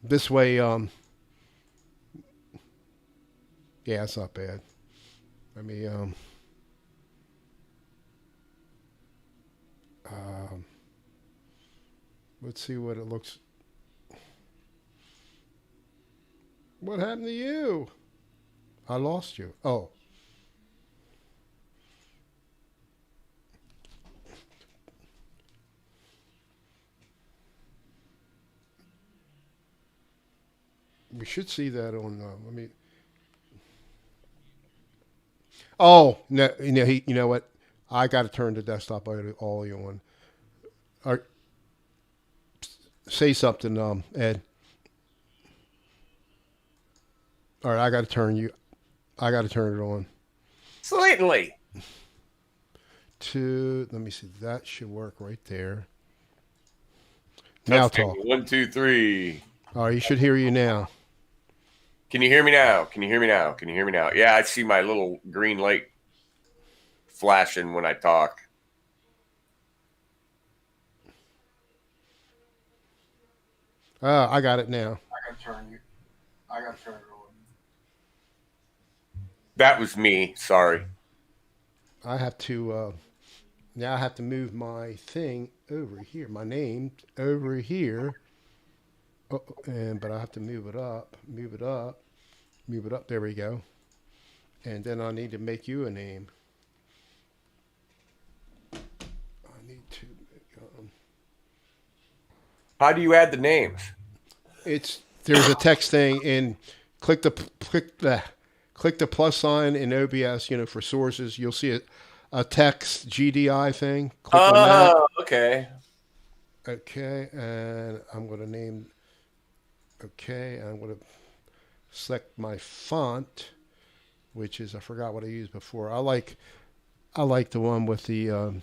This way, yeah, it's not bad. Let me um, let's see what it looks. What happened to you? I lost you. Oh, we should see that on. Let me. Oh, no, you know what? I got to turn the desktop audio on. Or say something, Ed. All right, I got to turn you. I got to turn it on. Certainly. To let me see. That should work right there. Now Testing. talk. 1, 2, 3. All right, you should hear you now. Can you hear me now? Can you hear me now? Can you hear me now? Yeah, I see my little green light flashing when I talk. I got it now. I got to turn it on. That was me. Sorry. I have to now. I have to move my thing over here. My name over here. Oh, and but I have to move it up. Move it up. Move it up. There we go. And then I need to make you a name. I need to. How do you add the names? It's there's a text thing and click the click the plus sign in OBS. You know, for sources, you'll see a text GDI thing. Click on that. Oh, okay. Okay, and I'm going to name. Okay, and I'm going to select my font, which is I forgot what I used before. I like the one with the.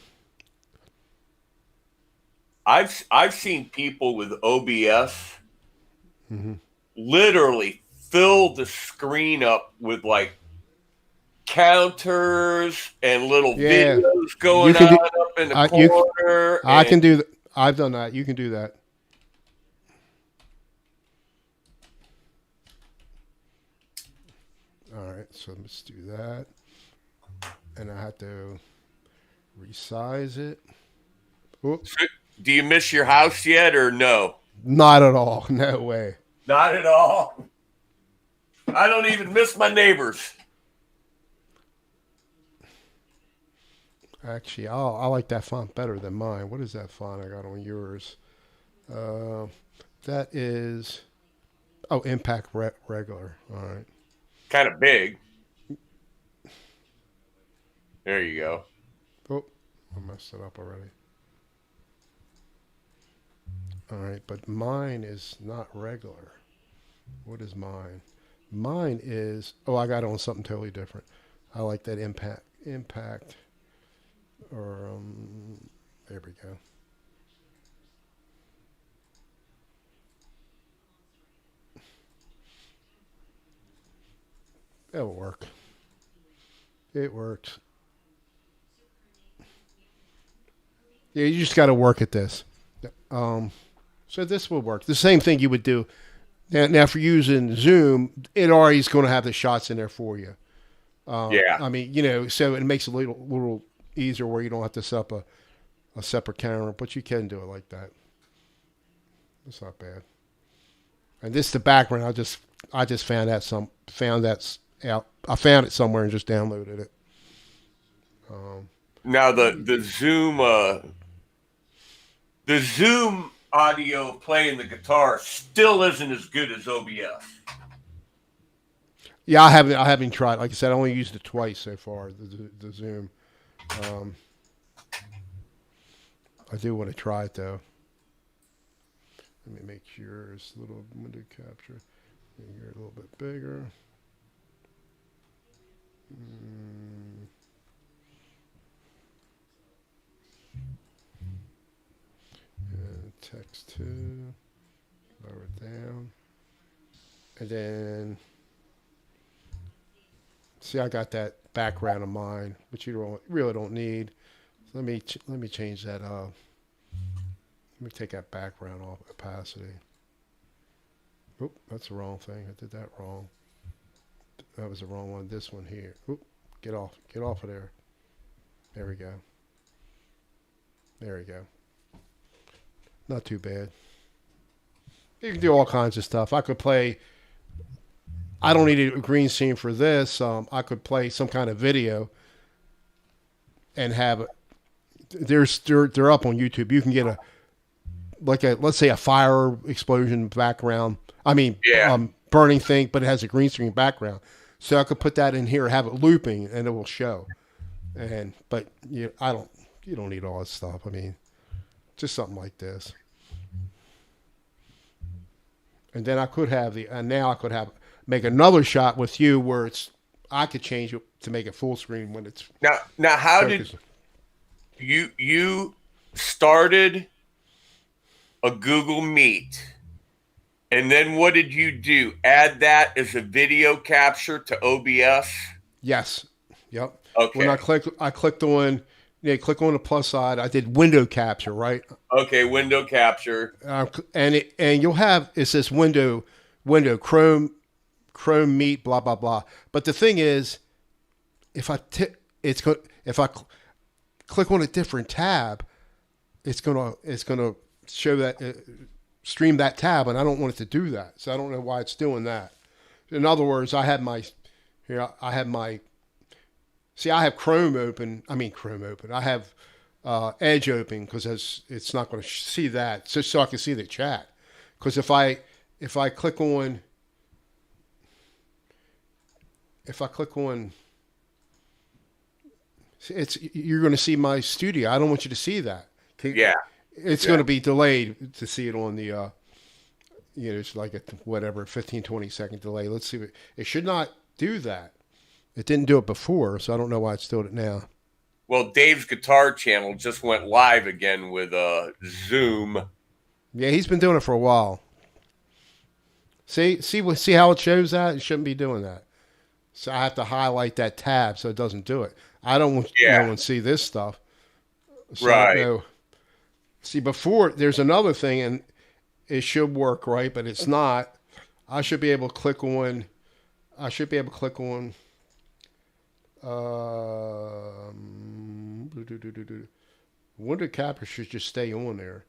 I've seen people with OBS Mhm. literally fill the screen up with like counters and little Yeah, videos you going can do. on up in the You corner. I And can do. I've done that. You can do that. All right, so let's do that, and I have to resize it. Oop, do you miss your house yet or no? not at all. No way. Not at all. I don't even miss my neighbors. Actually, I like that font better than mine. What is that font I got on yours? Uh, that is Impact Regular. All right. Kind of big. There you go. Oh, I messed it up already. All right, but mine is not regular. What is mine? Mine is I got it on something totally different. I like that impact or there we go. It'll work. It works. Yeah, you just got to work at this. Um, so this will work. The same thing you would do. Now for using Zoom, it already is going to have the shots in there for you. Yeah. I mean, you know, so it makes it a little easier where you don't have to set up a separate camera, but you can do it like that. It's not bad. And this is the background. I just found that out. I found it somewhere and just downloaded it. Um, Now the Zoom audio playing the guitar still isn't as good as OBS. yeah, I haven't tried. Like I said, I only used it twice so far. The Zoom. Um, I do want to try it though. Let me make sure it's a little window capture. Here a little bit bigger. Mm, and text two. Lower it down. And then see, I got that background of mine, which you really don't need. So let me change that. Let me take that background off opacity. Oop, that's the wrong thing. I did that wrong. That was the wrong one. This one here. Oop, get off. Get off of there. There we go. There we go. Not too bad. You can do all kinds of stuff. I could play. I don't need a green screen for this. I could play some kind of video and have it. They're up on YouTube. You can get let's say a fire explosion background. I mean, burning thing, but it has a green screen background. So I could put that in here, have it looping, and it will show. But you don't need all that stuff. I mean, just something like this. And then I could have make another shot with you where I could change it to make it full screen when it's now how focused. Did you started a Google Meet, and then what did you do? Add that as a video capture to OBS? Yes. Yep. Okay. When I clicked on click on the plus side. I did window capture, right? Okay, window capture. And you'll have it says window Chrome Meet blah blah blah. But the thing is, if I click on a different tab, it's gonna show that stream that tab, and I don't want it to do that. So I don't know why it's doing that. In other words, I have Chrome open. I have Edge open because it's not going to see that, so I can see the chat. Because if I click on you're going to see my studio. I don't want you to see that. Yeah. It's going to be delayed to see it on the, it's like a 15-20 second delay. Let's see. It should not do that. It didn't do it before, so I don't know why it's doing it now. Well, Dave's guitar channel just went live again with Zoom. Yeah, he's been doing it for a while. See how it shows that? It shouldn't be doing that. So I have to highlight that tab so it doesn't do it. I don't want no one to see this stuff. So right. See, before there's another thing, and it should work, right? But it's not. I should be able to click on. Window capture should just stay on there.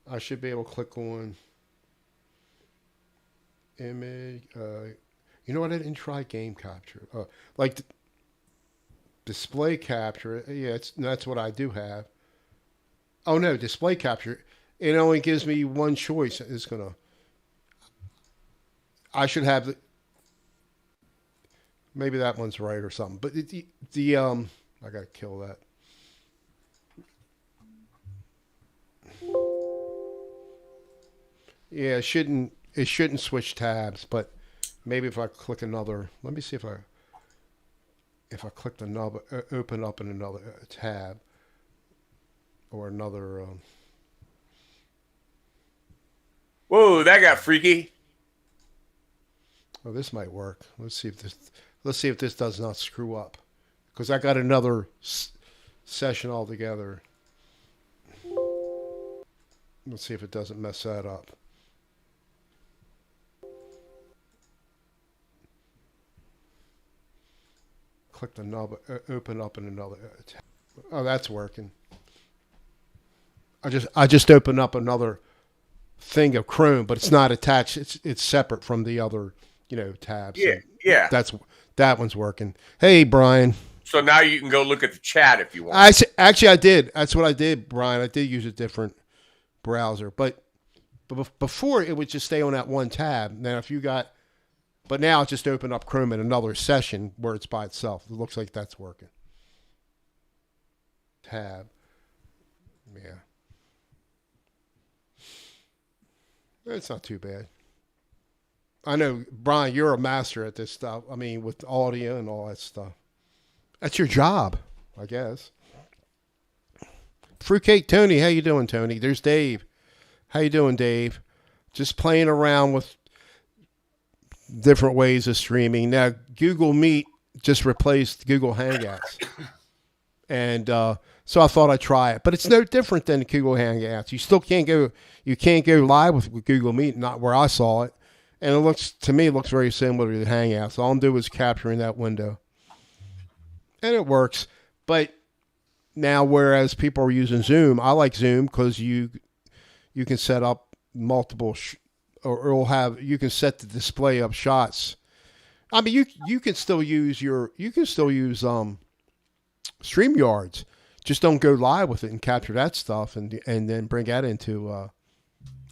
I should be able to click on image. You know what? I didn't try game capture. Like display capture. Yeah, that's what I do have. Oh no, display capture. It only gives me one choice. I should have maybe that one's right or something. But I gotta kill that. Yeah, it shouldn't switch tabs, but maybe if I click another, let me see if I clicked another, open up in another tab or another. Whoa, that got freaky. Oh, this might work. Let's see if this does not screw up, because I got another session altogether. Let's see if it doesn't mess that up. Click the knob, open up in another tab. Oh, that's working. I just opened up another thing of Chrome, but it's not attached. It's separate from the other, tabs. Yeah, yeah. That one's working. Hey, Brian. So now you can go look at the chat if you want. Actually, I did. That's what I did, Brian. I did use a different browser, but before it would just stay on that one tab. Now, but now it's just open up Chrome in another session where it's by itself. It looks like that's working. Tab. Yeah. It's not too bad. I know, Brian, you're a master at this stuff. I mean, with audio and all that stuff. That's your job, I guess. Fruitcake Tony, how you doing, Tony? There's Dave. How you doing, Dave? Just playing around with different ways of streaming. Now, Google Meet just replaced Google Hangouts. And so I thought I'd try it. But it's no different than Google Hangouts. You still can't go live with Google Meet, not where I saw it. and it looks to me very similar to the Hangout. So all I'm doing is capturing that window, and it works. But now, whereas people are using Zoom, I like Zoom because you can set up multiple or it'll have you can set the display up shots. I mean, you can still use StreamYards. Just don't go live with it and capture that stuff and then bring that into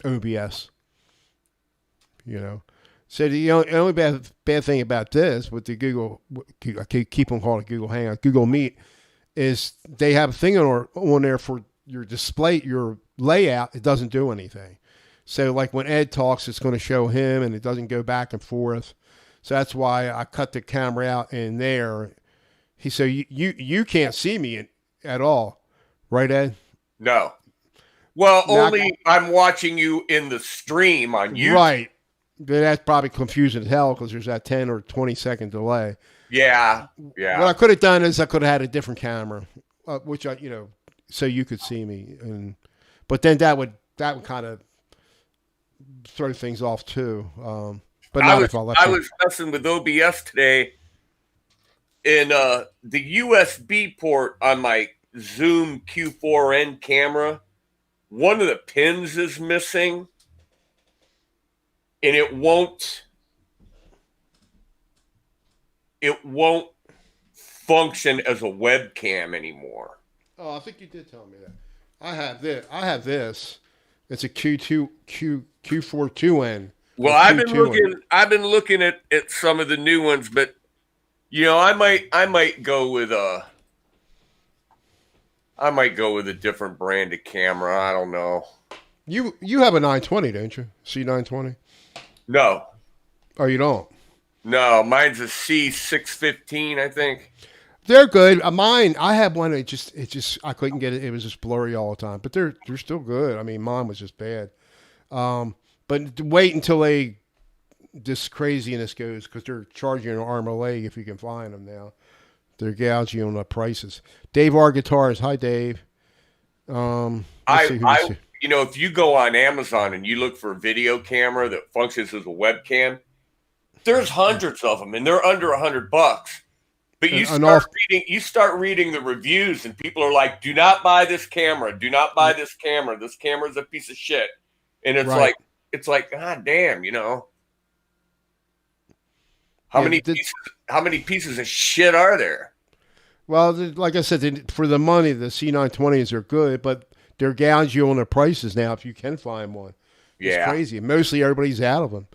OBS. You know, so the only bad thing about this with the Google, I keep on calling it Google Hangout, Google Meet, is they have a thing on there for your display, your layout. It doesn't do anything. So like when Ed talks, it's going to show him, and it doesn't go back and forth. So that's why I cut the camera out in there. He said, you can't see me at all, right, Ed? No. Well, only I'm watching you in the stream on YouTube. Right. But that's probably confusing as hell because there's that 10 or 20-second delay. Yeah. What I could have done is I could have had a different camera, which so you could see me, but then that would kind of throw things off too. But not if I left. I was messing with OBS today, and the USB port on my Zoom Q4N camera, one of the pins is missing, and it won't function as a webcam anymore. Oh, I think you did tell me that. I have this. It's a Q42N. Well, I've been looking at some of the new ones, but I might go with a different brand of camera. I don't know. You have a 920, don't you? C920? No. Oh, you don't? No, mine's a C615, I think. They're good. Mine, I had one. It just I couldn't get it. It was just blurry all the time. But they're still good. I mean, mine was just bad. But wait until this craziness goes, because they're charging an arm a leg if you can find them now. They're gouging on the prices. Dave R Guitars. Hi, Dave. If you go on Amazon and you look for a video camera that functions as a webcam, there's hundreds of them, and they're under $100. But you start reading the reviews, and people are like, "Do not buy this camera. Do not buy this camera. This camera is a piece of shit." And it's like, God damn, how many pieces of shit are there? Well, like I said, for the money, the C920s are good, but they're gouging you on the prices now if you can find one. It's crazy. Mostly everybody's out of them.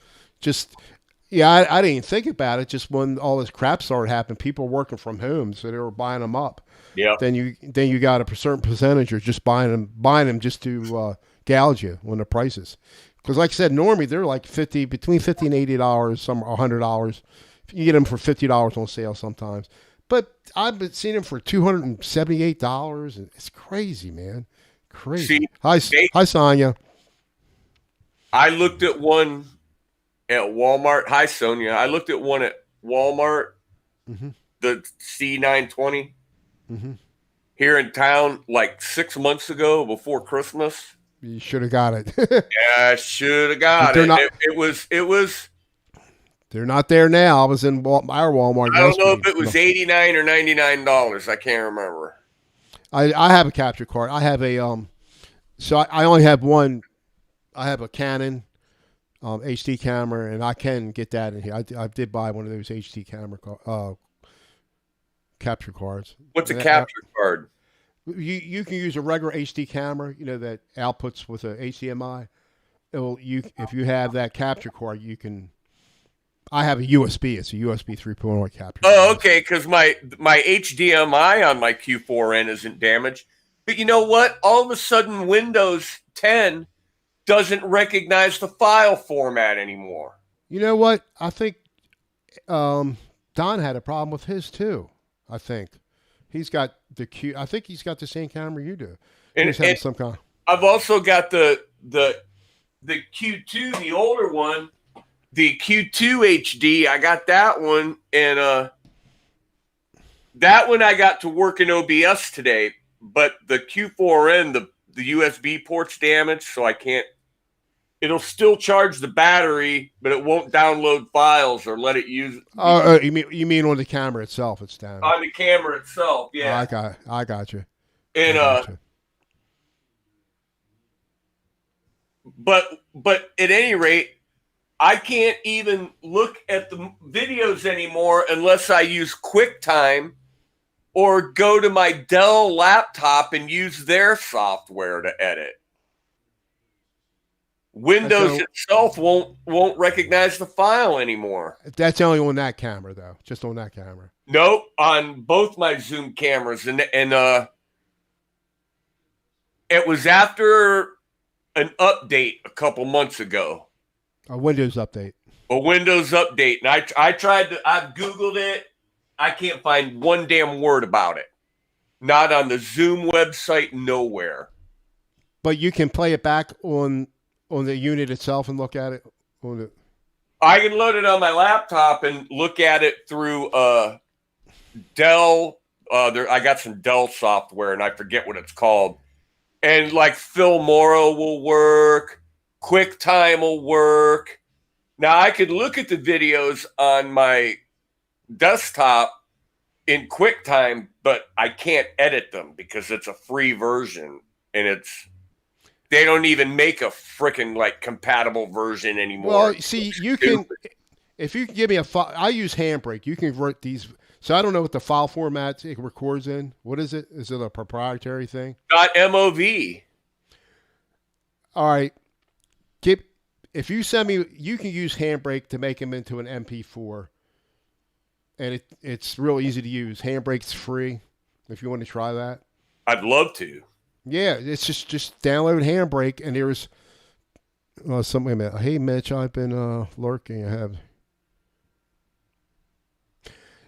I didn't even think about it. Just when all this crap started happening, people were working from home, so they were buying them up. Yeah. Then you got a certain percentage are just buying them just to gouge you on the prices. Because like I said, normally they're like between $50 and $80, some $100. You get them for $50 on sale sometimes. But I've been seeing them for $278, and it's crazy, man. Crazy. Hi, Sonia. I looked at one at Walmart. Hi, Sonia. I looked at one at Walmart, the C920, here in town like 6 months ago before Christmas. You should have got it. Yeah, I should have got it. It was. They're not there now. I was in our Walmart. I don't know if it was $89 or $99. I can't remember. I have a capture card. I have a so I only have one. I have a Canon HD camera, and I can get that in here. I did buy one of those HD camera capture cards. What's a capture card? You can use a regular HD camera, that outputs with a HDMI. If you have that capture card, you can. I have a USB. It's a USB 3.0 capture. Oh, okay. Because my HDMI on my Q4N isn't damaged. But you know what? All of a sudden, Windows 10 doesn't recognize the file format anymore. You know what? I think Don had a problem with his too. I think he's got I think he's got the same camera you do. And some kind. I've also got the Q2, the older one. The Q2 HD, I got that one, and that one I got to work in OBS today. But the Q4N, the USB port's damaged, so I can't it'll still charge the battery, but it won't download files or let it use You mean on the camera itself? It's down. on the camera itself. Yeah, I got you. I and got you. but at any rate, I can't even look at the videos anymore unless I use QuickTime or go to my Dell laptop and use their software to edit. Windows itself won't recognize the file anymore. That's only on that camera, though. Just on that camera. Nope, on both my Zoom cameras, and it was after an update a couple months ago. A Windows update. A Windows update, and I tried to. I've Googled it. I can't find one damn word about it. Not on the Zoom website. Nowhere. But you can play it back on the unit itself and look at it on it. I can load it on my laptop and look at it through Dell. I got some Dell software, and I forget what it's called. And like Filmora will work, QuickTime will work. Now I could look at the videos on my desktop in QuickTime, but I can't edit them because it's a free version, and they don't even make a freaking like compatible version anymore. Well, see, you can, if you can give me a file, I use Handbrake. You can convert these. So I don't know what the file format it records in. What is it? Is it a proprietary thing? .mov. All right. If you send me, you can use Handbrake to make them into an MP4. And it's real easy to use. Handbrake's free if you want to try that. I'd love to. Yeah, it's just download Handbrake, and there's something. Wait a minute. Hey, Mitch, I've been lurking. I have.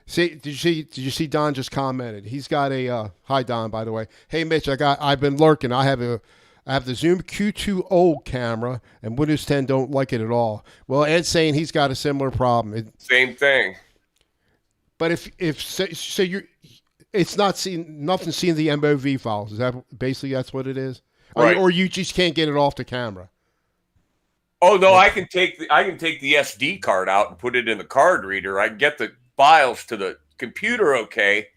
See, did you see Don just commented? He's got a hi Don, by the way. Hey Mitch, I've been lurking. I have the Zoom Q2 old camera, and Windows 10 don't like it at all. Well, Ed's saying he's got a similar problem. Same thing. But so you're, it's not nothing seeing the MOV files. Is that basically that's what it is? Right. Or you just can't get it off the camera? Oh no, I can take the SD card out and put it in the card reader. I can get the files to the computer okay.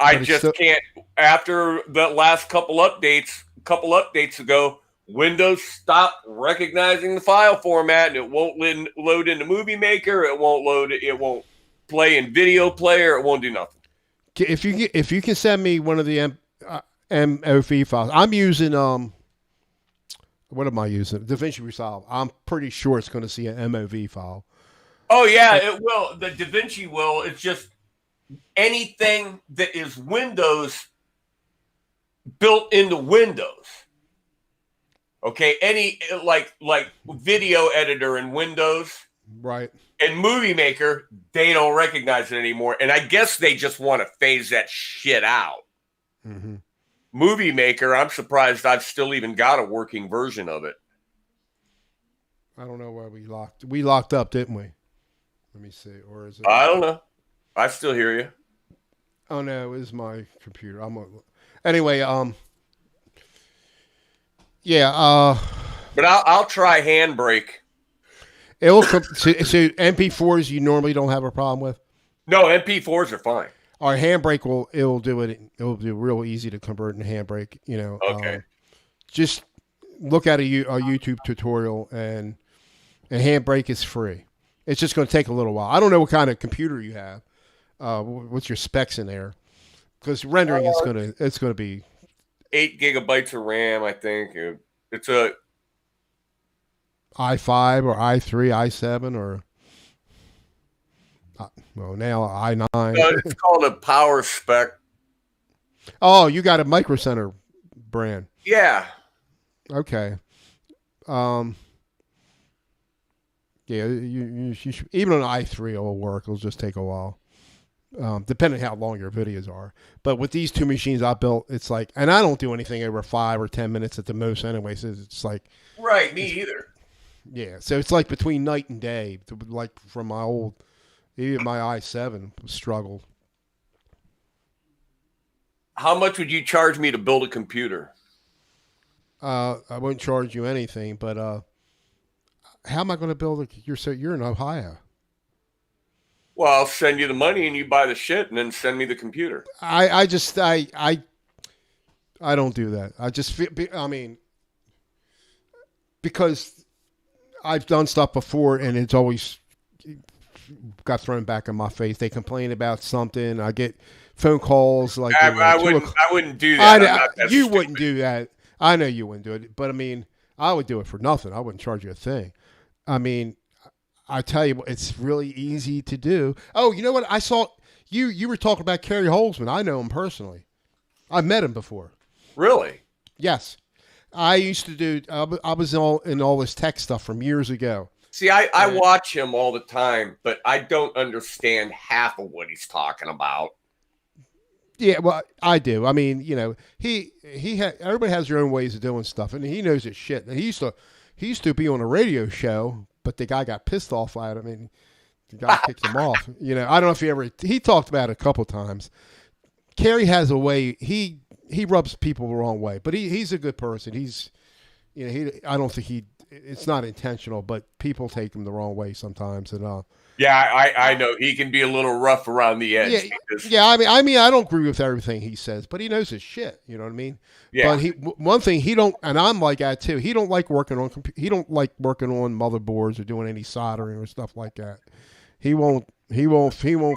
I just can't. After the last couple updates ago, Windows stopped recognizing the file format, and it won't load into Movie Maker. It won't load. It won't play in Video Player. It won't do nothing. If you can send me one of the MOV files, I'm using what am I using? DaVinci Resolve. I'm pretty sure it's going to see an MOV file. Oh yeah, it will. The DaVinci will. It's just anything that is Windows built into Windows. Okay, any like video editor in Windows, right? And Movie Maker, they don't recognize it anymore. And I guess they just want to phase that shit out. Mm-hmm. Movie Maker, I'm surprised I've still even got a working version of it. I don't know why we locked up, didn't we? Let me see. Or is it? I don't know. I still hear you. Oh no, it is my computer. Anyway. Yeah. But I'll try Handbrake. So MP4s you normally don't have a problem with? No, MP4s are fine. Our Handbrake it'll do it. It'll be real easy to convert in Handbrake. You know. Okay. Just look at a YouTube tutorial, and Handbrake is free. It's just going to take a little while. I don't know what kind of computer you have. What's your specs in there? Because rendering it's going to be 8 gigabytes of RAM. I think it's a i5 or i3, i7 or now i9. It's called a Power Spec. Oh, you got a Micro Center brand. Yeah. Okay. Yeah, you should, even on i3 it'll work. It'll just take a while, depending how long your videos are. But with these two machines I built, it's like, and I don't do anything over 5 or 10 minutes at the most anyway. So it's like, right, me either. Yeah, so it's like between night and day. Like from my old, even my i7 struggled. How much would you charge me to build a computer? I won't charge you anything, but how am I going to build a? You're in Ohio. Well, I'll send you the money and you buy the shit and then send me the computer. I don't do that. I just feel. I mean, because I've done stuff before and it's always got thrown back in my face. They complain about something. I get phone calls like I wouldn't do that. You wouldn't do that. I know you wouldn't do it, but I mean, I would do it for nothing. I wouldn't charge you a thing. I mean, I tell you, it's really easy to do. Oh, you know what? I saw you. You were talking about Kerry Holzman. I know him personally. I've met him before. Really? Yes, I used to do. I was in all this tech stuff from years ago. See, I watch him all the time, but I don't understand half of what he's talking about. Yeah, well, I do. I mean, you know, everybody has their own ways of doing stuff, and he knows his shit. And he used to be on a radio show, but the guy got pissed off at him, and the guy kicked him off. You know, I don't know if he talked about it a couple times. Kerry has a way. He rubs people the wrong way, but he's a good person. He's, you know, I don't think it's not intentional, but people take him the wrong way sometimes, and yeah, I know he can be a little rough around the edge. Yeah. I mean, I don't agree with everything he says, but he knows his shit. You know what I mean? Yeah. But one thing he don't, and I'm like that too. He don't like working on motherboards or doing any soldering or stuff like that. He won't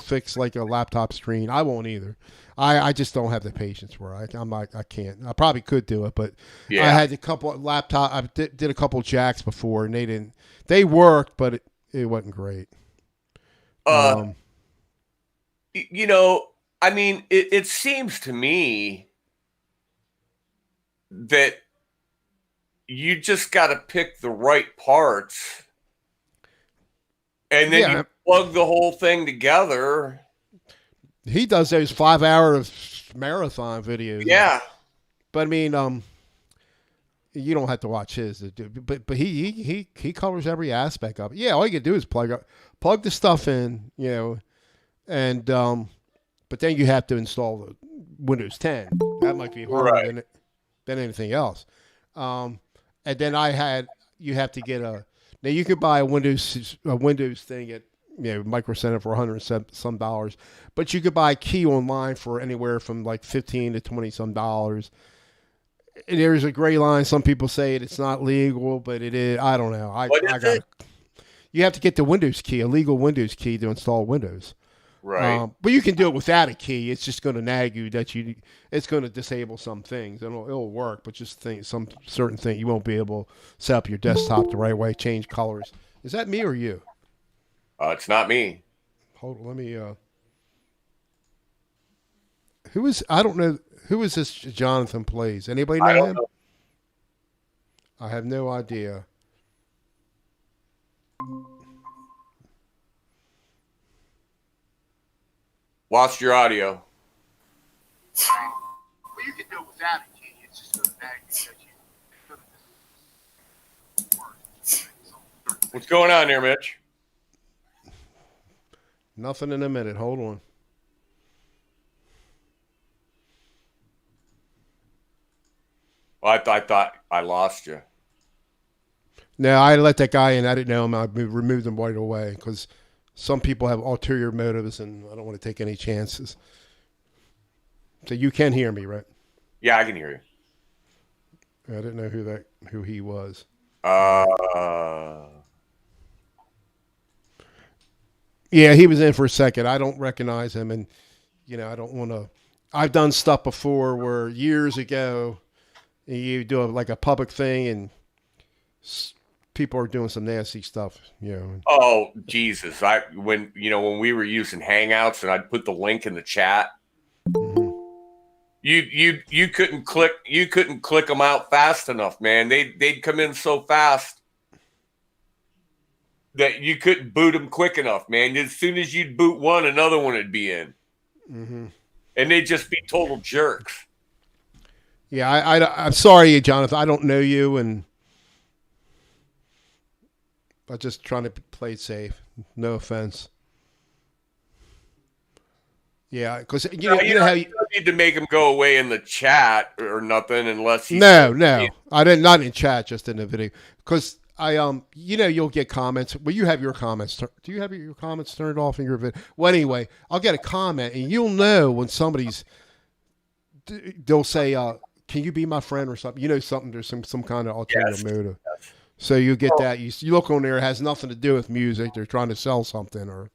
fix like a laptop screen. I won't either. I just don't have the patience for it. I'm like, I can't. I probably could do it, but yeah. I had a couple of I did a couple of jacks before, and they worked, but it wasn't great. You know, I mean, it seems to me that you just got to pick the right parts, and then you plug the whole thing together. He does those 5-hour marathon videos. Yeah, but I mean, you don't have to watch his, but he covers every aspect of it. Yeah, all you can do is plug the stuff in, you know, and but then you have to install the Windows 10. That might be harder than anything else. And then you have to get now you could buy a Windows thing at, you know, Micro Center for $100 but you could buy a key online for anywhere from like $15 to $20 some. And there's a gray line. Some people say it's not legal, but it is. I don't know. You have to get the Windows key, a legal Windows key, to install Windows. Right. But you can do it without a key. It's just going to nag you that it's going to disable some things. It'll work, but just some certain thing you won't be able to set up your desktop the right way, change colors. Is that me or you? It's not me. Hold on, let me. I don't know. Who is this Jonathan Plays? Anybody know him? I have no idea. Lost your audio. Well, you can do it without a key. It's just going to nag you. What's going on there, Mitch? Nothing in a minute. Hold on. Well, I thought I lost you. No, I let that guy in. I didn't know him. I removed him right away because some people have ulterior motives, and I don't want to take any chances. So you can hear me, right? Yeah, I can hear you. I didn't know who he was. Yeah, he was in for a second. I don't recognize him, and you know, I don't want to. I've done stuff before where years ago you do like a public thing, and people are doing some nasty stuff. You know. Oh Jesus! When we were using Hangouts, and I'd put the link in the chat. Mm-hmm. You couldn't click them out fast enough, man. They'd come in so fast that you couldn't boot them quick enough, man. As soon as you'd boot one, another one would be in. Mm-hmm. And they'd just be total jerks. Yeah, I'm sorry, Jonathan. I don't know you, and I'm just trying to play it safe. No offense. Yeah, because you know how you don't need to make him go away in the chat or nothing unless he's... No. I didn't, not in chat, just in the video. Because you'll get comments. Well, you have your comments. Do you have your comments turned off in your video? Well, anyway, I'll get a comment, and you'll know when they'll say, "Can you be my friend?" or something. You know, something. There's some kind of alternative motive. So you get that. You look on there. It has nothing to do with music. They're trying to sell something, or.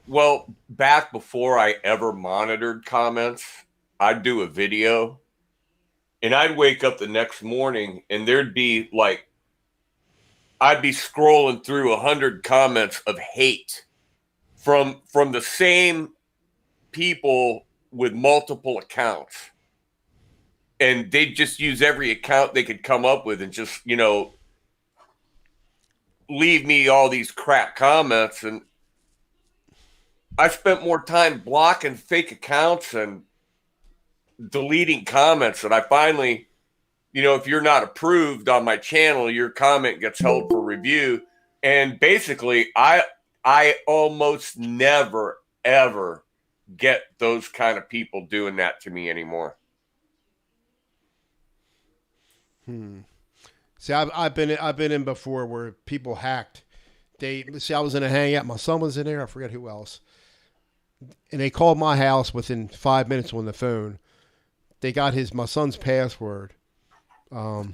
Well, back before I ever monitored comments, I'd do a video, and I'd wake up the next morning, and there'd be like, I'd be scrolling through 100 comments of hate from the same people with multiple accounts, and they'd just use every account they could come up with, and just leave me all these crap comments. And I spent more time blocking fake accounts and deleting comments that I finally, if you're not approved on my channel, your comment gets held for review. And basically, I almost never, ever get those kind of people doing that to me anymore. See, I've been in before where people hacked. I was in a hangout. My son was in there. I forget who else. And they called my house within 5 minutes on the phone. They got my son's password. So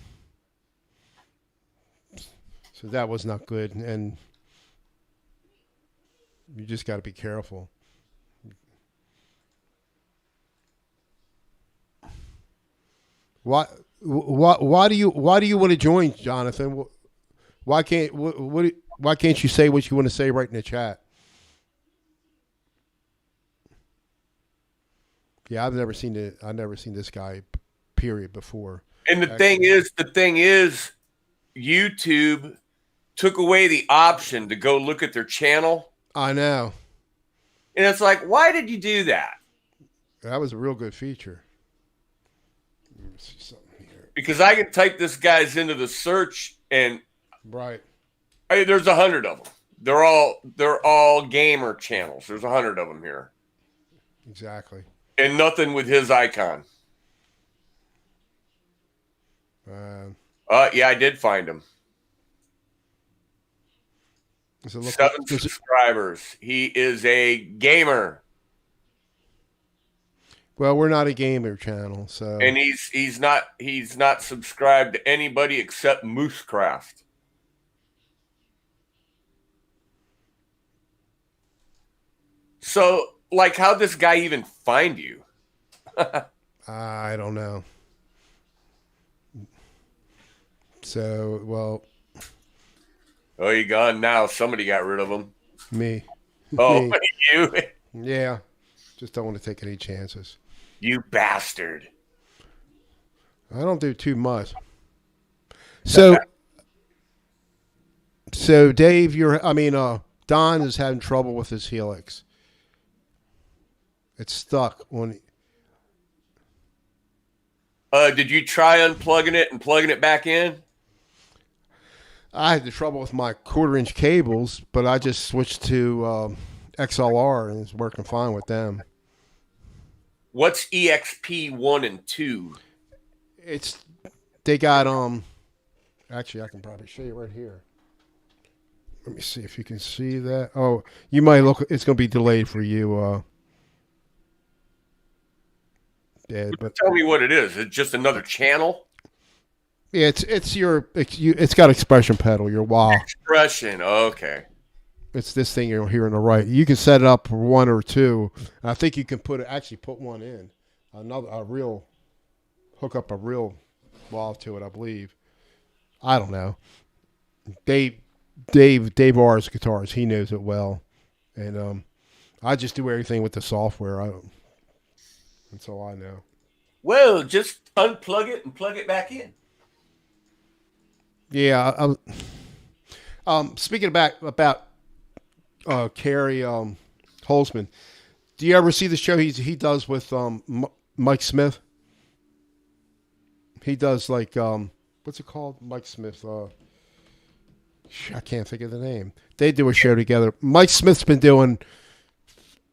that was not good. And you just got to be careful. Why do you want to join, Jonathan? Why can't you say what you want to say right in the chat? Yeah, I've never seen this guy, period, before. And the thing is, YouTube took away the option to go look at their channel. I know. And it's like, why did you do that? That was a real good feature. Let me see something here. Because I can type this guy's into the search, and right, there's 100 of them. They're all gamer channels. There's 100 of them here. Exactly. And nothing with his icon. Yeah, I did find him. 7 subscribers. He is a gamer. Well, we're not a gamer channel, so. And he's not subscribed to anybody except Moosecraft. So, like, how'd this guy even find you? I don't know. So, well. Oh, you gone now. Somebody got rid of him. Me. Oh, Me. You? Yeah. Just don't want to take any chances. You bastard. I don't do too much. So Dave, Don is having trouble with his Helix. It's stuck on. Did you try unplugging it and plugging it back in? I had the trouble with my 1/4-inch cables, but I just switched to XLR and it's working fine with them. What's EXP1 and 2? They got actually I can probably show you right here. Let me see if you can see that. Oh, you might look. It's going to be delayed for you. Yeah, but tell me what it is. It's just another channel. Yeah, it's got expression pedal. Your wah. Expression. Okay. It's this thing you're here on the right. You can set it up for 1 or 2. I think you can put one in. Hook up a real wah to it, I believe. I don't know. Dave R's guitars. He knows it well, and I just do everything with the software. That's all I know. Well, just unplug it and plug it back in. Yeah. Speaking about Kerry Holzman, do you ever see the show he does with Mike Smith? He does like what's it called? Mike Smith. I can't think of the name. They do a show together. Mike Smith's been doing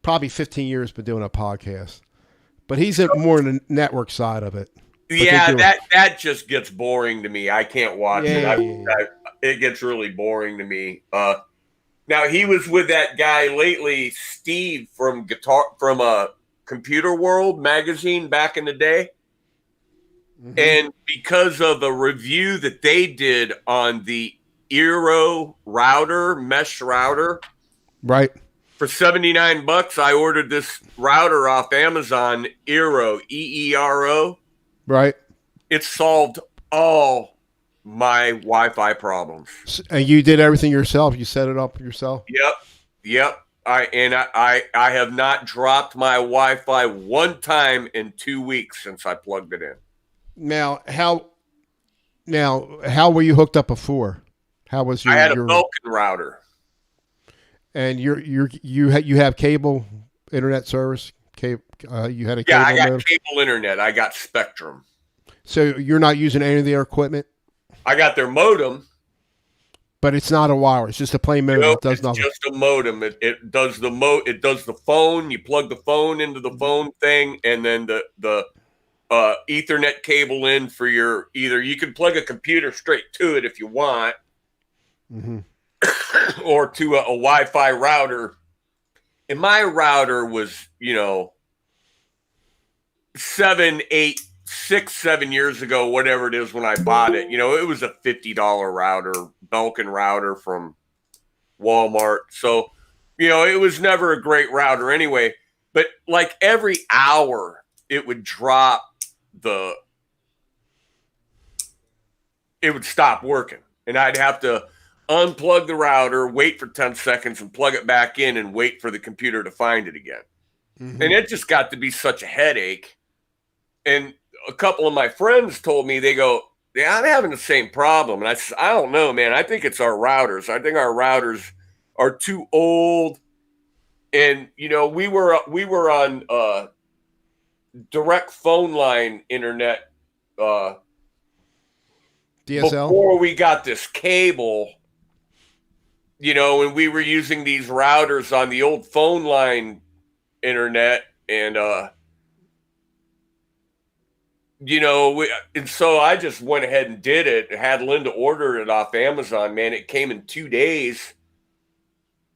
probably 15 years, been doing a podcast, but he's more in the network side of it. Yeah, do. that just gets boring to me. I can't watch it. Yeah. It gets really boring to me. Now he was with that guy lately, Steve from Computer World magazine back in the day. Mm-hmm. And because of a review that they did on the Eero router, mesh router, Right. for $79, I ordered this router off Amazon, Eero, EERO. Right. It solved all my Wi-Fi problems. And you did everything yourself. You set it up yourself. Yep. Yep. I have not dropped my Wi-Fi one time in 2 weeks since I plugged it in. Now how were you hooked up before? How was I had a your Belkin router. and you have cable internet service? Cable, you had a Yeah, cable I got modem? cable internet. I got Spectrum. So you're not using any of their equipment, I got their modem. but it's not a wire. It's just a plain modem. Nope, It does it's nothing. just a modem. It does it does the phone. You plug the phone into the phone thing, and then the Ethernet cable in for your either you can plug a computer straight to it if you want, Mm-hmm. or to a Wi-Fi router. And my router was, 7 years ago, whatever it is when I bought it. It was a $50 router, Belkin router from Walmart. So, it was never a great router anyway. But like every hour, it would it would stop working. And I'd have to unplug the router, wait for 10 seconds, and plug it back in and wait for the computer to find it again. Mm-hmm. And it just got to be such a headache. And a couple of my friends told me, they go, yeah, I'm having the same problem. And I said, I don't know, man. I think it's our routers. I think our routers are too old. And, we were on direct phone line internet DSL. before we got this cable, and we were using these routers on the old phone line internet. And, and so I just went ahead and did it. Had Linda order it off Amazon, man. It came in 2 days.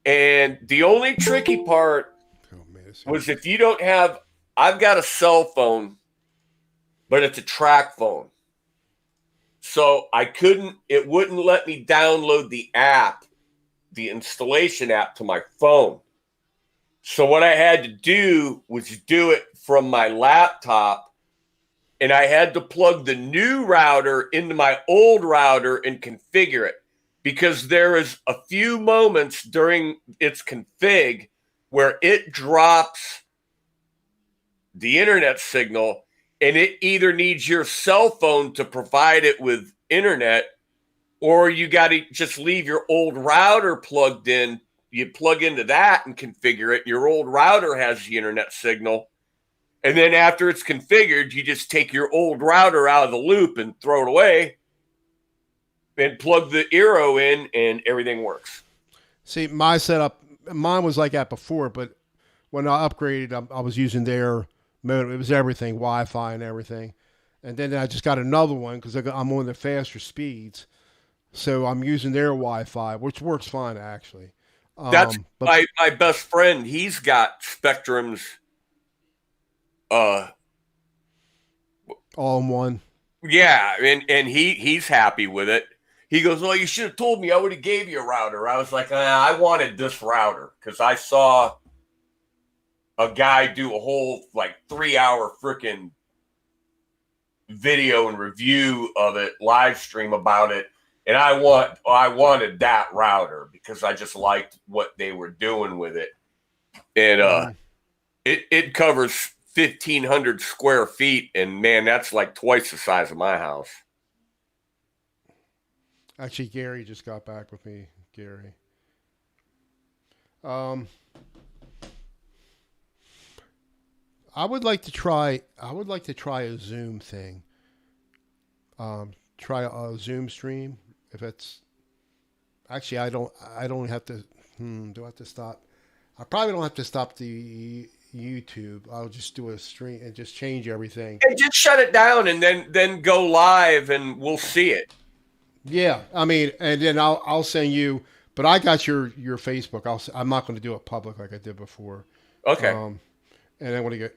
And the only tricky part was if you don't have, I've got a cell phone, but it's a track phone. So it wouldn't let me download the app, the installation app to my phone. So what I had to do was do it from my laptop, and I had to plug the new router into my old router and configure it, because there is a few moments during its config where it drops the internet signal, and it either needs your cell phone to provide it with internet, or you got to just leave your old router plugged in. You plug into that and configure it. Your old router has the internet signal. And then after it's configured, you just take your old router out of the loop and throw it away and plug the Eero in, and everything works. See, mine was like that before, but when I upgraded, I was using their modem. It was everything, Wi-Fi and everything. And then I just got another one because I'm on the faster speeds. So I'm using their Wi-Fi, which works fine, actually. That's But my best friend. He's got Spectrum's. all in one. Yeah, and he's happy with it. He goes, "Well, you should have told me. I would have gave you a router." I was like, I wanted this router because I saw a guy do a whole 3-hour freaking video and review of it, live stream about it, and I wanted that router because I just liked what they were doing with it, and it covers 1,500 square feet, and man, that's like twice the size of my house. Actually, Gary just got back with me. Gary. I would like to try. I would like to try a Zoom thing. Try a Zoom stream. If it's actually, I don't. I don't have to. Do I have to stop? I probably don't have to stop the YouTube. I'll just do a stream and just change everything. And just shut it down and then go live and we'll see it. Yeah, I mean, and then I'll send you. But I got your Facebook. I'm not going to do it public like I did before. Okay. And I'm going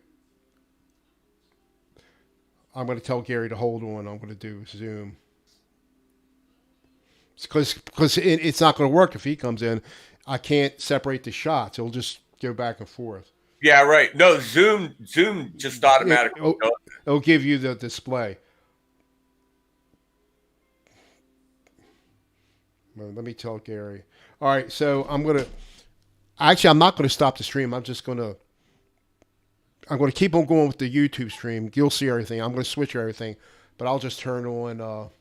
to tell Gary to hold on. I'm going to do Zoom because it's not going to work if he comes in. I can't separate the shots. It'll just go back and forth. Yeah, right. No, Zoom just automatically. It'll give you the display. Well, let me tell Gary. All right, so I'm not going to stop the stream. I'm going to keep on going with the YouTube stream. You'll see everything. I'm going to switch everything, but I'll just turn on.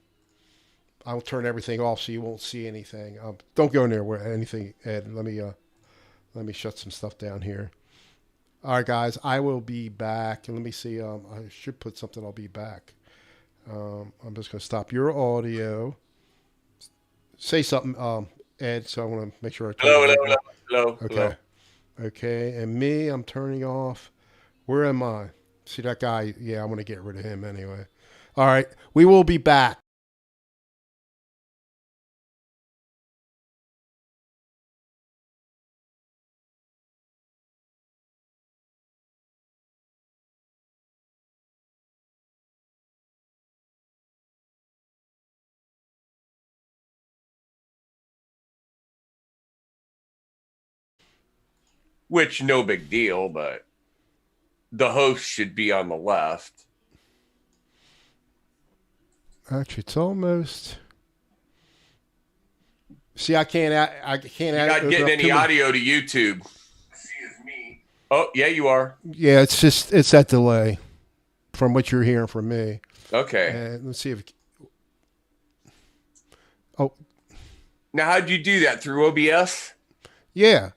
I'll turn everything off so you won't see anything. Don't go in there with anything, Ed. Let me shut some stuff down here. All right, guys, I will be back. And let me see. I should put something. I'll be back. I'm just going to stop your audio. Say something, Ed. So I want to make sure I turn Hello. Okay. Hello. Okay, and me, I'm turning off. Where am I? See that guy? Yeah, I'm going to get rid of him anyway. All right, we will be back. Which no big deal, but the host should be on the left. Actually, it's almost. See, I can't. You're not getting any audio to YouTube. Oh, yeah, you are. Yeah, it's that delay from what you're hearing from me. Okay. And let's see if. Oh. Now, how'd you do that? Through OBS? Yeah.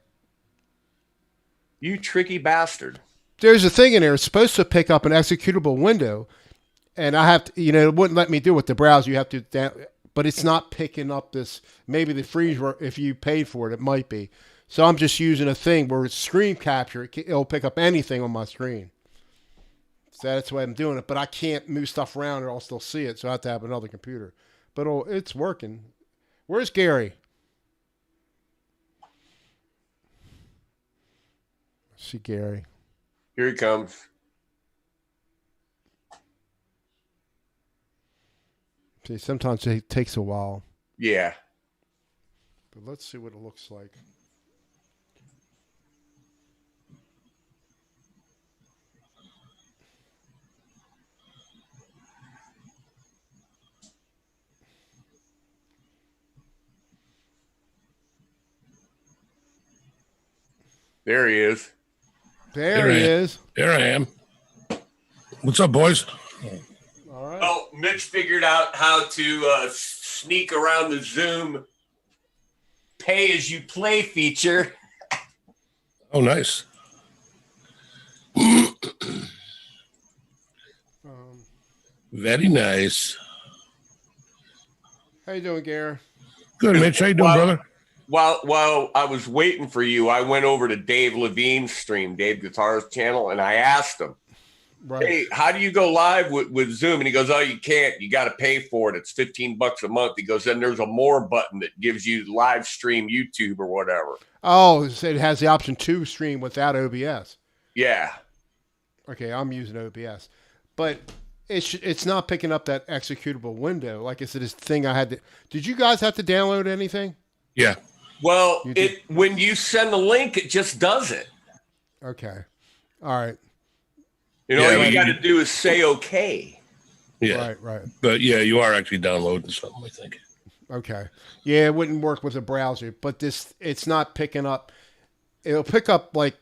You tricky bastard. There's a thing in there. It's supposed to pick up an executable window, and I have to. It wouldn't let me do it with the browser. You have to. But it's not picking up this. Maybe the freeze. If you paid for it, it might be. So I'm just using a thing where it's screen capture. It'll pick up anything on my screen. So that's why I'm doing it. But I can't move stuff around or I'll still see it. So I have to have another computer. But it's working. Where's Gary? See Gary. Here he comes. See, sometimes it takes a while. Yeah. But let's see what it looks like. There he is. There he is. There I am. What's up, boys? All right. Well, Mitch figured out how to sneak around the Zoom pay-as-you-play feature. Oh, nice. Very nice. How you doing, Gary? Good, Mitch. How you doing, brother? While I was waiting for you, I went over to Dave Levine's stream, Dave Guitar's channel, and I asked him, Right. hey, how do you go live with Zoom? And he goes, oh, you can't. You got to pay for it. It's $15 a month. He goes, then there's a more button that gives you live stream YouTube or whatever. Oh, so it has the option to stream without OBS. Yeah. Okay, I'm using OBS. But it's not picking up that executable window. Like I said, this thing I had to... Did you guys have to download anything? Yeah. Well, when you send the link, it just does it. Okay. All right. All you got to do is say okay. Yeah. Right. But yeah, you are actually downloading something, I think. Okay. Yeah, it wouldn't work with a browser, but it's not picking up. It'll pick up like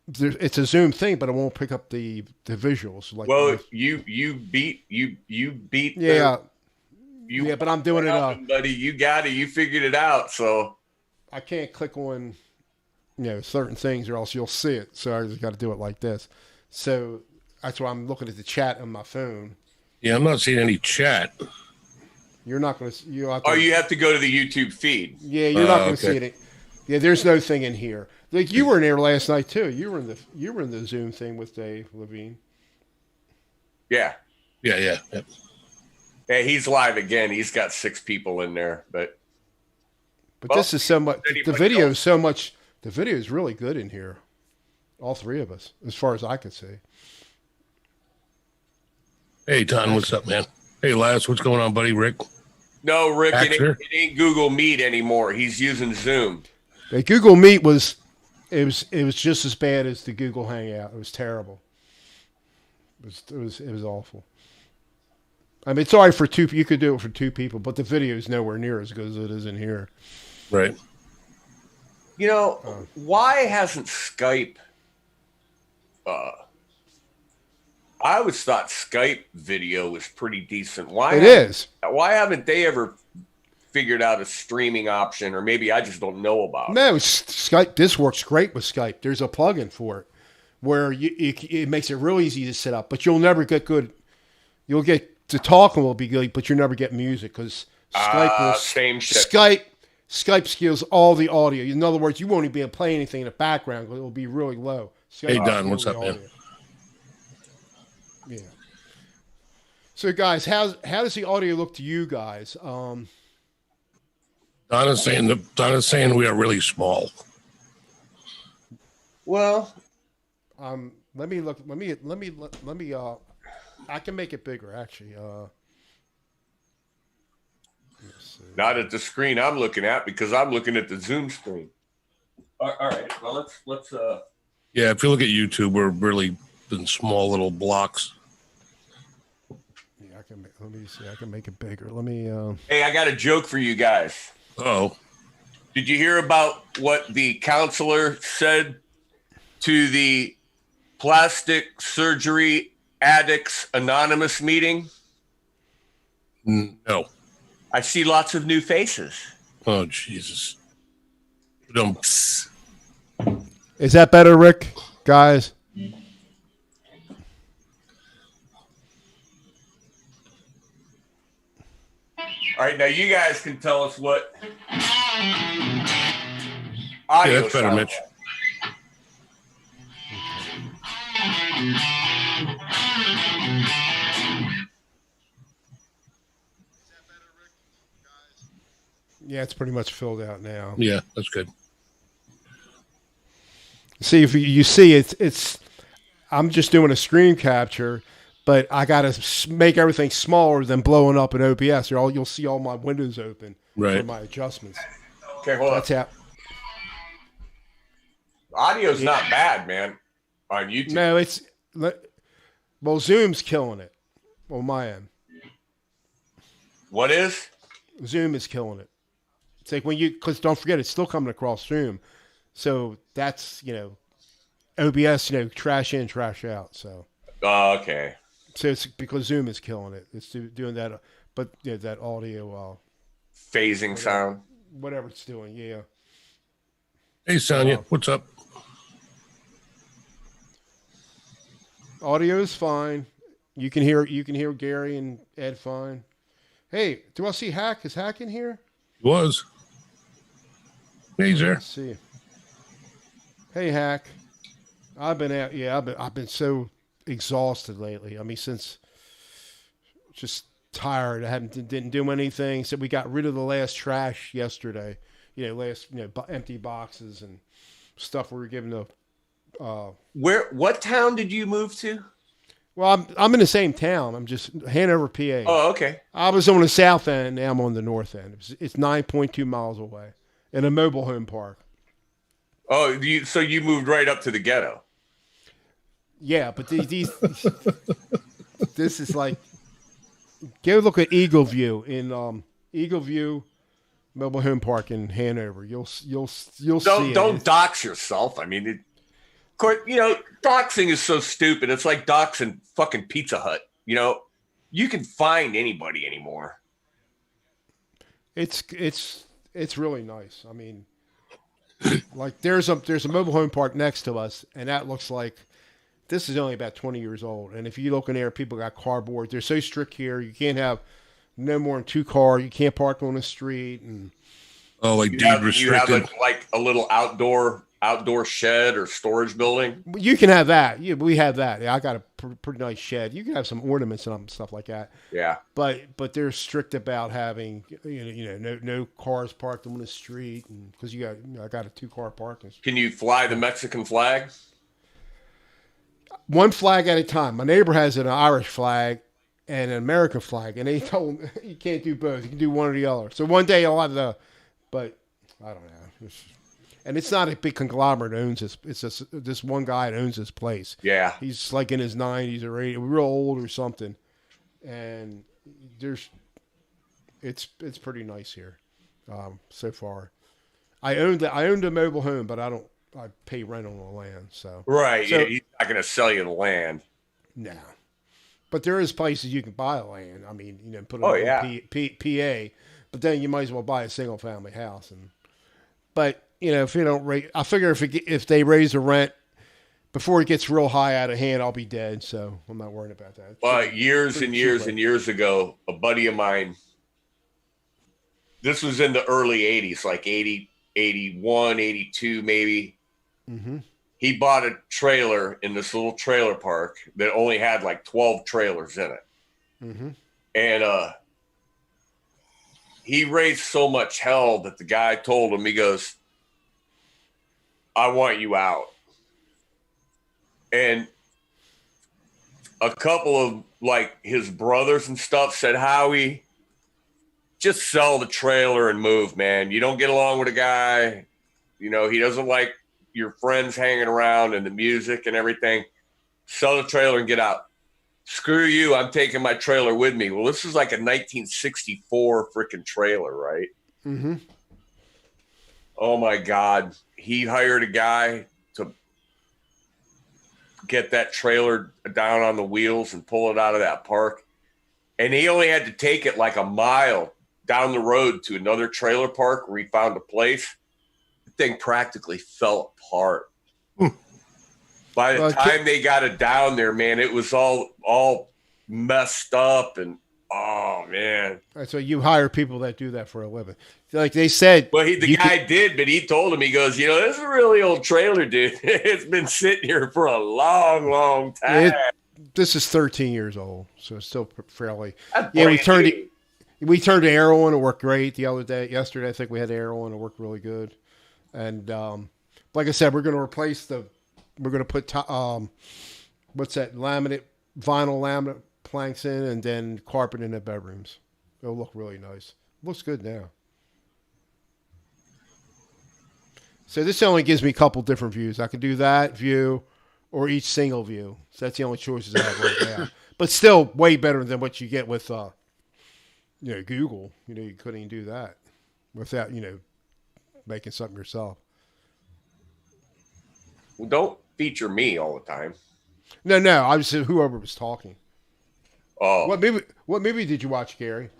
it's a Zoom thing, but it won't pick up the visuals. Like, well, you beat yeah. Yeah, but I'm doing it. Buddy, you got it. You figured it out. So I can't click on certain things, or else you'll see it. So I just got to do it like this. So that's why I'm looking at the chat on my phone. Yeah, I'm not seeing any chat. You're not going to. You have to go to the YouTube feed. Yeah, you're not going to see it. Yeah, there's no thing in here. Like you were in there last night too. You were in the Zoom thing with Dave Levine. Yeah. Yeah. Yeah, he's live again. He's got 6 people in there, but But this is so much. The anybody video else? is so much. The video is really good in here. All 3 of us, as far as I can see. Hey, Don, what's up, man? Hey, Laz, what's going on, buddy? Rick? no, Rick, Baxter? it ain't Google Meet anymore. He's using Zoom. The Google Meet was just as bad as the Google Hangout. It was terrible. It was awful. I mean, it's all right for 2. You could do it for 2 people, but the video is nowhere near as good as it is in here. Right. You know, why hasn't Skype? I always thought Skype video was pretty decent. It is. Why haven't they ever figured out a streaming option, or maybe I just don't know about it? No, Skype. This works great with Skype. There's a plugin for it where it makes it real easy to set up, but you'll never get good. You'll get the talking will be good, but you'll never get music because Skype will same shit. Skype steals all the audio. In other words, you won't even be able to play anything in the background because it will be really low. Skype Hey, will Don, steal what's the up, man? audio. Yeah. So, guys, how does the audio look to you guys? Donna's saying we are really small. Well, Let me look. Let me. I can make it bigger, actually. Let's see. not at the screen I'm looking at because I'm looking at the Zoom screen. All right. Well, let's. Yeah, if you look at YouTube, we're really in small little blocks. Yeah, I can. Let me see. I can make it bigger. Let me. Hey, I got a joke for you guys. Oh, Did you hear about what the counselor said to the Plastic Surgery Addicts Anonymous meeting? no. I see lots of new faces. Oh, Jesus. Psst. Is that better, Rick? Guys. All right, now you guys can tell us what Yeah, audio that's better, sounds Mitch. like. Yeah, it's pretty much filled out now. Yeah, that's good. See, if you see it's. I'm just doing a screen capture, but I got to make everything smaller than blowing up in OBS. Or you'll see all my windows open for Right. my adjustments. Okay, hold on. That's how. Audio's not bad, man, on YouTube. No, it's well, Zoom's killing it on my end. What is? Zoom is killing it. It's like when you, because don't forget, it's still coming across Zoom. So that's, OBS, trash in, trash out. So Okay. it's because Zoom is killing it. It's doing that, but that audio, Phasing sound. whatever it's doing, yeah. Hey, Sonia, what's up? Audio is fine. You can hear Gary and Ed fine. Hey, do I see Hack? Is Hack in here? He was. Yeah, he's there. Let's see. Hey, Hack. I've been out. Yeah, I've been so exhausted lately. I mean, since just tired. I didn't do anything. So we got rid of the last trash yesterday. Empty boxes and stuff we were given to. What town did you move to? Well, I'm in the same town. I'm just Hanover, PA. Oh, okay. I was on the south end. Now I'm on the north end. It's 9.2 miles away in a mobile home park. Oh, so you moved right up to the ghetto. Yeah, but these this is like, go look at Eagle View in Eagle View Mobile Home Park in Hanover. You'll see it. Don't dox yourself. I mean, of course, doxing is so stupid. It's like doxing fucking Pizza Hut. You can find anybody anymore. It's really nice. I mean, like there's a mobile home park next to us, and that looks like this is only about 20 years old. And if you look in there, people got cardboard. They're so strict here. You can't have no more than 2 cars. You can't park on the street. And Oh, like deed You have restricted. like a little outdoor shed or storage building. You can have that. Yeah, we have that. Yeah, I got a pretty nice shed. You can have some ornaments and stuff like that. Yeah. But they're strict about having no cars parked on the street, and because I got a 2-car parking. Can you fly the Mexican flag? One flag at a time. My neighbor has an Irish flag and an American flag, and they told him you can't do both. You can do one or the other. So one day I'll have but I don't know. And it's not a big conglomerate that owns this. It's just this one guy that owns this place. Yeah. He's like in his 90s or 80, real old or something. And it's pretty nice here so far. I owned a mobile home, but I pay rent on the land. So Right. So, Yeah, he's not going to sell you the land. no. But there is places you can buy land. I mean, put it Oh, in yeah. PA, but then you might as well buy a single family house. But if you don't raise, I figure if they raise the rent before it gets real high out of hand, I'll be dead. So I'm not worried about that. But years and years ago, a buddy of mine, this was in the early 80s, like 80, 81, 82 maybe. Mm-hmm. He bought a trailer in this little trailer park that only had like 12 trailers in it. Mm-hmm. And he raised so much hell that the guy told him, he goes, I want you out. And a couple of like his brothers and stuff said, Howie, just sell the trailer and move, man. You don't get along with a guy. He doesn't like your friends hanging around and the music and everything. Sell the trailer and get out. Screw you. I'm taking my trailer with me. Well, this is like a 1964 freaking trailer, right? Mm-hmm. Oh my God. He hired a guy to get that trailer down on the wheels and pull it out of that park. And he only had to take it like a mile down the road to another trailer park where he found a place. The thing practically fell apart. By the time they got it down there, man, it was all messed up, and oh man. So you hire people that do that for a living, like they said. Well, the guy did, but he told him, he goes, this is a really old trailer, dude. It's been sitting here for a long, long time. This is 13 years old, so it's still fairly. That's Yeah, brand we turned the air on. It worked great the other day. Yesterday, I think we had the air on. It worked really good. And like I said, we're going to replace we're going to put what's that, vinyl laminate planks in, and then carpet in the bedrooms. It'll look really nice. Looks good now. So this only gives me a couple different views. I could do that view or each single view. So that's the only choices I have right now. But still way better than what you get with Google. You couldn't even do that without, making something yourself. Well, don't feature me all the time. No, I was whoever was talking. Oh. What movie did you watch, Gary?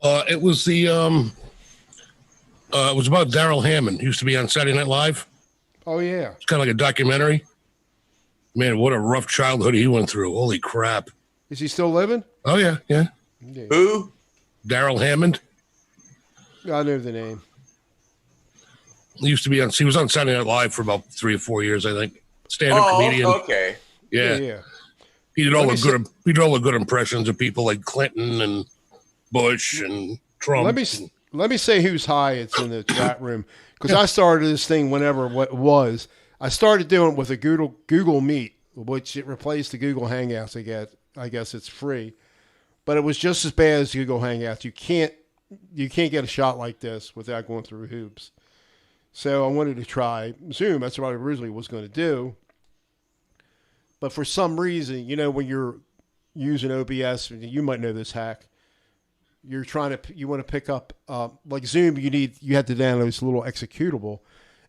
It was it was about Daryl Hammond. He used to be on Saturday Night Live. Oh yeah. It's kind of like a documentary. Man, what a rough childhood he went through. Holy crap. Is he still living? Oh yeah. Who? Daryl Hammond. I know the name. He was on Saturday Night Live for about 3 or 4 years, I think. Stand-up comedian. Okay. Yeah. He did all the good impressions of people like Clinton and Bush and Trump. Let me say who's high. It's in the chat room because I started this thing whenever what it was. I started doing it with a Google Meet, which it replaced the Google Hangouts. I guess it's free, but it was just as bad as Google Hangouts. You can't get a shot like this without going through hoops. So I wanted to try Zoom. That's what I originally was going to do. But for some reason, when you're using OBS, you might know this hack. You want to pick up like Zoom. You have to download this little executable.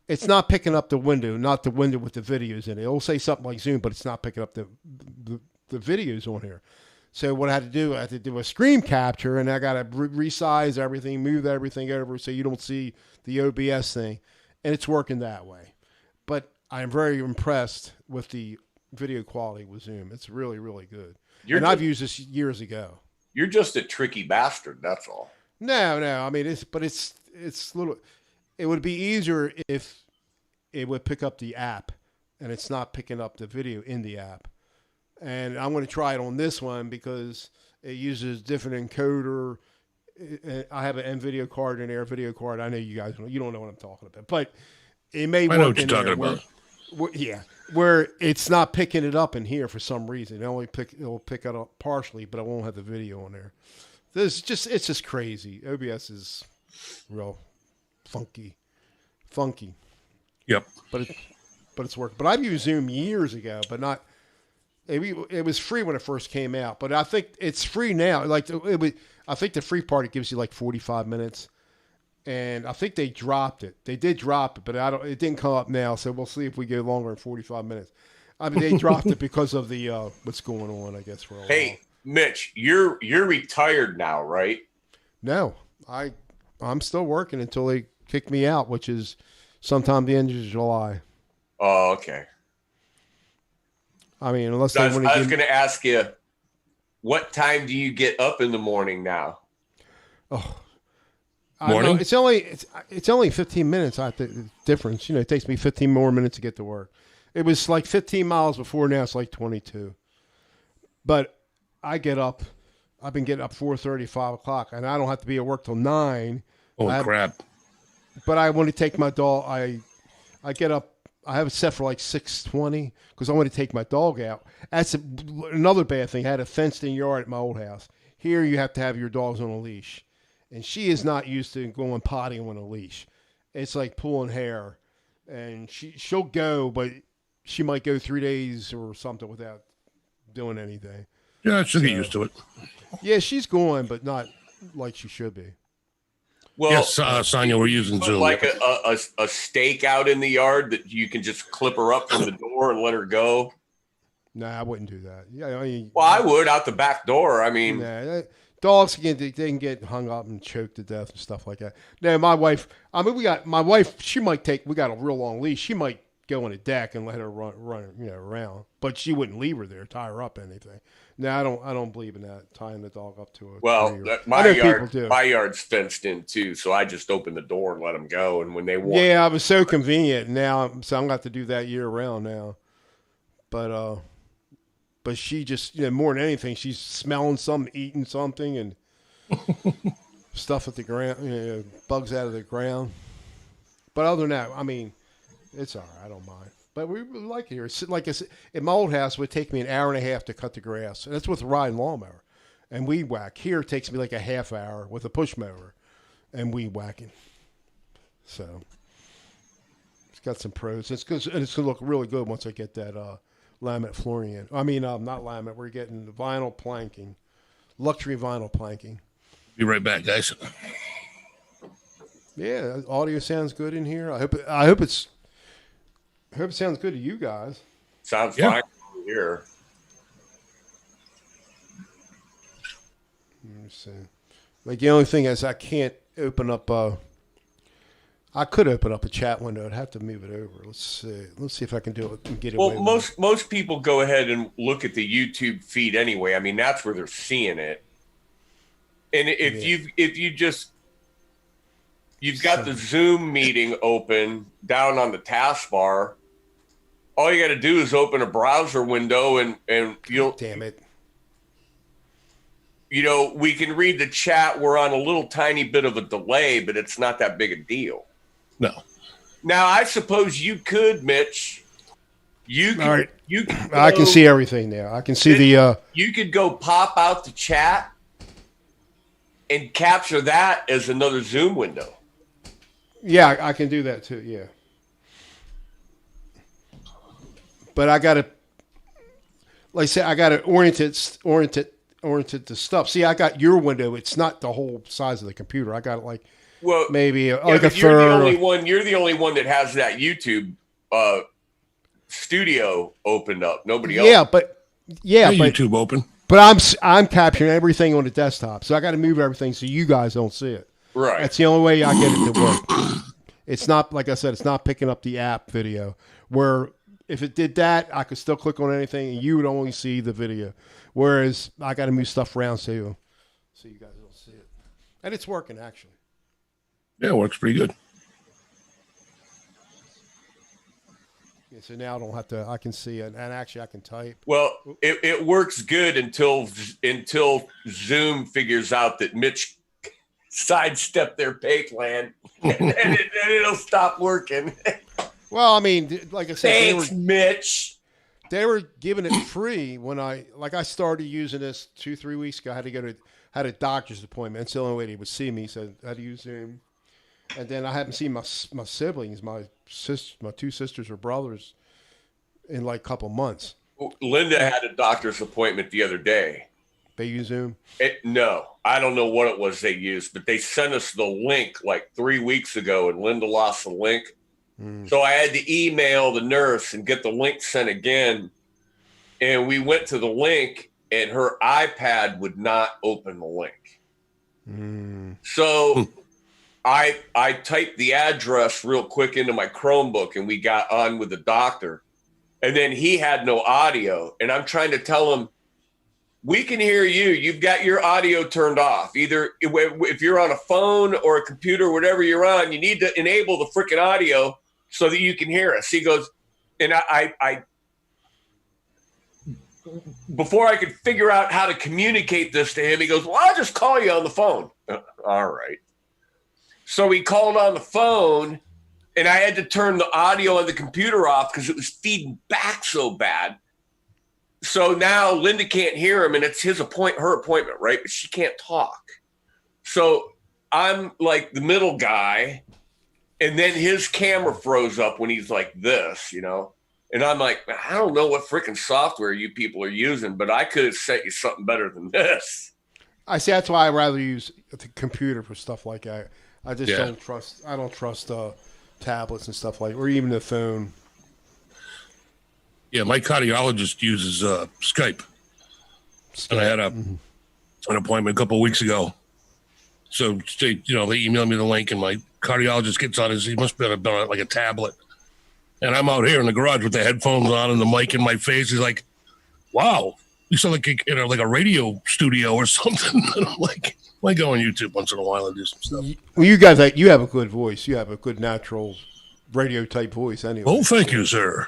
It's not picking up the window, not the window with the videos in it. It'll say something like Zoom, but it's not picking up the videos on here. So what I had to do a screen capture, and I got to resize everything, move everything over so you don't see the OBS thing, and it's working that way. But I'm very impressed with the video quality with Zoom. It's really, really good. I've used this years ago. You're just a tricky bastard. That's all. No. I mean, it's it's little. It would be easier if it would pick up the app, and it's not picking up the video in the app. And I'm going to try it on this one because it uses different encoder. I have an NVIDIA card and Air video card. I know you guys you don't know what I'm talking about, but it may work. I know what you're in talking there about. where it's not picking it up in here for some reason. It'll pick it up partially, but it won't have the video on there. It's just crazy. OBS is real funky. Yep. But it's working. But I've used Zoom years ago, but not. It was free when it first came out, but I think it's free now. Like I think the free part it gives you like 45 minutes, and I think they dropped it. They did drop it, but it didn't come up now. So we'll see if we go longer than 45 minutes. I mean, they dropped it because of the what's going on. I guess for a while. Hey, Mitch, you're retired now, right? No, I'm still working until they kick me out, which is sometime the end of July. Oh, okay. I mean, unless So they I was, want to. going to ask you, what time do you get up in the morning now? Oh, Morning? it's only 15 minutes. I think the difference. It takes me 15 more minutes to get to work. It was like 15 miles before. Now it's like 22. But I get up. I've been getting up 4:30, 5 o'clock, and I don't have to be at work till 9. Holy crap. But I want to take my dog. I get up. I have it set for like 6:20 because I want to take my dog out. That's another bad thing. I had a fenced-in yard at my old house. Here you have to have your dogs on a leash, and she is not used to going potty on a leash. It's like pulling hair, and she'll go, but she might go 3 days or something without doing anything. Yeah, she'll get used to it. Yeah, she's going, but not like she should be. Well, Yes, Sonia, we're using put Zoom. like a stake out in the yard that you can just clip her up from the door and let her go. Nah, I wouldn't do that. Yeah, I mean, Well, I would out the back door. I mean, dogs they can get hung up and choked to death and stuff like that. Now, my wife. I mean, my wife. She might take. We got a real long leash. She might go on a deck and let her run around, but she wouldn't leave her there, tie her up, anything. No, I don't believe in that, tying the dog up to a well, tree. my yard's fenced in too, so I just open the door and let them go. And when they want, Yeah, it was so convenient. Now, so I'm got to do that year round now. But she just more than anything, she's smelling something, eating something, and stuff at the ground, bugs out of the ground. But other than that, I mean, it's all right. I don't mind. But we like it here. It's like I said, in my old house, it would take me an hour and a half to cut the grass. And that's with a riding lawnmower and weed whack. Here, it takes me like a half hour with a push mower and weed whacking. So it's got some pros. It's good, and it's going to look really good once I get that laminate flooring in. I mean, not laminate. We're getting vinyl planking, luxury vinyl planking. Be right back, guys. Yeah, audio sounds good in here. I hope it sounds good to you guys. sounds fine here. Let me see. Like the only thing is I can't open up. I could open up a chat window. I'd have to move it over. Let's see. Let's see if I can do it and get it. Well, most people go ahead and look at the YouTube feed anyway. I mean, that's where they're seeing it. And if you've got the Zoom meeting open down on the taskbar, all you got to do is open a browser window and you'll. Damn it. We can read the chat. We're on a little tiny bit of a delay, but it's not that big a deal. No. Now, I suppose you could, Mitch. You could. All right. You could I can see everything now. I can see the. You could go pop out the chat and capture that as another Zoom window. Yeah, I can do that too. Yeah. But I got to, like I said, I got to orient it to stuff. See, I got your window. It's not the whole size of the computer. I got it like maybe like a third. You're the only one that has that YouTube studio opened up. Nobody else. But YouTube open. But I'm capturing everything on the desktop, so I got to move everything so you guys don't see it. Right. That's the only way I get it to work. It's not, like I said, it's not picking up the app video. Where if it did that, I could still click on anything and you would only see the video. Whereas I got to move stuff around so you guys don't see it. And it's working, actually. Yeah, it works pretty good. Yeah, so now I don't have to. I can see it, and actually I can type. Well, it works good until Zoom figures out that Mitch sidestepped their pay plan, and it'll stop working. Well, I mean, like I said, Thanks, Mitch. they were giving it free when I started using this 2-3 weeks ago. I had a doctor's appointment. It's the only way they would see me. He said I had to use Zoom, and then I haven't seen my siblings, my two sisters or brothers, in like a couple months. Linda had a doctor's appointment the other day. They use Zoom? No, I don't know what it was they used, but they sent us the link like 3 weeks ago, and Linda lost the link. So I had to email the nurse and get the link sent again. And we went to the link, and her iPad would not open the link. So I typed the address real quick into my Chromebook, and we got on with the doctor. And then he had no audio. And I'm trying to tell him, we can hear you. You've got your audio turned off. Either if you're on a phone or a computer, whatever you're on, you need to enable the freaking audio so that you can hear us. He goes, and I before I could figure out how to communicate this to him, he goes, well, I'll just call you on the phone. All right. So he called on the phone, and I had to turn the audio on the computer off because it was feeding back so bad. So now Linda can't hear him, and it's her appointment, right? But she can't talk. So I'm like the middle guy, and then his camera froze up when he's like this, you know? And I'm like, I don't know what freaking software you people are using, but I could have sent you something better than this. I see. That's why I rather use the computer for stuff like that. I just don't trust. I don't trust tablets and stuff like, or even the phone. Yeah, my cardiologist uses Skype, and I had an appointment a couple of weeks ago. So they emailed me the link, and my cardiologist gets on he must have been on like a tablet, and I'm out here in the garage with the headphones on and the mic in my face. He's like, "Wow, you sound like like a radio studio or something." And I'm like, I go on YouTube once in a while and do some stuff. Well, you guys, you have a good voice. You have a good natural radio type voice, anyway. Oh, thank you, sir.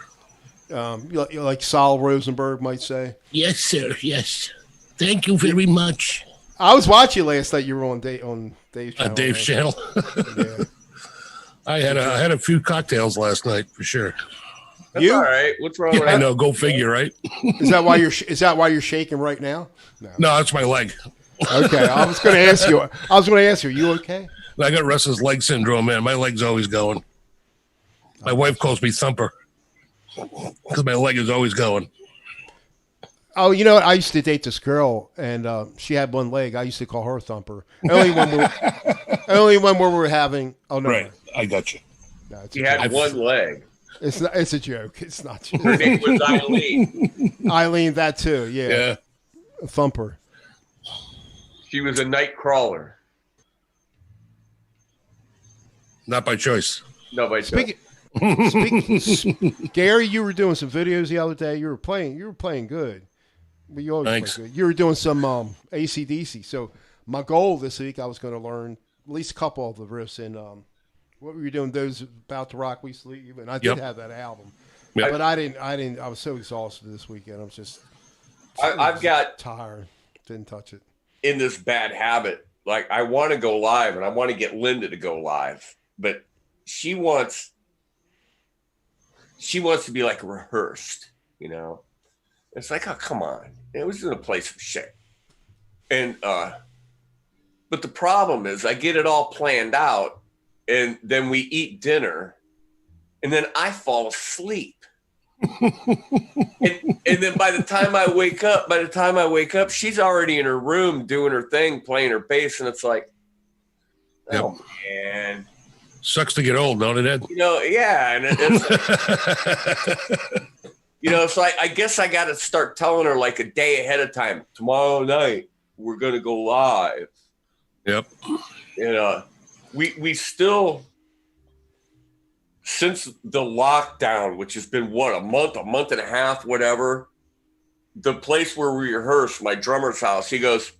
Like Saul Rosenberg might say. Yes, sir. Yes, thank you very much. I was watching last night. You were on Dave's channel. Dave's channel. Yeah. I had a few cocktails last night for sure. That's all right. What's wrong with that? I know. Go figure, right? Is that why you're shaking right now? No, that's my leg. Okay, I was going to ask you. Are you okay? I got restless leg syndrome, man. My leg's always going. My wife calls me Thumper because my leg is always going. Oh, you know what? I used to date this girl, and she had one leg. I used to call her Thumper. Only when we were having. Oh no! Right, I got you. No, He had one leg. It's not. It's a joke. It's not. Her name was Eileen. Eileen, that too. Yeah. A Thumper. She was a night crawler. Not by choice. No, by choice. Gary, you were doing some videos the other day. You were playing good. But you always Thanks. play good. You were doing some AC/DC. So my goal this week, I was going to learn at least a couple of the riffs in what were you doing? Those About to Rock We Sleep, and I did have that album, but I didn't. I was so exhausted this weekend. I was just. I've got tired. Didn't touch it. In this bad habit, like I want to go live, and I want to get Linda to go live, but she wants to be like rehearsed, you know. It's like, oh, come on. It was in a place of shit. And but the problem is I get it all planned out, and then we eat dinner, and then I fall asleep. and then by the time I wake up, she's already in her room doing her thing, playing her bass, and it's like, oh man. Sucks to get old, don't it, Ed? You know, yeah. And it's like, I guess I got to start telling her like a day ahead of time. Tomorrow night, we're going to go live. Yep. You know, we still, since the lockdown, which has been a month and a half, whatever, the place where we rehearse, my drummer's house, he goes,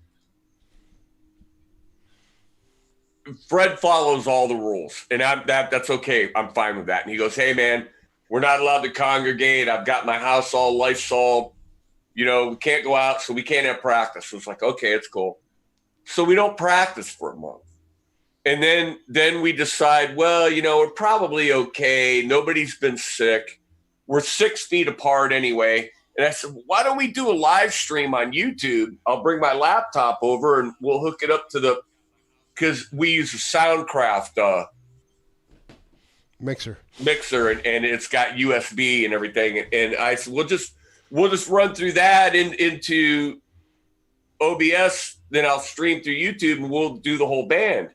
Fred follows all the rules, and that's okay. I'm fine with that. And he goes, "Hey, man, we're not allowed to congregate. I've got my house all Lysol. You know, we can't go out, so we can't have practice." So it's like, okay, it's cool. So we don't practice for a month. And then we decide, well, you know, we're probably okay. Nobody's been sick. We're 6 feet apart anyway. And I said, why don't we do a live stream on YouTube? I'll bring my laptop over and we'll hook it up to because we use a Soundcraft Mixer, and it's got USB and everything. And I said, we'll just run through that into OBS. Then I'll stream through YouTube and we'll do the whole band.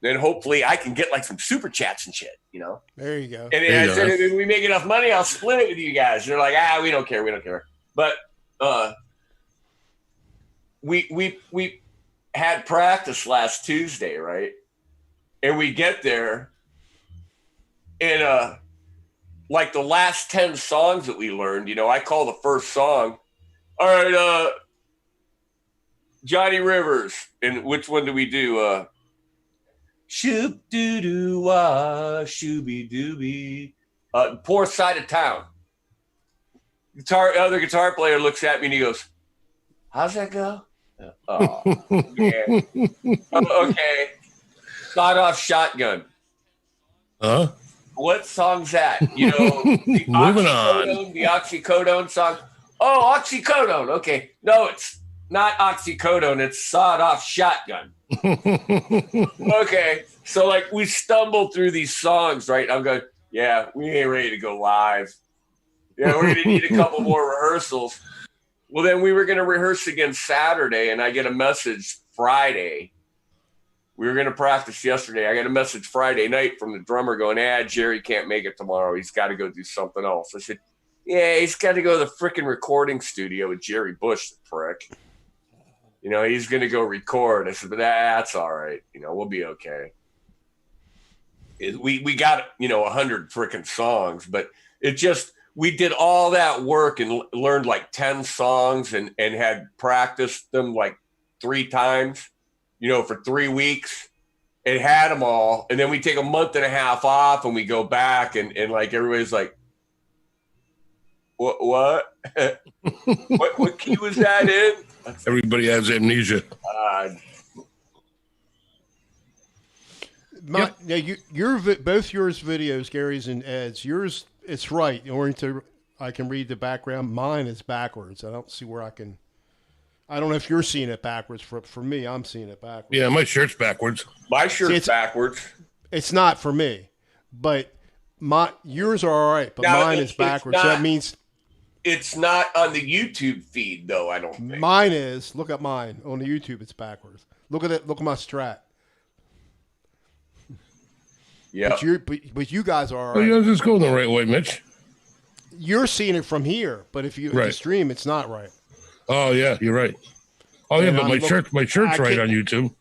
Then hopefully I can get like some super chats and shit, you know? there you go. And I said, if we make enough money, I'll split it with you guys. And they're like, we don't care. But we had practice last Tuesday, right? And we get there and like the last 10 songs that we learned, you know, I call the first song, all right, Johnny Rivers. And which one do we do? Shoop doo doo wah, shooby dooby. Poor Side of Town. Other guitar player looks at me and he goes, how's that go? Oh, yeah. Okay. Sawed Off Shotgun. Huh? What song's that? You know, the Moving on. The oxycodone song. Oh, oxycodone. Okay. No, it's not oxycodone. It's Sawed Off Shotgun. Okay. So, like, we stumble through these songs, right? I'm going, yeah, we ain't ready to go live. Yeah, we're going to need a couple more rehearsals. Well, then we were going to rehearse again Saturday, and I get a message Friday. We were going to practice yesterday. I got a message Friday night from the drummer going, Jerry can't make it tomorrow. He's got to go do something else. I said, yeah, he's got to go to the freaking recording studio with Jerry Bush, the prick. You know, he's going to go record. I said, but that's all right. You know, we'll be okay. We got, 100 freaking songs, but it just, we did all that work and learned like 10 songs and had practiced them like 3 times, for 3 weeks and had them all. And then we take a month and a half off and we go back and like, everybody's like, what, what key was that in? Everybody has amnesia. Both yours videos, Gary's and Ed's. Yours, it's right. I can read the background. Mine is backwards. I don't see where I can. I don't know if you're seeing it backwards. For me, I'm seeing it backwards. Yeah, my shirt's backwards. My shirt's backwards. It's not for me, but yours are all right. But now, mine is backwards. So that means it's not on the YouTube feed, though. I don't think mine is. Look at mine on the YouTube. It's backwards. Look at it. Look at my strat. Yeah, but you guys are all right. Oh, yeah, just going the right way, Mitch. You're seeing it from here, but if you stream, it's not right. Oh yeah, you're right. Oh yeah, but my shirt's right on YouTube.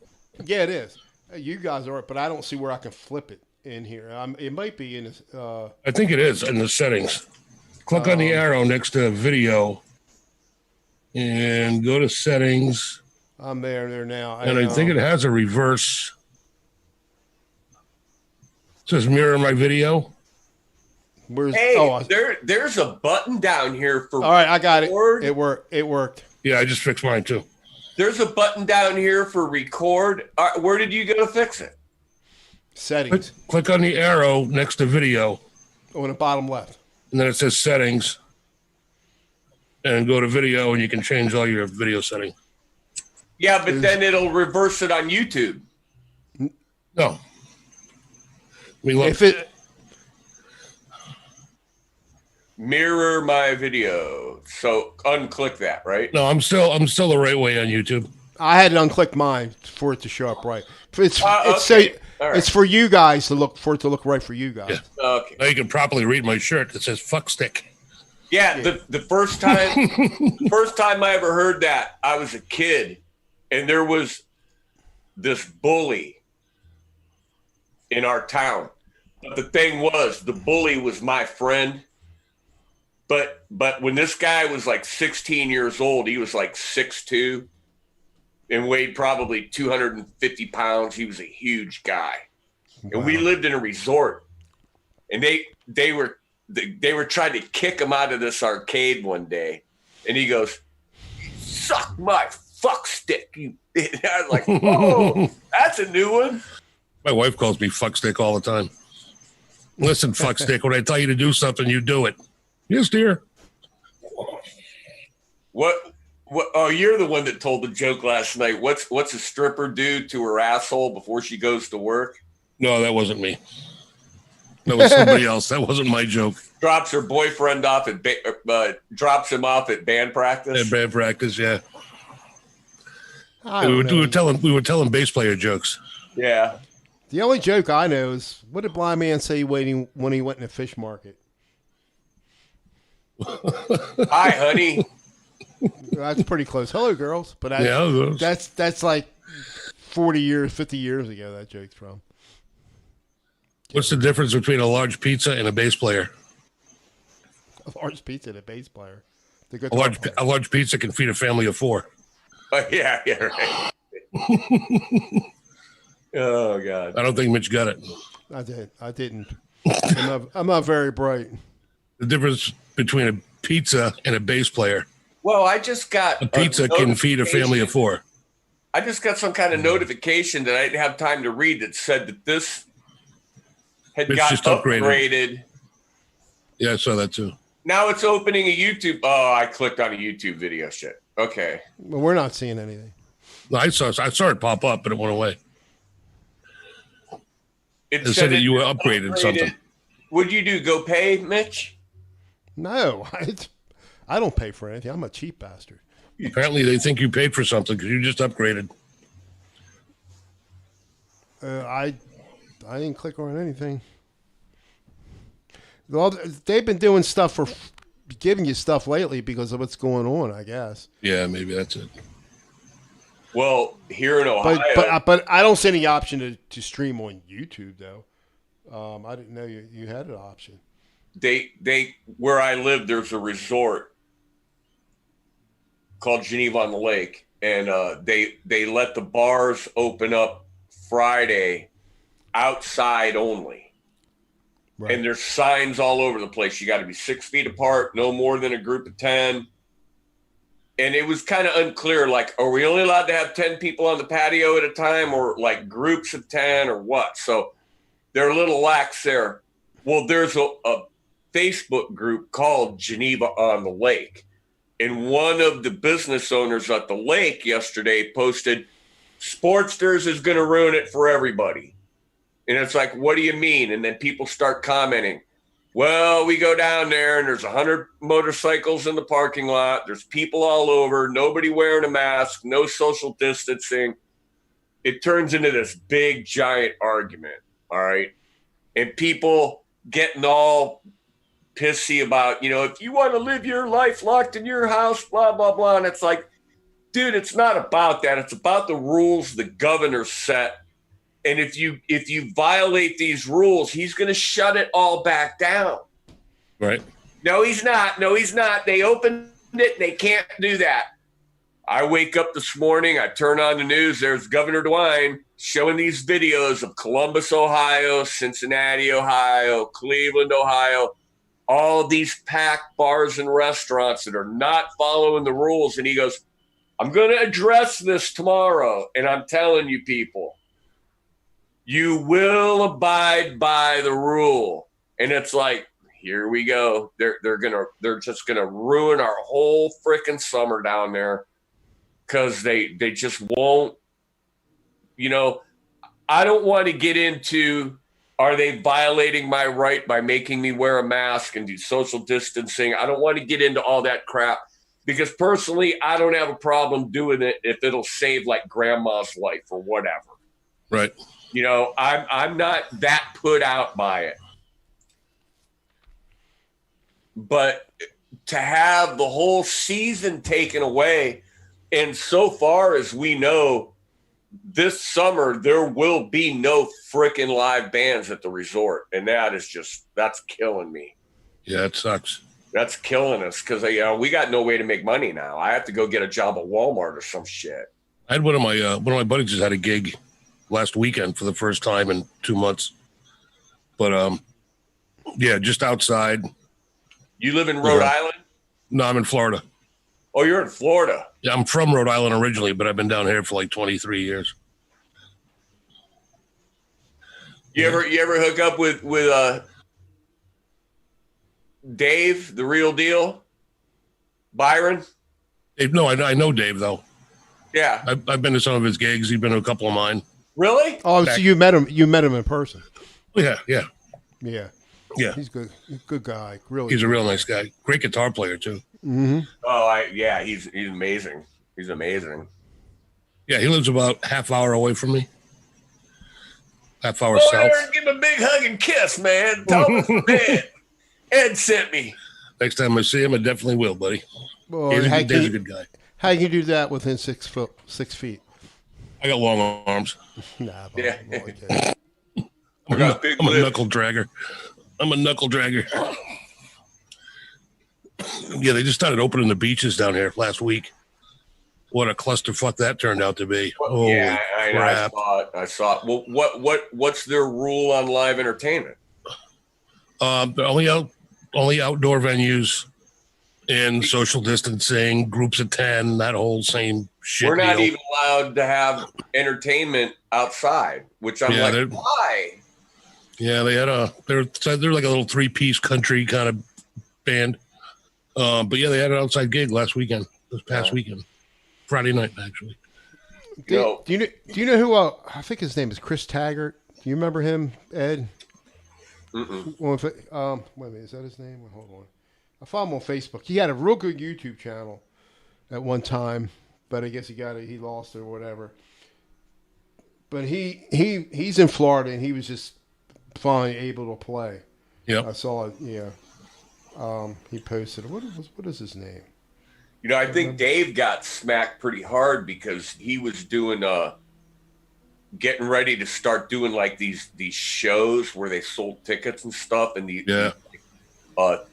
Yeah, it is. You guys are right, but I don't see where I can flip it in here. It might be in this. I think it is in the settings. Click on the arrow next to video, and go to settings. I'm there now. And I think it has a reverse. It says mirror my video. There's a button down here for. All right, I got record. It worked. Yeah, I just fixed mine too. There's a button down here for record. Where did you go to fix it? Settings. Click on the arrow next to video. On the bottom left. And then it says settings. And go to video, and you can change all your video settings. Yeah, but then it'll reverse it on YouTube. No. If it mirror my video, so unclick that, right? No, I'm still the right way on YouTube. I had to unclick mine for it to show up right. It's okay. It's for you guys to look right for you guys. Yeah. Okay. Now you can properly read my shirt that says "fuck stick." Yeah, the first time I ever heard that, I was a kid, and there was this bully in our town. But the thing was, the bully was my friend. But when this guy was like 16 years old, he was like 6'2". and weighed probably 250 pounds. He was a huge guy. And we lived in a resort, and they were trying to kick him out of this arcade one day, and he goes, "Suck my fuck stick." I was like, "Oh, that's a new one." My wife calls me fuck stick all the time. Listen, fuck stick, when I tell you to do something, you do it. Yes, dear. What? Oh, you're the one that told the joke last night. What's a stripper do to her asshole before she goes to work? No, that wasn't me. That was somebody else. That wasn't my joke. Drops her boyfriend off at drops him off at band practice. At band practice, yeah. We were telling bass player jokes. Yeah. The only joke I know is, what did Blind Man say when he went in the fish market? Hi, honey. That's pretty close. Hello, girls. But that's like 40 years, 50 years ago, that joke's from. What's the difference between a large pizza and a bass player? A large pizza and a bass player. A large pizza can feed a family of 4. Yeah, right. Oh, God. I don't think Mitch got it. I didn't. I'm not very bright. The difference between a pizza and a bass player. Well, I just got a pizza can feed a family of 4. I just got some kind of notification that I didn't have time to read that said that this had got upgraded. Yeah, I saw that too. Now it's opening a YouTube. Oh, I clicked on a YouTube video. Shit. Okay. Well, we're not seeing anything. No, I saw it pop up, but it went away. It said that you were upgraded something. What'd you do? Go pay, Mitch? No, I don't pay for anything. I'm a cheap bastard. Apparently, they think you paid for something because you just upgraded. I didn't click on anything. Well, they've been doing stuff for giving you stuff lately because of what's going on, I guess. Yeah, maybe that's it. Well, here in Ohio, but I don't see any option to stream on YouTube though. I didn't know you had an option. They where I live, there's a resort called Geneva on the Lake, and they let the bars open up Friday outside only. Right. And there's signs all over the place. You got to be 6 feet apart, no more than a group of 10. And it was kind of unclear, like, are we only allowed to have 10 people on the patio at a time, or like groups of 10 or what? So they're a little lax there. Well, there's a Facebook group called Geneva on the Lake. And one of the business owners at the lake yesterday posted, Sportsters is going to ruin it for everybody. And it's like, what do you mean? And then people start commenting. Well, we go down there and there's 100 motorcycles in the parking lot. There's people all over, nobody wearing a mask, no social distancing. It turns into this big, giant argument, all right? And people getting all pissy about, if you want to live your life locked in your house, blah, blah, blah. And it's like, dude, it's not about that. It's about the rules the governor set. And if you violate these rules, he's going to shut it all back down. Right. No, he's not. They opened it. They can't do that. I wake up this morning. I turn on the news. There's Governor DeWine showing these videos of Columbus, Ohio, Cincinnati, Ohio, Cleveland, Ohio, all of these packed bars and restaurants that are not following the rules. And he goes, I'm going to address this tomorrow. And I'm telling you people, you will abide by the rule. And it's like, here we go. They're just gonna ruin our whole freaking summer down there because they just won't. I don't want to get into, are they violating my right by making me wear a mask and do social distancing? I don't want to get into all that crap because personally, I don't have a problem doing it if it'll save like grandma's life or whatever. Right. I'm not that put out by it. But to have the whole season taken away, and so far as we know, this summer there will be no freaking live bands at the resort, and that's killing me. Yeah, it sucks. That's killing us because we got no way to make money now. I have to go get a job at Walmart or some shit. I had one of my buddies just had a gig last weekend for the first time in 2 months. But yeah, just outside. You live in Rhode Island? No, I'm in Florida. Oh, you're in Florida. Yeah, I'm from Rhode Island originally, but I've been down here for like 23 years. You ever hook up with Dave, the real deal? Byron? Dave, no, I know Dave though. Yeah. I've been to some of his gigs. He's been to a couple of mine. Really? Oh, so you met him in person. Yeah. Yeah. He's good. Good guy. Really. He's a real nice guy. Great guitar player too. Mm-hmm. Oh, he's amazing. He's amazing. Yeah, he lives about half hour away from me. Half hour Go south. there and give him a big hug and kiss, man. Tell him Ed sent me. Next time I see him, I definitely will, buddy. Well, Dave's a good guy. How can you do that within 6 feet? I got long arms. Nah. Yeah. I'm a knuckle dragger. Yeah, they just started opening the beaches down here last week. What a clusterfuck that turned out to be. Holy crap. I saw it. Well, what's their rule on live entertainment? Only outdoor venues and social distancing, groups of 10, that whole same shit. We're not deal. even allowed to have entertainment outside, which I'm like, why? Yeah, they're like a little 3-piece country kind of band. But yeah, they had an outside gig this past weekend, Friday night actually. Do you know who? I think his name is Chris Taggart. Do you remember him, Ed? Mm-mm. Wait a minute, is that his name? Hold on. I found him on Facebook. He had a real good YouTube channel at one time, but I guess he lost it or whatever. But he's in Florida and he was just finally able to play. Yep. I saw it. Yeah. He posted. What is his name? I think Dave got smacked pretty hard because he was doing getting ready to start doing like these shows where they sold tickets and stuff and these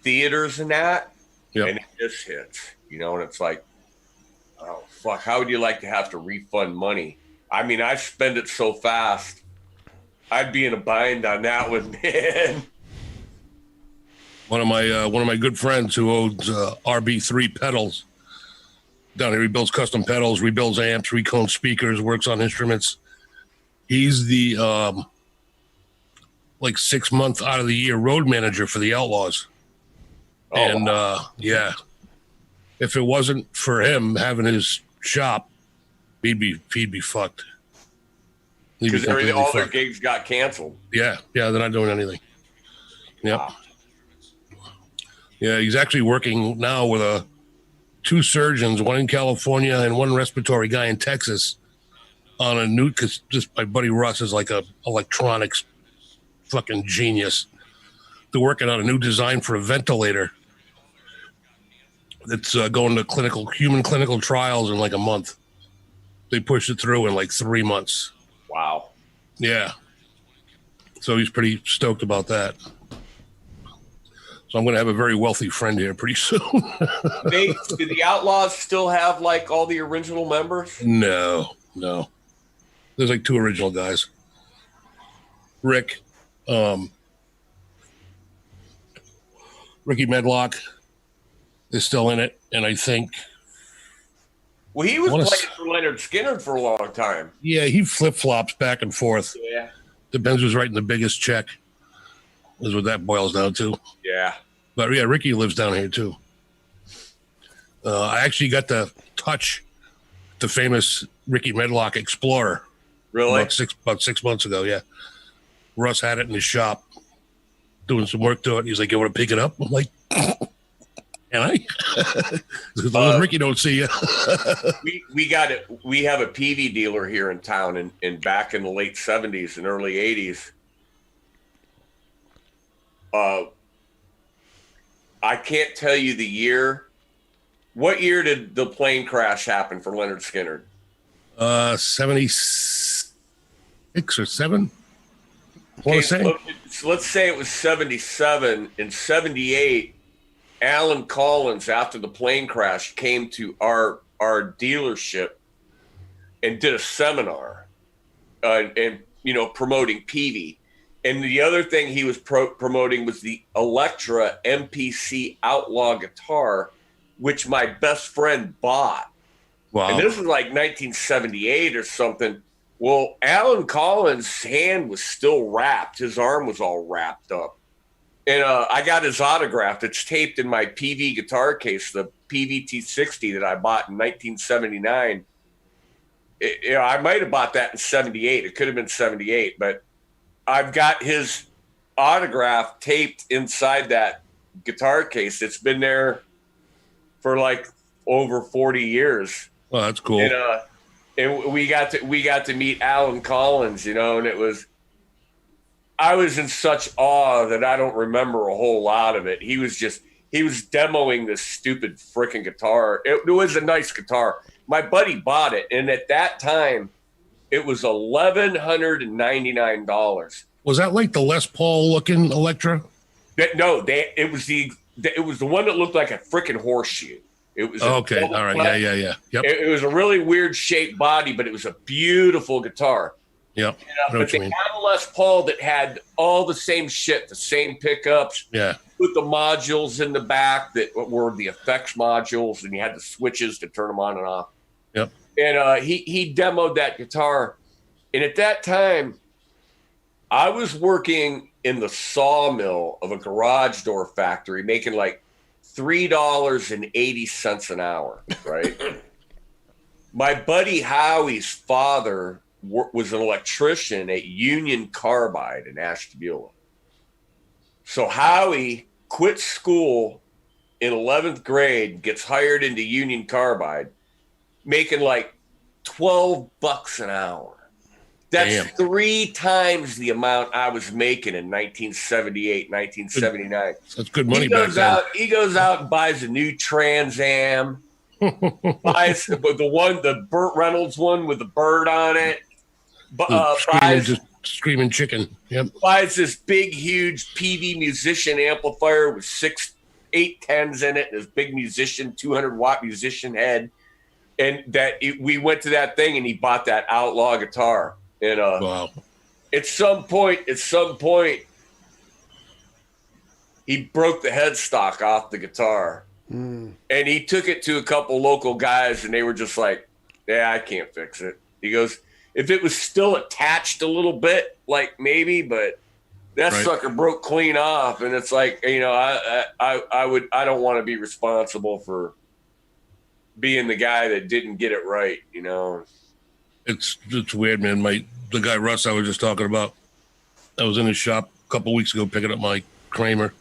theaters and that. Yep. And it just hits, and it's like, oh fuck, how would you like to have to refund money? I mean, I spend it so fast. I'd be in a bind on that one, man. One of my good friends who owns RB3 pedals down here. He builds custom pedals, rebuilds amps, recones speakers, works on instruments. He's the 6 month out of the year road manager for the Outlaws. Oh, and wow. If it wasn't for him having his shop, he'd be fucked. Because all their gigs got canceled. Yeah, they're not doing anything. Yep. Wow. Yeah, he's actually working now with two surgeons, one in California and one respiratory guy in Texas, on a new, because my buddy Russ is like a electronics fucking genius. They're working on a new design for a ventilator that's going to human clinical trials in like a month. They pushed it through in like 3 months. Wow. Yeah. So he's pretty stoked about that. So I'm going to have a very wealthy friend here pretty soon. Do the Outlaws still have like all the original members? No. There's like 2 original guys. Ricky Medlock is still in it, and I think. Well, he was playing for Leonard Skinner for a long time. Yeah, he flip-flops back and forth. Yeah. Depends who's writing the biggest check, is what that boils down to. Yeah. But yeah, Ricky lives down here too. I actually got to touch the famous Ricky Medlock Explorer. Really? About 6 months ago, yeah. Russ had it in his shop, doing some work to it. He's like, "You want to pick it up?" I'm like, "Can I?" As long as Ricky don't see you. we got it. We have a PV dealer here in town, and back in the late 70s and early 80s. I can't tell you the year. What year did the plane crash happen for Leonard Skinner? 76 or 7. Okay, so let's say it was 77. In 78, Alan Collins, after the plane crash, came to our dealership, and did a seminar, and promoting Peavey. And the other thing he was promoting was the Electra MPC Outlaw guitar, which my best friend bought. Wow. And this was like 1978 or something. Well, Alan Collins' hand was still wrapped. His arm was all wrapped up. And I got his autograph. It's taped in my PV guitar case, the PVT-60 that I bought in 1979. I might have bought that in 78. It could have been 78, but I've got his autograph taped inside that guitar case. It's been there for like over 40 years. Well, that's cool. And we got to meet Alan Collins, and I was in such awe that I don't remember a whole lot of it. He was demoing this stupid freaking guitar. It was a nice guitar. My buddy bought it, and at that time, it was $1,199. Was that like the Les Paul looking Electra? It was the one that looked like a freaking horseshoe. It was okay. All right. Yeah. Yep. It was a really weird shaped body, but it was a beautiful guitar. Yep. But they had a Les Paul that had all the same shit, the same pickups. Yeah. With the modules in the back that were the effects modules, and you had the switches to turn them on and off. Yep. And he demoed that guitar. And at that time, I was working in the sawmill of a garage door factory, making like $3.80 an hour, right? My buddy Howie's father was an electrician at Union Carbide in Ashtabula. So Howie quit school in 11th grade, gets hired into Union Carbide, making like $12 an hour. That's Damn. 3 times the amount I was making in 1978, 1979. That's good money back then. He goes out and buys a new Trans Am, buys the Burt Reynolds one with the bird on it. Screaming chicken. Yep. Buys this big, huge PV musician amplifier with 6 810s in it, and this big musician, 200-watt musician head. And we went to that thing, and he bought that Outlaw guitar. And wow. At some point, he broke the headstock off the guitar, and he took it to a couple local guys, and they were just like, "Yeah, I can't fix it." He goes, "If it was still attached a little bit, like maybe, but that sucker broke clean off." And it's like, I don't want to be responsible for being the guy that didn't get it right, It's weird, man. The guy Russ I was just talking about, I was in his shop a couple weeks ago picking up my Kramer,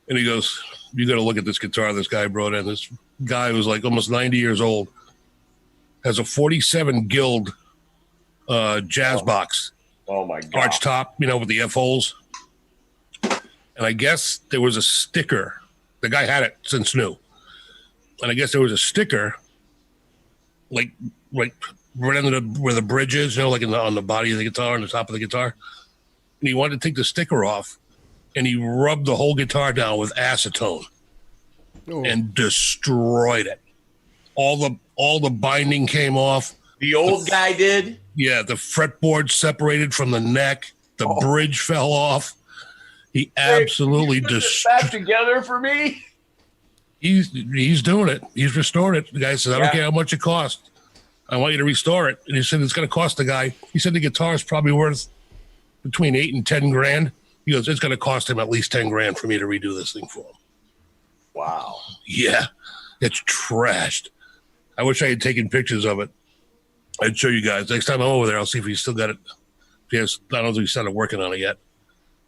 and he goes, "You got to look at this guitar this guy brought in." This guy was like almost 90 years old, has a 47 Guild jazz box. Oh my God. Arch top, with the F holes. And I guess there was a sticker. The guy had it since new. And I guess there was a sticker, like right under where the bridge is, like on the body of the guitar, on the top of the guitar. And he wanted to take the sticker off, and he rubbed the whole guitar down with acetone and destroyed it. All the binding came off. The old guy did? Yeah, the fretboard separated from the neck. The bridge fell off. He absolutely destroyed. Back together for me. He's doing it. He's restored it. The guy says, "I don't care how much it costs. I want you to restore it." And he said it's going to cost the guy. He said the guitar is probably worth between $8 and $10 grand. He goes, "It's going to cost him at least $10 grand for me to redo this thing for him." Wow. Yeah, it's trashed. I wish I had taken pictures of it. I'd show you guys. Next time I'm over there, I'll see if he's still got it. Yes, I don't think he started working on it yet.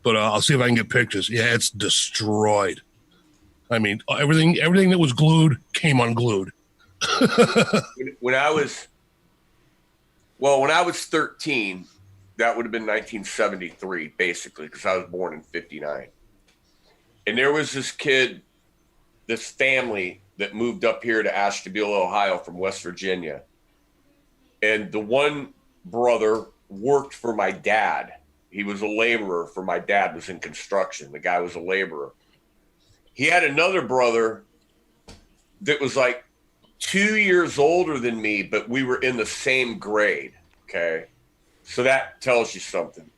But I'll see if I can get pictures. Yeah, it's destroyed. I mean, everything that was glued came unglued. When I was 13, that would have been 1973, basically, because I was born in 59. And there was this family that moved up here to Ashtabula, Ohio from West Virginia. And the one brother worked for my dad. He was a laborer for my dad, was in construction. The guy was a laborer. He had another brother that was like 2 years older than me, but we were in the same grade. Okay. So that tells you something.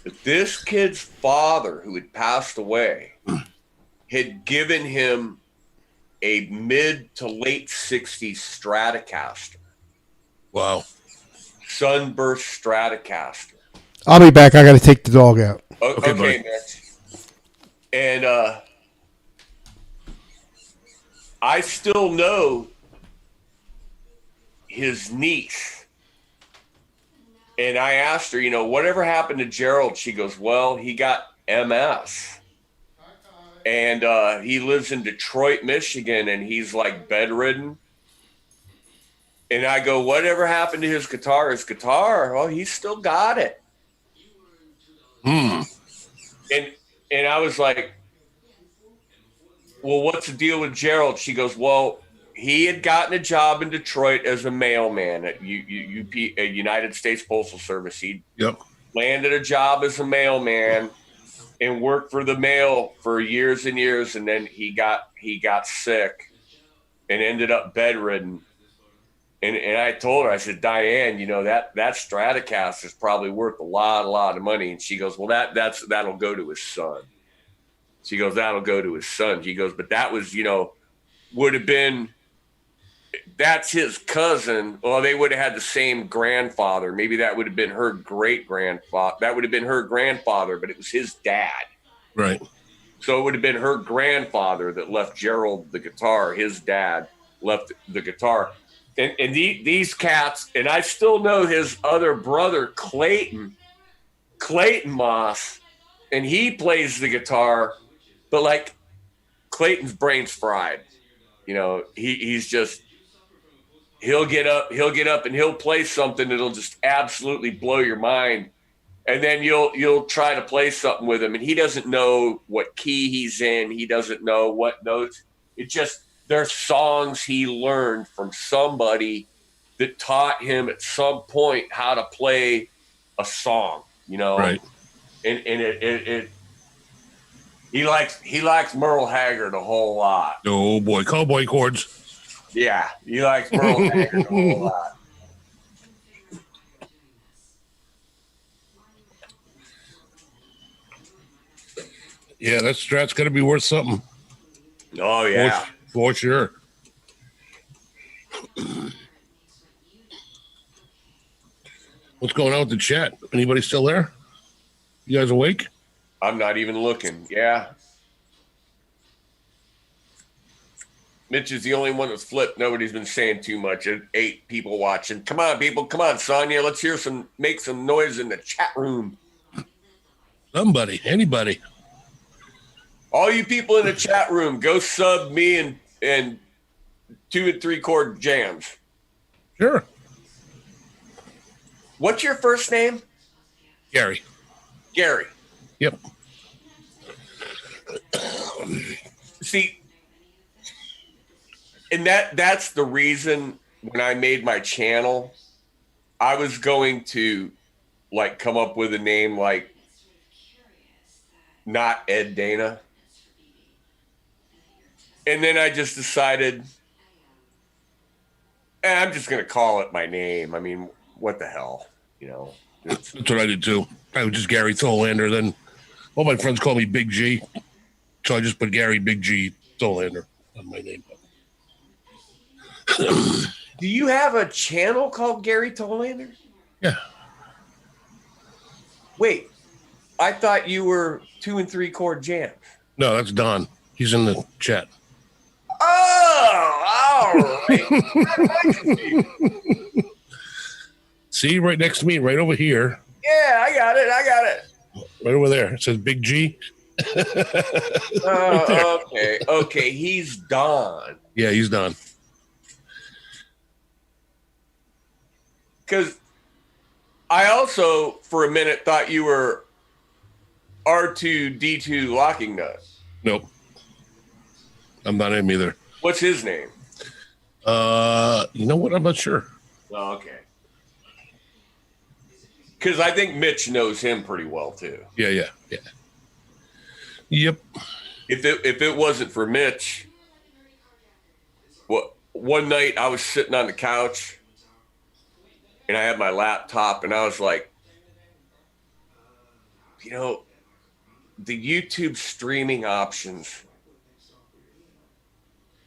But this kid's father, who had passed away, had given him a mid to late 60s Stratocaster. Wow. Sunburst Stratocaster. I'll be back. I got to take the dog out. Okay, buddy. Mitch. And I still know his niece. And I asked her, whatever happened to Gerald? She goes, well, he got MS. And he lives in Detroit, Michigan, and he's like bedridden. And I go, whatever happened to his guitar? His guitar? Well, he's still got it. Hmm. And I was like, well, what's the deal with Gerald? She goes, well, he had gotten a job in Detroit as a mailman at United States Postal Service. He Yep. landed a job as a mailman and worked for the mail for years and years. And then he got sick and ended up bedridden. And I told her, I said, Diane, that Stratocaster is probably worth a lot of money. And she goes, well, that'll go to his son. She goes, that'll go to his son. She goes, but that was, would have been, that's his cousin. Well, they would have had the same grandfather. Maybe that would have been her great grandfather. That would have been her grandfather, but it was his dad. Right. So it would have been her grandfather that left Gerald the guitar. His dad left the guitar. And these cats, and I still know his other brother, Clayton Moss, and he plays the guitar, but like Clayton's brain's fried. He's just, he'll get up and he'll play something that'll just absolutely blow your mind. And then you'll try to play something with him, and he doesn't know what key he's in. He doesn't know what notes. It just, there's songs he learned from somebody that taught him at some point how to play a song, Right. And it he likes Merle Haggard a whole lot. Oh boy, cowboy chords. Yeah, he likes Merle Haggard a whole lot. Yeah, that Strat's got to be worth something. Oh yeah. For sure. What's going on with the chat? Anybody still there? You guys awake? I'm not even looking. Yeah. Mitch is the only one that's flipped. Nobody's been saying too much. 8 people watching. Come on, people. Come on, Sonia. Let's make some noise in the chat room. Somebody, anybody. All you people in the chat room, go sub me and 2 and 3 chord jams. Sure. What's your first name? Gary. Gary. Yep. See, and that's the reason when I made my channel, I was going to like come up with a name like not Ed Dana. And then I just decided, I'm just going to call it my name. I mean, what the hell, That's what I did too. I was just Gary Tholander. Then all my friends call me Big G. So I just put Gary Big G Tholander on my name. Do you have a channel called Gary Tholander? Yeah. Wait, I thought you were 2 and 3 chord jams. No, that's Don. He's in the chat. Oh, all right. See, right next to me, right over here. Yeah, I got it. Right over there. It says Big G. Okay. He's Don. Yeah, he's Don. Because I also, for a minute, thought you were R2D2 Locking Nut. Nope. I'm not him either. What's his name? You know what? I'm not sure. Oh, okay. Because I think Mitch knows him pretty well too. Yeah. Yep. If it wasn't for Mitch, Well, one night I was sitting on the couch and I had my laptop and I was like, you know, the YouTube streaming options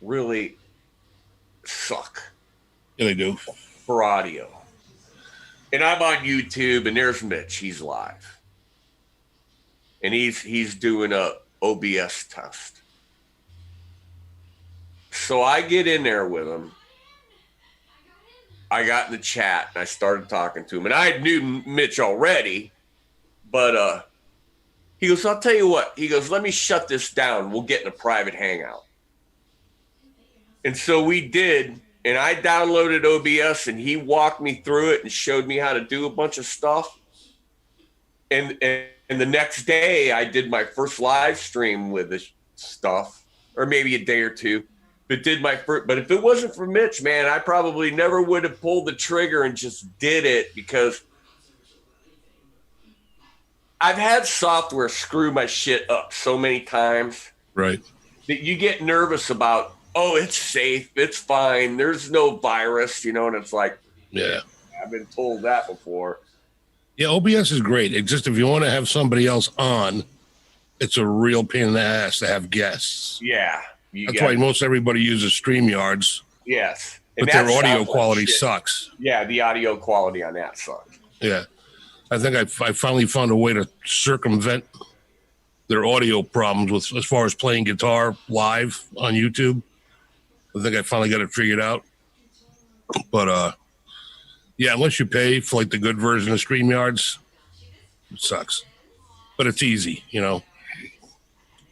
really suck Yeah, they do. for audio. And I'm on YouTube and there's Mitch. He's live. And he's doing a OBS test. So I get in there with him. I got in the chat and I started talking to him. And I knew Mitch already, but he goes, I'll tell you what. He goes, let me shut this down. We'll get in a private hangout. And so we did. And I downloaded OBS and he walked me through it and showed me how to do a bunch of stuff. And the next day I did my first live stream with this stuff, or maybe a day or two. But if it wasn't for Mitch, man, I probably never would have pulled the trigger and just did it, because I've had software screw my shit up so many times. Right. That you get nervous about, oh, it's safe, it's fine, there's no virus, and it's like, Yeah. I've been told that before. Yeah, OBS is great. It's just if you want to have somebody else on, it's a real pain in the ass to have guests. Yeah. That's why most everybody uses StreamYards. Yes. But their audio quality sucks. Yeah, the audio quality on that sucks. Yeah. I think I finally found a way to circumvent their audio problems with as far as playing guitar live on YouTube. I think I finally got it figured out. But yeah, unless you pay for like the good version of StreamYards, it sucks. But it's easy,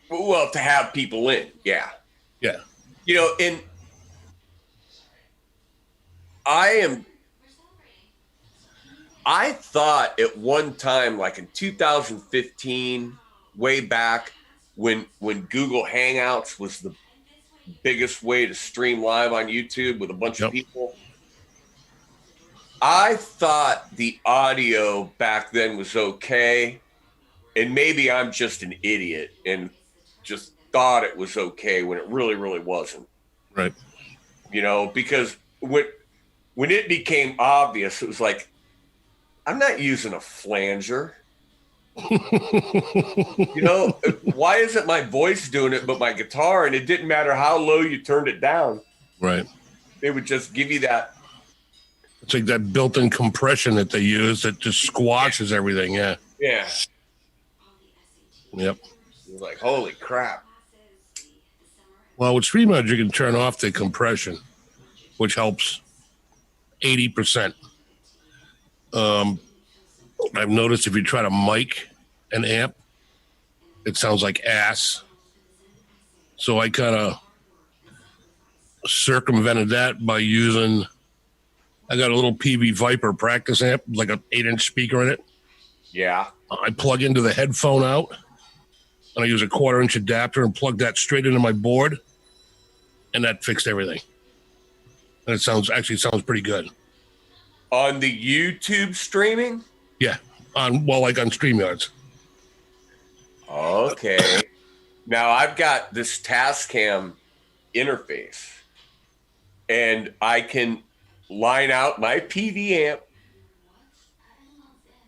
Well, to have people in, yeah. Yeah. And I thought at one time, like in 2015, way back when Google Hangouts was the biggest way to stream live on YouTube with a bunch of people, I thought the audio back then was okay. And maybe I'm just an idiot and just thought it was okay when it really, really wasn't. Right. Because when it became obvious, it was like, I'm not using a flanger. Why isn't my voice doing it but my guitar? And it didn't matter how low you turned it down. Right. They would just give you that. It's like that built-in compression that they use that just squashes everything. Yeah. Yeah. Yep. You're like, holy crap. Well, with StreamYards, you can turn off the compression, which helps 80%. I've noticed if you try to mic an amp, it sounds like ass. So I kind of circumvented that by I got a little PV Viper practice amp, like an 8-inch speaker in it. Yeah. I plug into the headphone out, and I use a 1/4-inch adapter and plug that straight into my board, and that fixed everything. And it sounds pretty good. On the YouTube streaming? Yeah, on StreamYards. Okay. Now I've got this Tascam interface, and I can line out my PV amp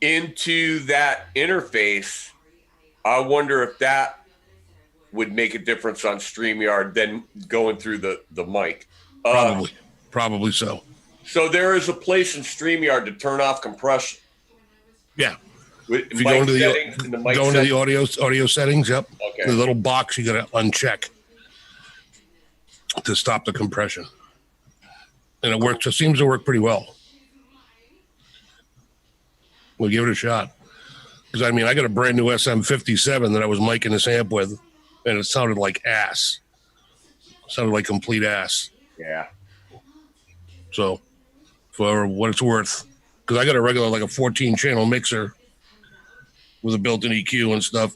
into that interface. I wonder if that would make a difference on StreamYard than going through the mic. Probably so. So there is a place in StreamYard to turn off compression. Yeah. If you go into the audio settings, yep. Okay. The little box you got to uncheck to stop the compression. And it works. It seems to work pretty well. We'll give it a shot. Because, I got a brand new SM57 that I was micing this amp with, and it sounded like ass. It sounded like complete ass. Yeah. So, for what it's worth, because I got a regular, like a 14-channel mixer with a built-in EQ and stuff,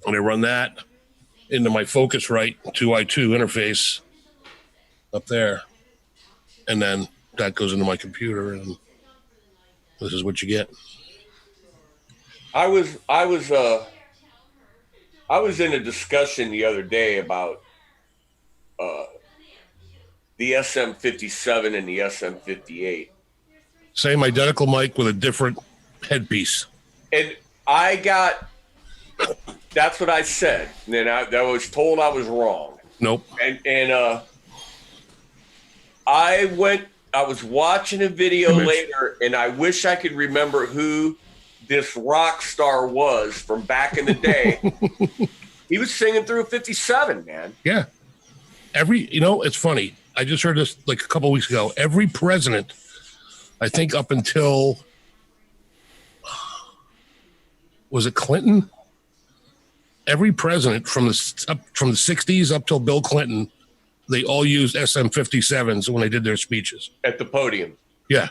and I run that into my Focusrite 2i2 interface up there, and then that goes into my computer, and this is what you get. I was in a discussion the other day about the SM57 and the SM58. Same identical mic with a different headpiece. And that's what I said. And then I was told I was wrong. Nope. And I was watching a video later, and I wish I could remember who this rock star was from back in the day. He was singing through a 57, man. Yeah. It's funny. I just heard this like a couple of weeks ago. Every president, I think up until, was it Clinton? Every president from the 60s up till Bill Clinton, they all used SM57s when they did their speeches. At the podium. Yeah.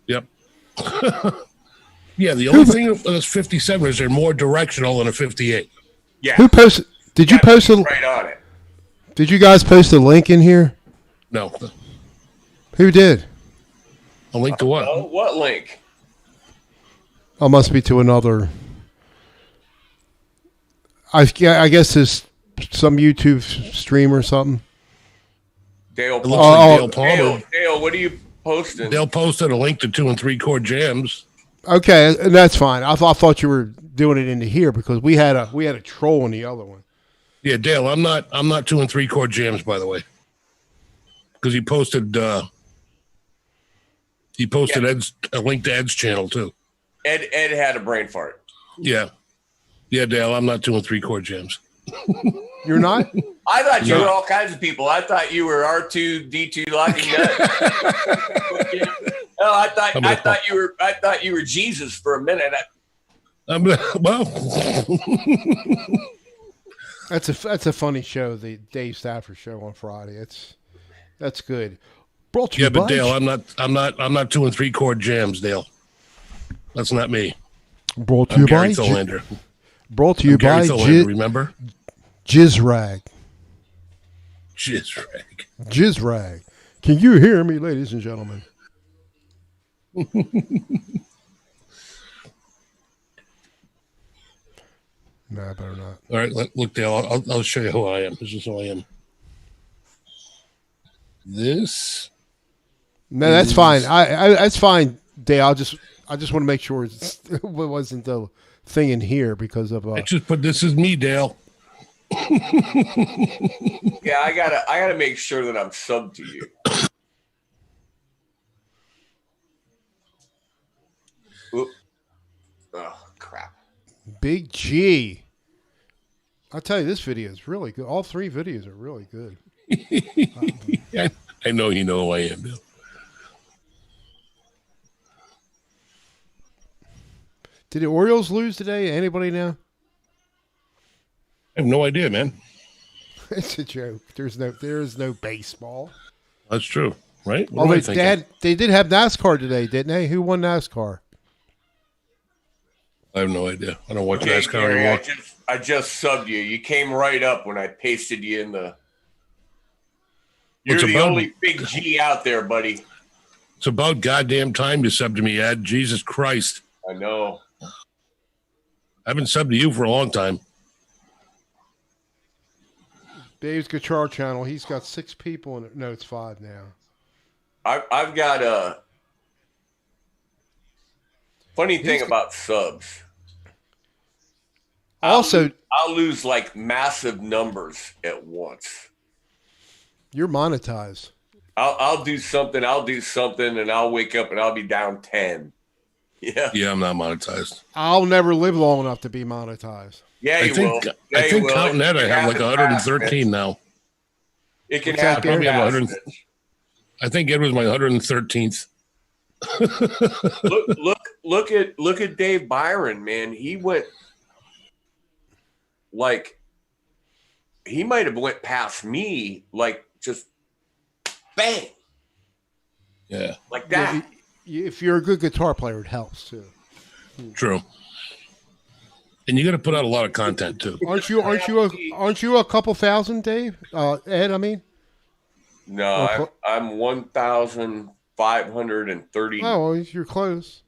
Yep. Yeah, the only thing with this 57 is they're more directional than a 58. Yeah. Who posted? Did you post a? Right on it. Did you guys post a link in here? No. Who did? A link to what? Oh, what link? Oh, must be to another. I guess it's some YouTube stream or something. Dale It looks Palmer. like Dale Palmer. Dale, what are you posting? They'll posted a link to 2 3/4 jams. Okay, and that's fine. I thought you were doing it into here because we had a troll in the other one. Yeah, Dale, I'm not 2 3/4 jams, by the way, because he posted Ed's a link to Ed's channel too. Ed had a brain fart. Yeah, Dale, I'm not 2 3/4 jams. You're not? I thought you were all kinds of people. I thought you were R2D2 locking nut. No, I thought you were Jesus for a minute. Well, That's a funny show, the Dave Stafford show on Friday. That's good. Brought to you but by Dale, I'm not 2 3/4 jams, Dale. That's not me. Brought to I'm you Gary by Tholander. Brought to you Gary by Tholander, remember? Jizzrag. Jizzrag. Jizzrag. Can you hear me, ladies and gentlemen? Nah, better not. All right, look, Dale. I'll show you who I am. This is who I am. This. No, that's fine. I that's fine, Dale. I just want to make sure it wasn't the thing in here because of. I just put this is me, Dale. Yeah, I gotta make sure that I'm subbed to you. Oop. Oh crap! Big G. I'll tell you, this video is really good. All three videos are really good. I know you know who I am, Bill. Did the Orioles lose today? Anybody know? I have no idea, man. It's a joke. There is no baseball. That's true, right? What Oh, am I they thinking? did have NASCAR today, didn't they? Who won NASCAR? I have no idea. I don't watch Okay, NASCAR Gary, anymore. I just subbed you. You came right up when I pasted you in the. You're It's the about- only big G out there, buddy. It's about goddamn time you subbed to me, Ed. Jesus Christ. I know. I haven't subbed to you for a long time. Dave's Guitar Channel. He's got 6 people in it. No, it's 5 now. I've got a funny thing about subs. Also, I'll lose like massive numbers at once. you're monetized. I'll do something, and I'll wake up and I'll be down 10. Yeah. Yeah, I'm not monetized. I'll never live long enough to be monetized. Yeah, I you think will. Yeah, I you think will. counting that, I have like happen 113 fast, now. It can What's that, happen. Gary? I have fast, 100 I think Ed was my 113th. Look at Dave Byron, man. He went like he might have went past me, like just bang, Yeah, like that. If you're a good guitar player, it helps too. true. And you got to put out a lot of content too. Aren't you a couple thousand, Dave? Ed, I mean. No, I'm 1,530. Oh, well, you're close.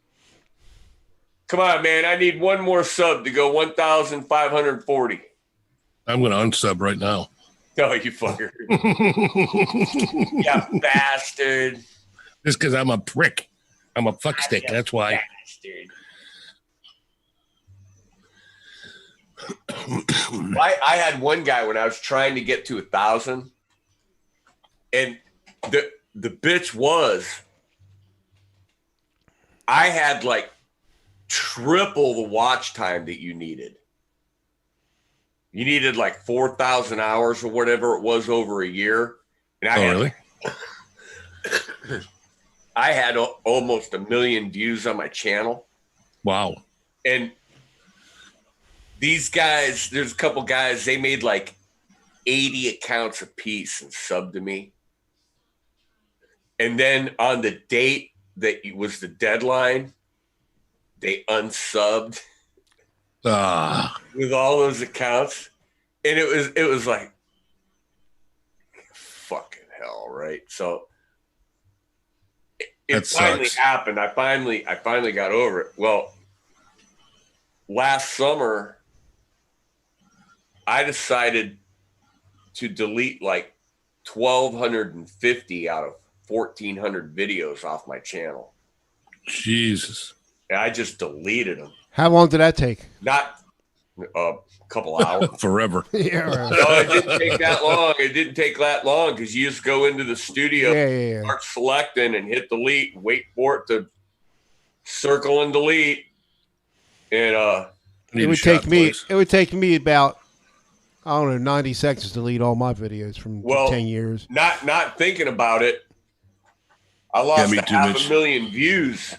Come on, man. I need one more sub to go 1,540. I'm going to unsub right now. Oh, you fucker. Yeah, bastard. Just because I'm a prick. I'm a fuckstick. That's why. Bastard. I had one guy when I was trying to get to 1,000, and the bitch was I had like triple the watch time that you needed. You needed like 4,000 hours or whatever it was over a year. And Really? I had almost 1 million views on my channel. Wow. And these guys, there's a couple guys, they made like 80 accounts a piece and subbed to me. And then on the date that was the deadline, they unsubbed with all those accounts. And it was like, fucking hell, right? So it finally happened. I finally got over it. Well, last summer, I decided to delete like 1,250 out of 1,400 videos off my channel. Jesus. And I just deleted them. How long did that take? Not a couple hours. Forever. Yeah, right. No, it didn't take that long. It didn't take that long because you just go into the studio, Yeah. start selecting, and hit delete, and wait for it to circle and delete. And It would take me. It would take me about, I don't know, 90 seconds to delete all my videos from 10 years. Not thinking about it, I lost half a million views.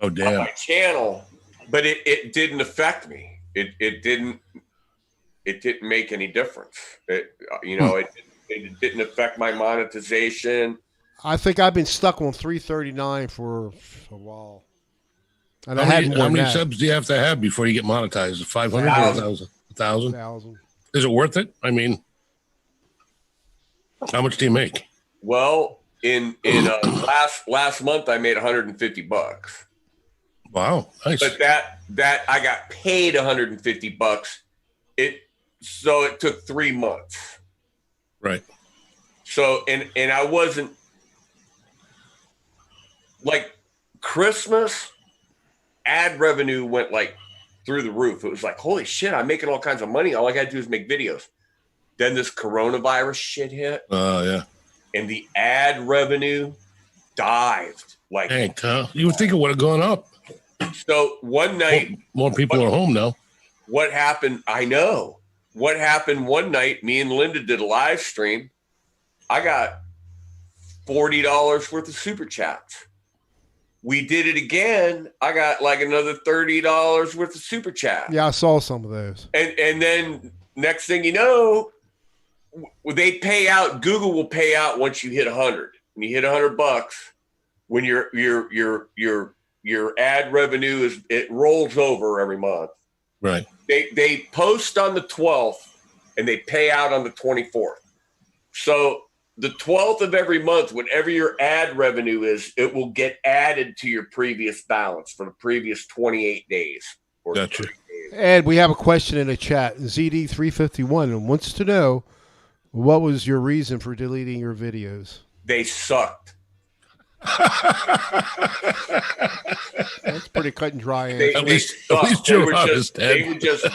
Oh, damn. On my channel, but it didn't affect me. It didn't make any difference. It didn't affect my monetization. I think I've been stuck on 339 for a while. And how many subs do you have to have before you get monetized? 500 or 1,000? 1,000. Is it worth it? I mean, how much do you make? Well, in last month I made $150. Wow, nice. But that I got paid $150. So it took 3 months. Right. So and I wasn't like Christmas ad revenue went like through the roof. It was like, holy shit, I'm making all kinds of money. All I gotta do is make videos. Then this coronavirus shit hit. Oh yeah. And the ad revenue dived. Like, dang, you would think it would have gone up. So one night, more people are home now. What happened? I know. What happened one night, me and Linda did a live stream. I got $40 worth of super chats. We did it again. I got like another $30 worth of super chat. Yeah, I saw some of those. And then next thing you know, they pay out. Google will pay out once you hit 100. When you hit $100, when your ad revenue it rolls over every month. Right. They post on the 12th and they pay out on the 24th. So the 12th of every month, whatever your ad revenue is, it will get added to your previous balance for the previous 28 days. Or gotcha. 30 days. Ed, we have a question in the chat. ZD351 wants to know, what was your reason for deleting your videos? They sucked. That's pretty cut and dry. At least they were just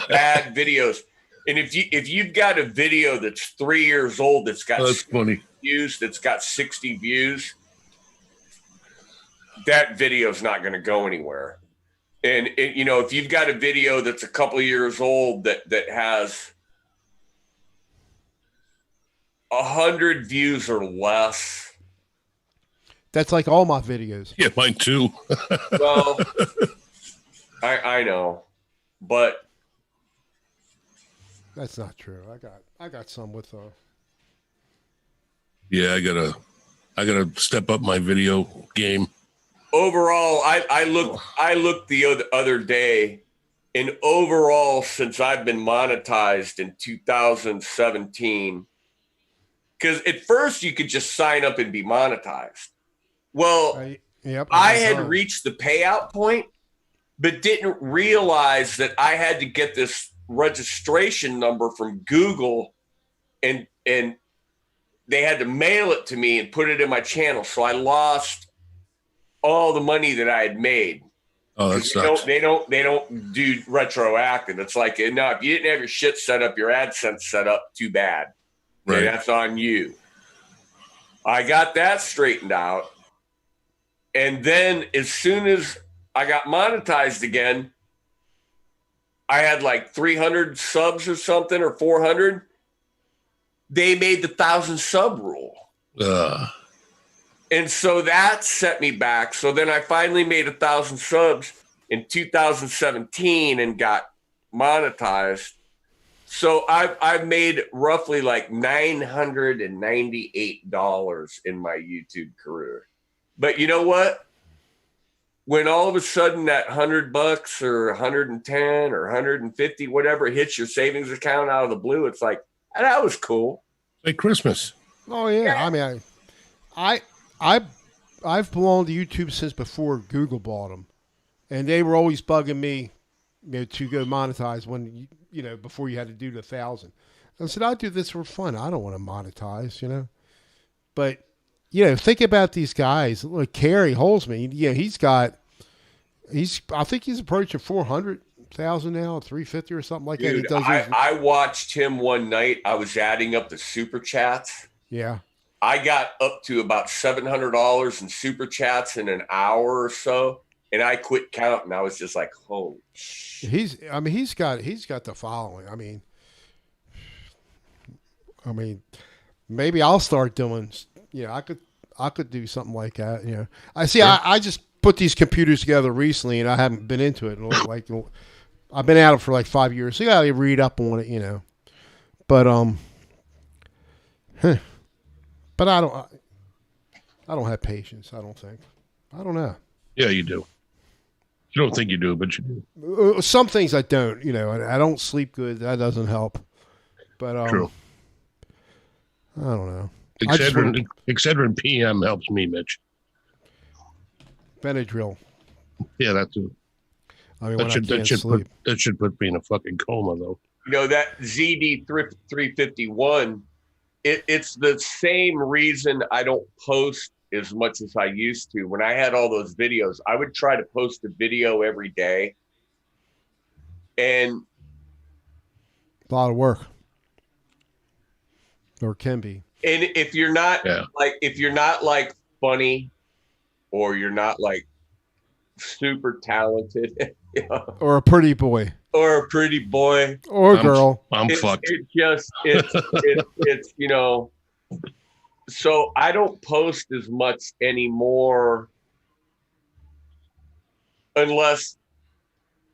bad videos. And if you've got a video that's 3 years old that's got funny views, that's got 60 views, that video's not going to go anywhere. And if you've got a video that's a couple of years old that has 100 views or less. That's like all my videos. Yeah, mine too. Well, I know, but that's not true. I got some with Yeah, I gotta step up my video game. Overall, I looked the other day, and overall, since I've been monetized in 2017, because at first you could just sign up and be monetized. Well, I had reached the payout point, but didn't realize that I had to get this registration number from Google and they had to mail it to me and put it in my channel. So I lost all the money that I had made. Oh, that sucks. They don't do retroactive. It's like, no, if you didn't have your shit set up, your AdSense set up, too bad. Right. That's on you. I got that straightened out. And then as soon as I got monetized again, I had like 300 subs or something, or 400. They made the 1,000 sub rule. And so that set me back. So then I finally made 1,000 subs in 2017 and got monetized. So I've made roughly like $998 in my YouTube career. But you know what? When all of a sudden that $100 or 110 or 150, whatever, hits your savings account out of the blue, it's like, that was cool. Like Christmas. Oh yeah. I mean, I've belonged to YouTube since before Google bought them, and they were always bugging me, to go monetize when before you had to do the 1,000. I said, I'll do this for fun. I don't want to monetize, But think about these guys. Like Kerry Holzman. I think he's approaching 400,000 now, 350 or something like Dude, that. I watched him one night. I was adding up the super chats. Yeah. I got up to about $700 in super chats in an hour or so, and I quit counting. I was just like, "Holy shit!" He's got the following. I mean, maybe I'll start doing. I could do something like that. I see. Sure. I just put these computers together recently, and I haven't been into it. Like, I've been at it for like 5 years, so you gotta read up on it, But but I don't have patience. I don't think. I don't know. Yeah, you do. You don't think you do, but you do. Some things I don't. I don't sleep good. That doesn't help. But True. I don't know. Excedrin PM helps me, Mitch. Benadryl. Yeah, that too. That should put me in a fucking coma, though. That ZD 351. It's the same reason I don't post as much as I used to. When I had all those videos, I would try to post a video every day. And a lot of work. Or can be. And if you're not like funny, or you're not like super talented, or a pretty boy. Or a pretty boy. Or a girl. I'm fucked. It's so I don't post as much anymore unless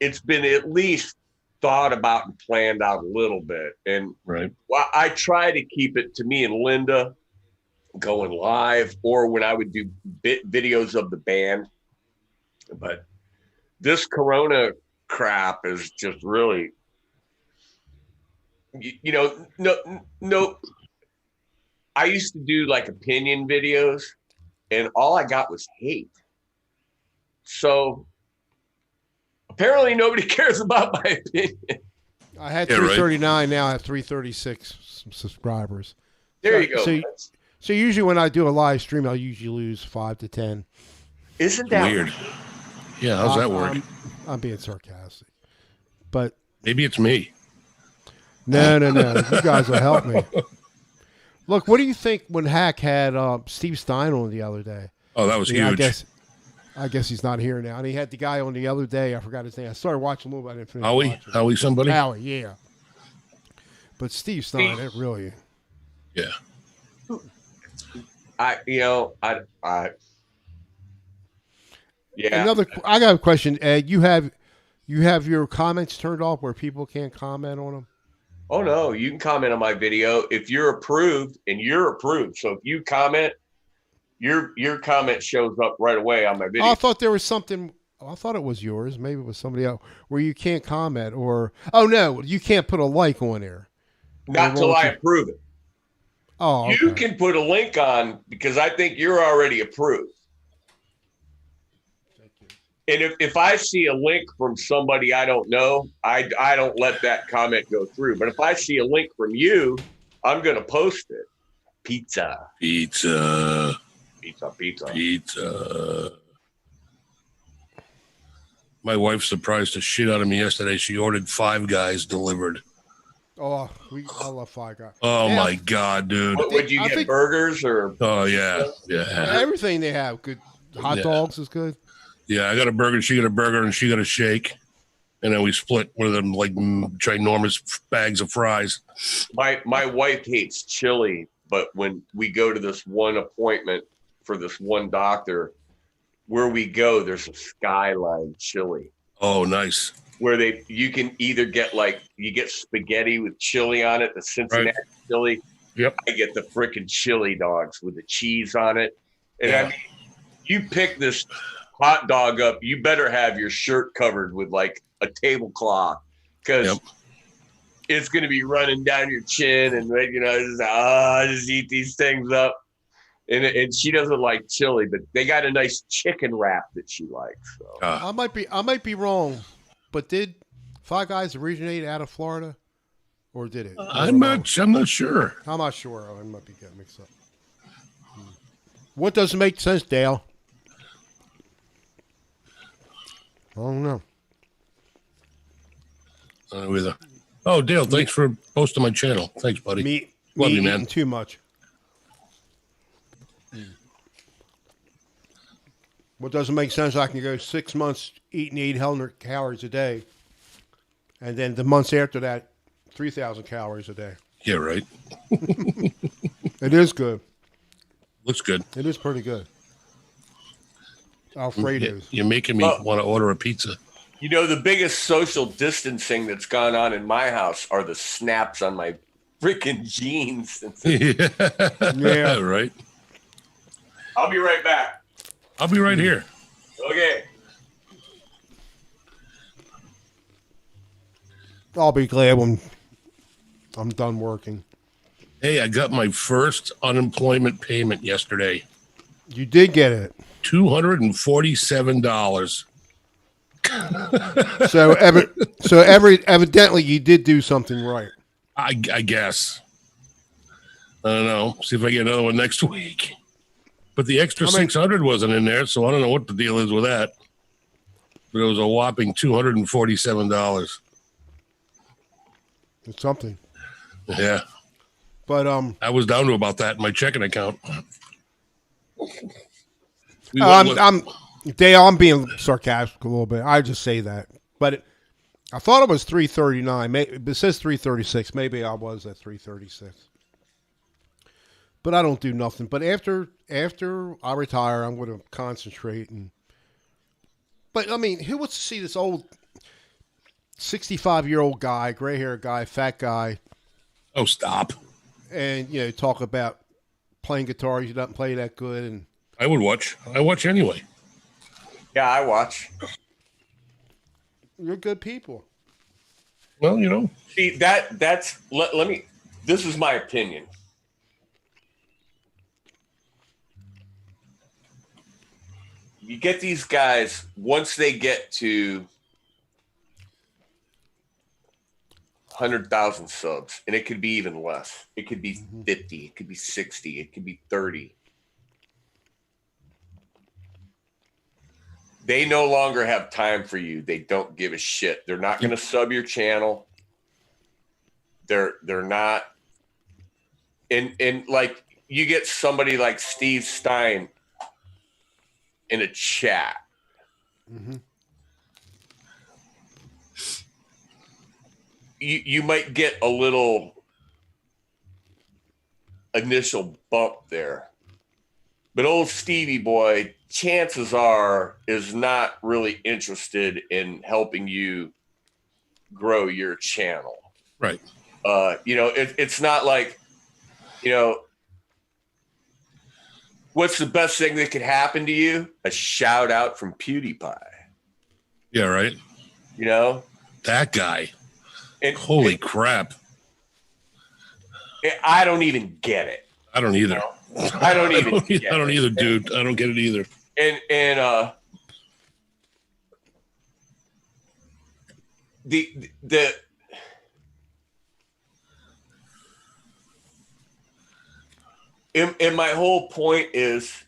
it's been at least thought about and planned out a little bit. And right. Well, I try to keep it to me and Linda going live, or when I would do videos of the band. But this Corona crap is just really, no. I used to do like opinion videos, and all I got was hate. So apparently nobody cares about my opinion. I had 339. Right. Now I have 336 subscribers. There you go. So usually when I do a live stream, I'll usually lose 5 to 10. Isn't that weird? Yeah, how's that work? I'm being sarcastic, but maybe it's me. No. You guys will help me. Look, what do you think when Hack had Steve Stein on the other day? Oh, that was huge. I guess he's not here now. And he had the guy on the other day. I forgot his name. I started watching a little bit. I didn't finish Howie somebody? Howie, yeah. But Steve Stein, it really. Yeah. Yeah. I got a question, Ed. You have your comments turned off where people can't comment on them? Oh no, you can comment on my video if you're approved, and you're approved. So if you comment, your comment shows up right away on my video. Oh, I thought there was something. I thought it was yours. Maybe it was somebody else where you can't comment, or no, you can't put a like on there. Not till I approve it. Oh, okay. You can put a link on because I think you're already approved. And if I see a link from somebody I don't know, I don't let that comment go through. But if I see a link from you, I'm gonna post it. Pizza. Pizza. My wife surprised the shit out of me yesterday. She ordered Five Guys delivered. Oh, I love Five Guys. Oh Yeah, my god, dude! What would you I get? think- Burgers or? Oh yeah. everything they have good. Hot dogs is good. Yeah, I got a burger. She got a burger, and she got a shake. And then we split one of them like ginormous bags of fries. My wife hates chili, but when we go to this one appointment for this one doctor, where we go, there's a Skyline chili Oh, nice. where you can either get you get spaghetti with chili on it, the Cincinnati chili. Yep. I get the freaking chili dogs with the cheese on it. And I mean, you pick this hot dog up, you better have your shirt covered with like a tablecloth because it's going to be running down your chin and just eat these things up. And she doesn't like chili, but they got a nice chicken wrap that she likes. So. I might be wrong, but did Five Guys originate out of Florida, or did it? I'm not sure. I'm not sure. I might be getting mixed up. What doesn't make sense, Dale? I don't know. Either. Oh, Dale, thanks for posting my channel. Thanks, buddy. Love you, man. Eating too much. What doesn't make sense, I can go 6 months eating 800 calories a day, and then the months after that, 3,000 calories a day. Yeah, right. It is good. Looks good. It is pretty good. Alfredo's. You're making me want to order a pizza. You know, the biggest social distancing that's gone on in my house are the snaps on my freaking jeans. Yeah. Right. I'll be right back. I'll be right here. Okay. I'll be glad when I'm done working. Hey, I got my first unemployment payment yesterday. You did get it. $247. So evidently you did do something right. I guess. I don't know. See if I get another one next week. But the extra 600 wasn't in there, so I don't know what the deal is with that. But it was a whopping $247. It's something. Yeah. But I was down to about that in my checking account. I'm being sarcastic a little bit. I just say that, but I thought it was 339. It says 336. Maybe I was at 336. But I don't do nothing. But after I retire, I'm going to concentrate. But I mean, who wants to see this old 65-year-old guy, gray-haired guy, fat guy? Oh, stop! And talk about playing guitar. He doesn't play that good. And I would watch. I watch anyway. Yeah, I watch. You're good people. Well, See, that's let me. This is my opinion. You get these guys once they get to 100,000 subs, and it could be even less. It could be 50. It could be 60. It could be 30. They no longer have time for you. They don't give a shit. They're not going to sub your channel. They're not. And like you get somebody like Steve Stein in a chat. Mm-hmm. You might get a little initial bump there. But old Stevie boy, chances are, is not really interested in helping you grow your channel. Right. It's not like, what's the best thing that could happen to you? A shout out from PewDiePie. Yeah, right. That guy. Holy crap. I don't even get it. I don't either. I don't even get it. I don't either, dude. I don't get it either. And and my whole point is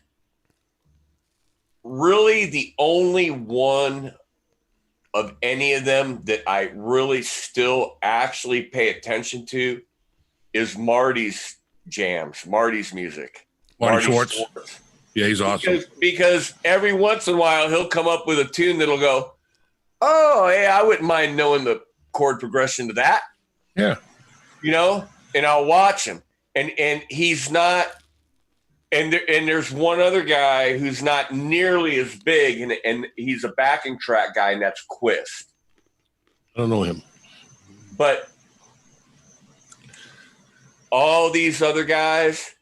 really the only one of any of them that I really still actually pay attention to is Marty's jams, Marty's music. Marty Schwartz. Yeah, he's awesome. Because every once in a while he'll come up with a tune that'll go, oh, yeah, I wouldn't mind knowing the chord progression to that. Yeah. You know, and I'll watch him. And he's not, and there's one other guy who's not nearly as big, and he's a backing track guy, and that's Quist. I don't know him. But all these other guys,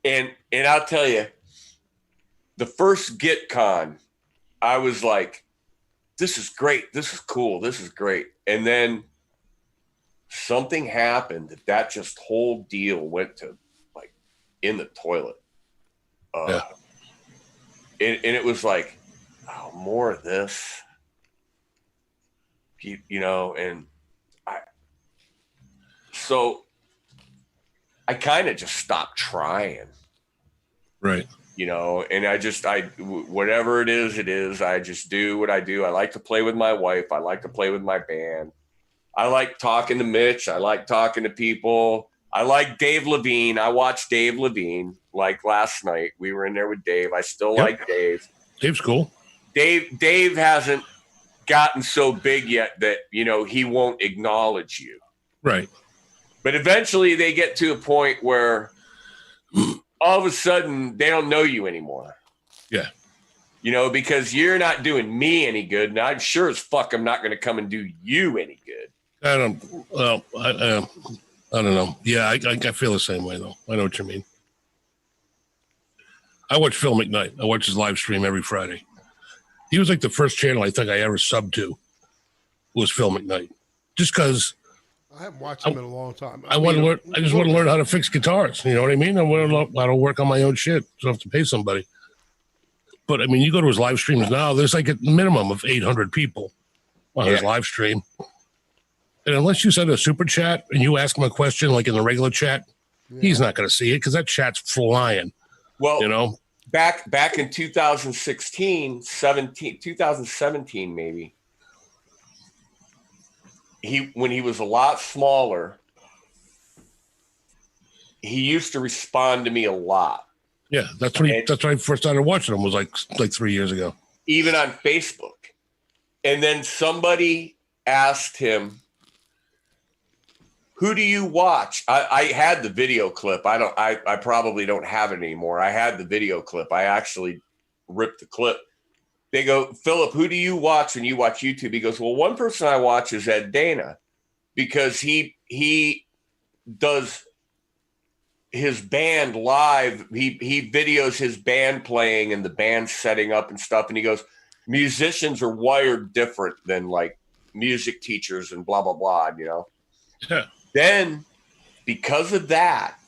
and I'll tell you, the first GitCon, I was like, this is great. This is cool. This is great. And then something happened that just whole deal went to like in the toilet. And it was like, oh, more of this, you know, and so I kind of just stopped trying. Right. You know, and whatever it is, I just do what I do. I like to play with my wife. I like to play with my band. I like talking to Mitch. I like talking to people. I like Dave Levine. I watched Dave Levine like last night. We were in there with Dave. I still like Dave. Dave's cool. Dave hasn't gotten so big yet that, you know, he won't acknowledge you. Right. But eventually they get to a point where all of a sudden they don't know you anymore. Yeah. You know, because you're not doing me any good, and I'm sure as fuck I'm not going to come and do you any good. I don't know. Yeah, I feel the same way, though. I know what you mean. I watch Phil McKnight. I watch his live stream every Friday. He was like the first channel I think I ever subbed to was Phil McKnight. Just because I haven't watched him in a long time. I just want to learn how to fix guitars. You know what I mean? I want to learn how to work on my own shit. So I have to pay somebody. But I mean, you go to his live streams now, there's like a minimum of 800 people on his live stream. And unless you send a super chat and you ask him a question like in the regular chat, he's not going to see it because that chat's flying. Well, you know, back in 2017 maybe, when he was a lot smaller, he used to respond to me a lot. Yeah, that's when I first started watching him, was like 3 years ago. Even on Facebook. And then somebody asked him, who do you watch? I had the video clip. I probably don't have it anymore. I had the video clip. I actually ripped the clip. They go, Philip, who do you watch when you watch YouTube? He goes, well, one person I watch is Ed Dana because he does his band live. He videos his band playing and the band setting up and stuff. And he goes, musicians are wired different than like music teachers and blah, blah, blah, you know? Yeah. Then because of that,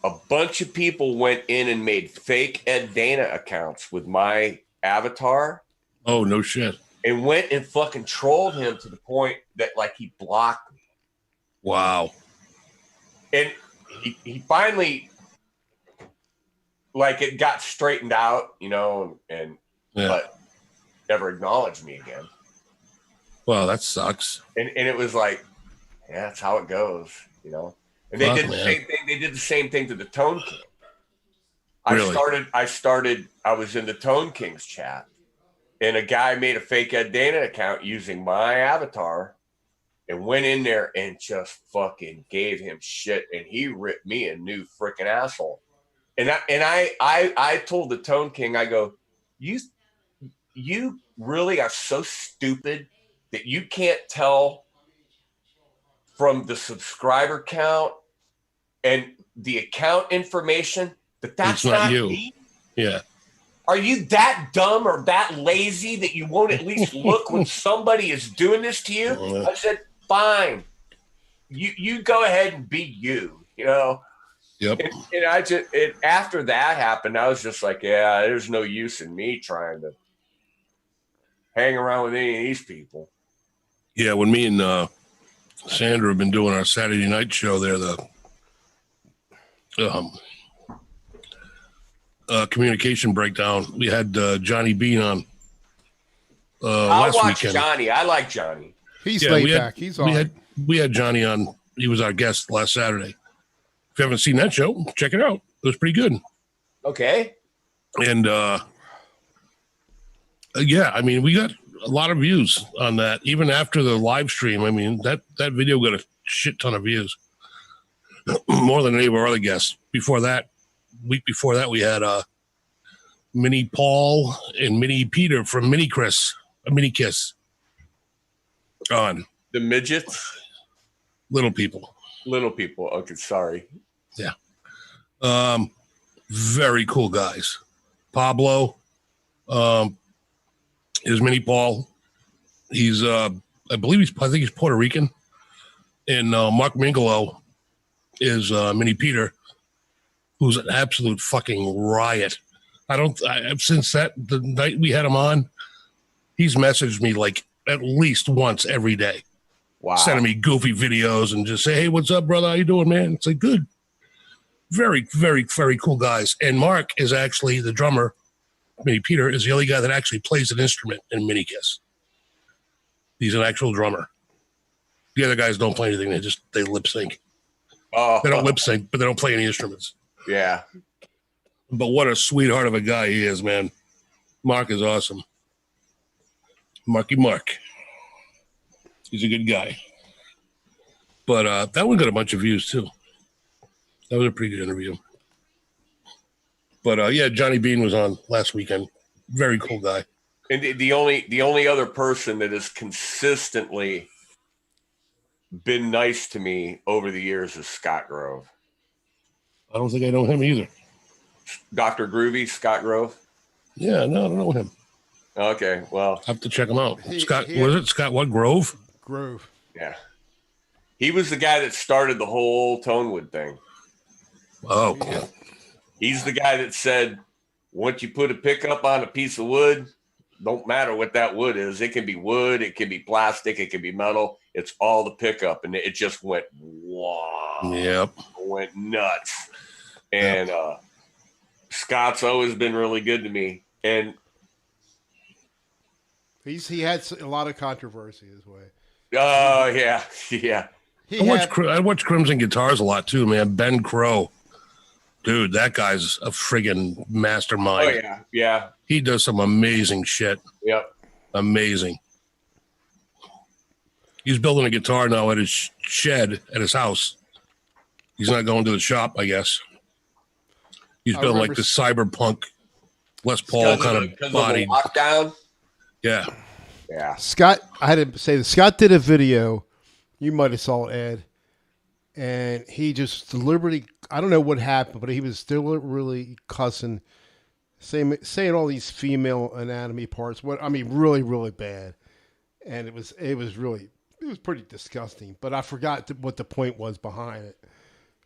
a bunch of people went in and made fake Ed Dana accounts with my avatar. Oh, no shit. And went and fucking trolled him to the point that like he blocked me. Wow. And he finally, like, it got straightened out, you know, but never acknowledged me again. Well, that sucks. And it was like, yeah, that's how it goes, you know. And they did the same thing. They did the same thing to the Tone King. Really? I was in the Tone King's chat, and a guy made a fake Ed Dana account using my avatar and went in there and just fucking gave him shit, and he ripped me a new freaking asshole. And I told the Tone King, I go, you really are so stupid that you can't tell from the subscriber count and the account information that's not you. Me? Yeah. Are you that dumb or that lazy that you won't at least look when somebody is doing this to you? I said, fine. You go ahead and be you, you know? Yep. And after that happened, I was just like, yeah, there's no use in me trying to hang around with any of these people. Yeah, when me and Sandra have been doing our Saturday night show there, communication breakdown. We had Johnny Bean on I last watch weekend. Johnny. I like Johnny. He's Yeah, laid we had- back. He's all We had Johnny on. He was our guest last Saturday. If you haven't seen that show, check it out. It was pretty good. Okay. And yeah, I mean, we got a lot of views on that. Even after the live stream, I mean, that video got a shit ton of views, more than any of our other guests. Before that, week before that, we had Mini Paul and Mini Peter from Mini Kiss on The midgets, Little People. little people. Okay, sorry. Very cool guys. Pablo is Mini Paul. He's I think he's Puerto Rican. And Mark Mingolo is Mini Peter, who's an absolute fucking riot. Since the night we had him on, he's messaged me like at least once every day, Wow. sending me goofy videos and just say, "Hey, what's up, brother? How you doing, man?" It's like, good. Very, very, very cool guys. And Mark is actually the drummer. Mini Peter is the only guy that actually plays an instrument in Mini Kiss. He's an actual drummer. The other guys don't play anything. They lip sync. Oh, They don't lip sync, but they don't play any instruments. yeah. But what a sweetheart of a guy he is, man. Mark is awesome. Marky Mark. He's a good guy. But that one got a bunch of views too. That was a pretty good interview. But yeah, Johnny Bean was on last weekend. Very cool guy. And the only other person that has consistently been nice to me over the years is Scott Grove. I don't think I know him either. Dr. Groovy, Scott Grove. Yeah, no, I don't know him. Okay, well, I have to check him out. He- Scott, he- was it Scott what, Grove? Grove. yeah. He was the guy that started the whole Tonewood thing. Oh, cool. He's the guy that said, once you put a pickup on a piece of wood, don't matter what that wood is. It can be wood, it can be plastic, it can be metal. It's all the pickup. And it just went, wow. Yep. Went nuts. And Scott's always been really good to me. And He had a lot of controversy his way. yeah. I watch Crimson Guitars a lot too, man. Ben Crow. Dude, that guy's a friggin' Oh mastermind. yeah. He does some amazing shit. Yep. Amazing. He's building a guitar now at his shed at his house. He's not going to the shop, I guess. He's I building like remember the cyberpunk Les Paul kind of Because body. of the lockdown. Yeah. Yeah. Scott, I had to say this. Scott did a video. You might have saw it, Ed. And he just deliberately, I don't know what happened, but he was deliberately cussing, saying all these female anatomy parts. Really, really bad. And it was pretty disgusting. But I forgot what the point was behind it.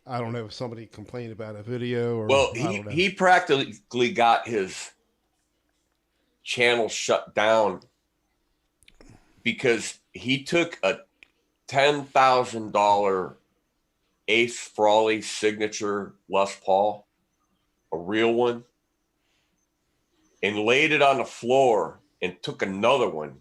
I don't know if somebody complained about a video or. Well, I don't know. he practically got his channel shut down because he took a $10,000 Ace Frawley signature Les Paul, a real one, and laid it on the floor and took another one.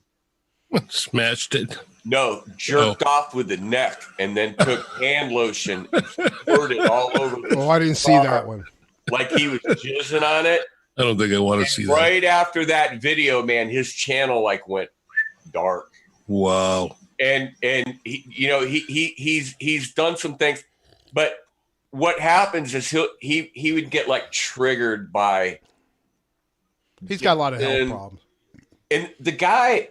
Smashed it. No, jerked off with the neck and then took hand lotion and squirted all over the Oh, I didn't see guitar that one. like he was jizzing on it. I don't think I want to see that. Right after that video, man, his channel like went dark. Wow. And he's done some things, but what happens is he would get like triggered by, He's got a lot of health And- problems. and the guy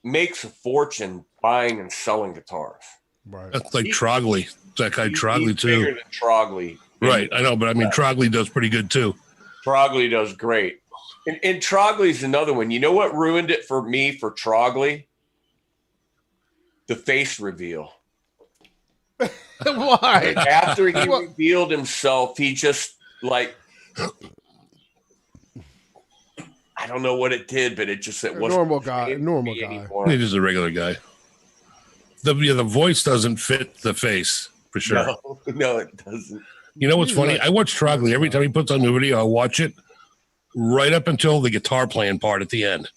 makes a fortune buying and selling guitars. Right. That's like Trogley. That guy Trogley He's too. bigger than Trogley. Right. I know, but I mean Trogley does pretty good too. Trogley does great. And Trogley's another one. You know what ruined it for me for Trogley? The face reveal. Why? After he revealed himself, he just like, I don't know what it did, but it wasn't Normal guy. it Normal me guy. anymore. He's just a regular guy. The voice doesn't fit the face for sure. No, it doesn't. You know what's He's funny? not- I watch Trogley every time he puts on a new video. I watch it right up until the guitar playing part at the end.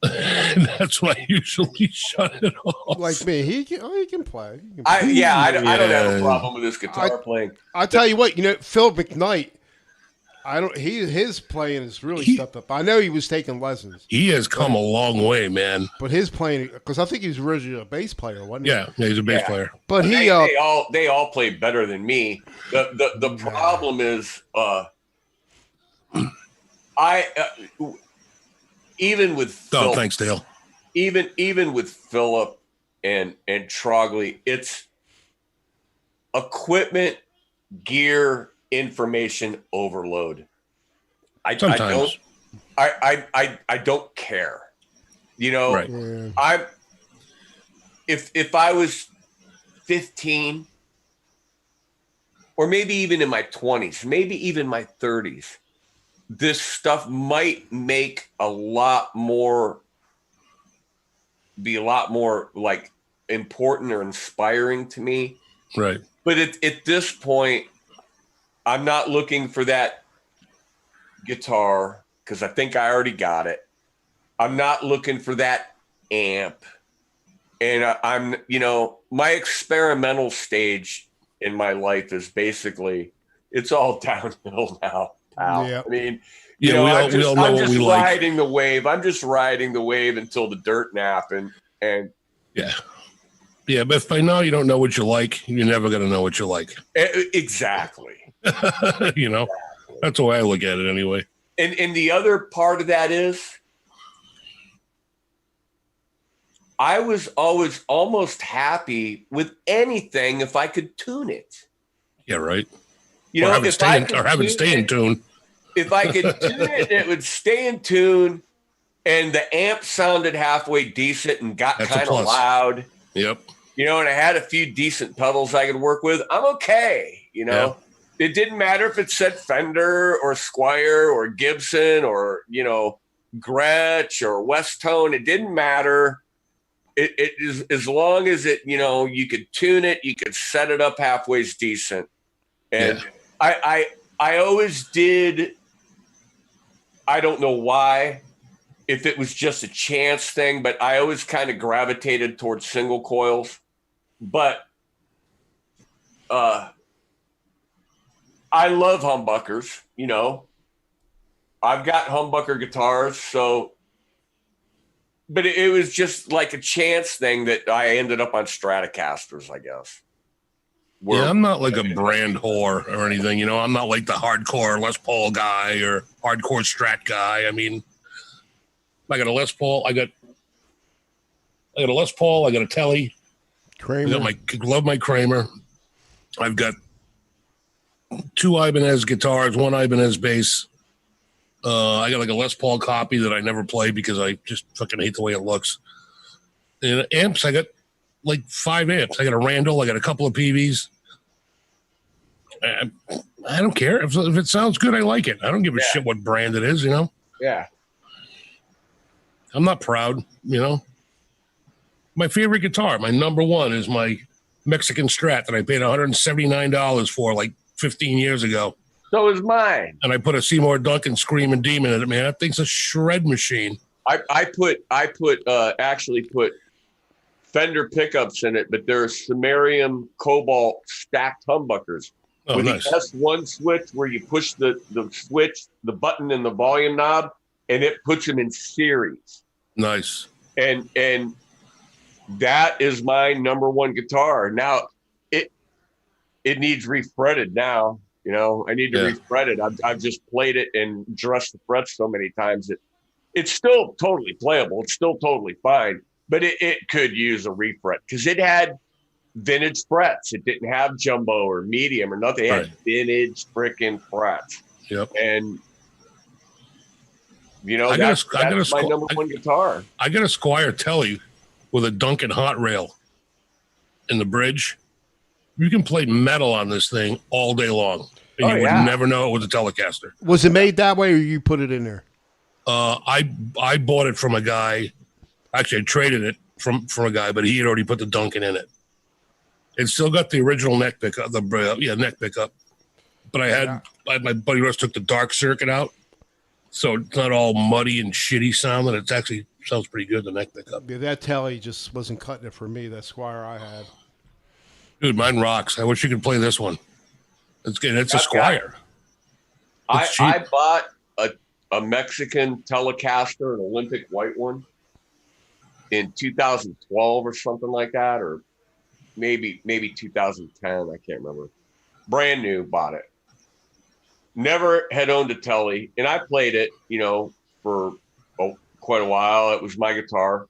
And that's when I usually shut it off. like me. He can play. He can I play. don't have a Yeah. problem with his guitar playing. I tell you what, Phil McKnight. His playing is really stepped up. I know he was taking lessons, He has come a long way, man. but his playing, because I think he was originally a bass player, wasn't he? Yeah, he's a bass player. But they all play better than me. The problem is even with Phil, Thanks, Dale. even with Philip and Trogley, it's equipment, gear, information overload. Sometimes. I don't care. Right. Yeah. If I was 15 or maybe even in my 20s, maybe even my 30s, this stuff might make be a lot more like important or inspiring to me. Right. But at this point, I'm not looking for that guitar because I think I already got it. I'm not looking for that amp. And I'm my experimental stage in my life is basically, it's all downhill now, pal. Yeah. I mean, We all know I'm what just we like. riding the wave. I'm just riding the wave until the dirt nap. And Yeah. Yeah, but if by now you don't know what you like, you're never going to know what you like. exactly. That's the way I look at it anyway. And the other part of that is I was always almost happy with anything if I could tune it. Yeah, right. Or have it stay in tune. If I could tune it, it would stay in tune, and the amp sounded halfway decent and got That's a kind of plus. loud. Yep. And I had a few decent pedals I could work with. I'm okay. Yeah. It didn't matter if it said Fender or Squier or Gibson or, Gretsch or West Tone. It didn't matter. It is, as long as it, you could tune it, you could set it up halfway decent. And I always did. I don't know why, if it was just a chance thing, but I always kind of gravitated towards single coils. But I love humbuckers, I've got humbucker guitars, but it was just like a chance thing that I ended up on Stratocasters, I guess. Yeah, I'm not like a brand whore or anything. I'm not like the hardcore Les Paul guy or hardcore Strat guy. I mean, I got a Les Paul. I got a Les Paul. I got a Telly. Kramer. Love my Kramer. I've got 2 Ibanez guitars, 1 Ibanez bass. I got like a Les Paul copy that I never play because I just fucking hate the way it looks. And amps, I got like 5 amps. I got a Randall. I got a couple of PVs. I don't care. If it sounds good, I like it. I don't give a shit what brand it is, Yeah. I'm not proud, My favorite guitar, my number one, is my Mexican Strat that I paid $179 for like 15 years ago. So is mine. And I put a Seymour Duncan Screaming Demon in it, man. That thing's a shred machine. I actually put Fender pickups in it, but they're Samarium Cobalt stacked humbuckers. Oh, with nice. the S1 switch where you push the switch, the button and the volume knob, and it puts them in series. Nice. And that is my number one guitar. Now it needs refretted now. I need to refret it. I've just played it and dressed the frets so many times that it's still totally playable. It's still totally fine, but it could use a refret because it had vintage frets. It didn't have jumbo or medium or nothing. It had vintage freaking frets. Yep. And that's my number one guitar. I got a Squier Telly with a Duncan hot rail in the bridge. You can play metal on this thing all day long, and you would never know it was a Telecaster. Was it made that way, or you put it in there? I bought it from a guy. Actually, I traded it from a guy, but he had already put the Duncan in it. It's still got the original neck pickup. Neck pickup. but my buddy Russ took the dark circuit out, so it's not all muddy and shitty sound, and it actually sounds pretty good, the neck pickup. Yeah, that telly just wasn't cutting it for me. That Squire I had. Dude, mine rocks. I wish you could play this one. It's good. It's a Squire. I bought a Mexican Telecaster, an Olympic white one, in 2012 or something like that, or maybe 2010. I can't remember. Brand new, bought it. Never had owned a telly, and I played it, for quite a while. It was my guitar.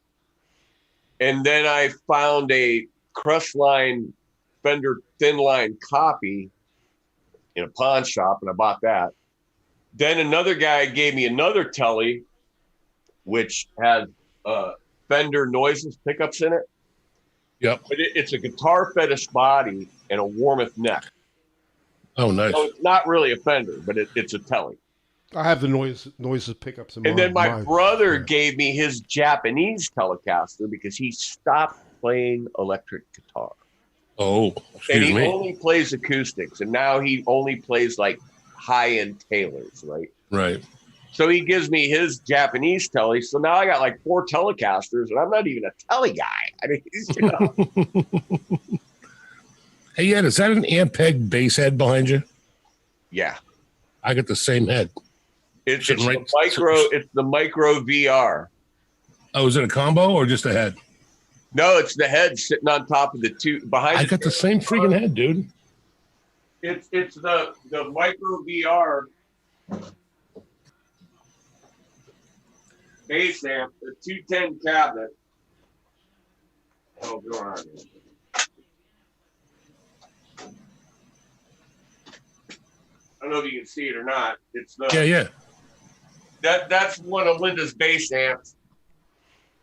And then I found a Crestline Fender thin line copy in a pawn shop, and I bought that. Then another guy gave me another telly, which had Fender noises pickups in it. Yep. But it's a guitar fetish body and a Warmoth neck. Oh, nice. So it's not really a Fender, but it's a telly. I have the noises pickups in And then my mine. brother gave me his Japanese Telecaster because he stopped playing electric guitar. Oh, And he excuse me. only plays acoustics, and now he only plays like high-end Taylors, right? Right. So he gives me his Japanese telly. So now I got like 4 Telecasters, and I'm not even a telly guy. I mean, Hey, Ed, is that an Ampeg bass head behind you? Yeah. I got the same head. It's Sitting right- the micro VR. Oh, is it a combo or just a head? No, it's the head sitting on top of the two behind. I got the same freaking head, dude. It's the micro VR bass amp, the 210 cabinet. Oh, go on. I don't know if you can see it or not. It's the Yeah. that's one of Linda's bass amps.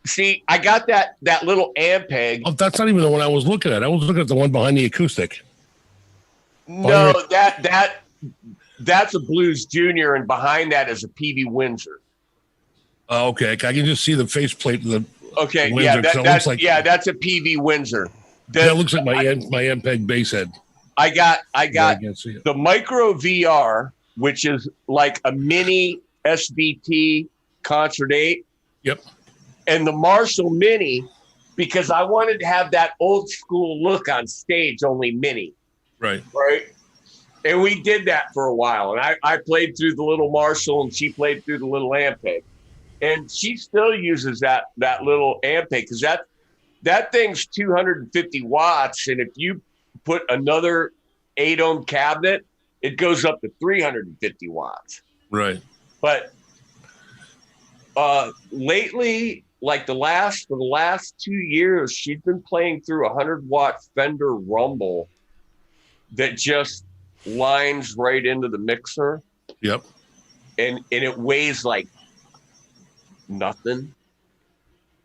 See, I got that little Ampeg. Oh, that's not even the one I was looking at. I was looking at the one behind the acoustic. No, that's a Blues Junior, and behind that is a PV Windsor. Oh, okay. I can just see the faceplate. Okay, Windsor, so it looks like- that's a PV Windsor. That looks like my Ampeg bass head. I got I can't see it. the micro VR, which is like a mini SVT Concert 8. Yep. And the Marshall Mini, because I wanted to have that old school look on stage, only mini. Right. Right. And we did that for a while. And I played through the little Marshall, and she played through the little Ampeg. And she still uses that little Ampeg because that thing's 250 watts. And if you put another 8-ohm cabinet, it goes up to 350 watts. Right. But lately, like for the last 2 years, she's been playing through a 100-watt Fender Rumble that just lines right into the mixer. Yep. And it weighs like nothing.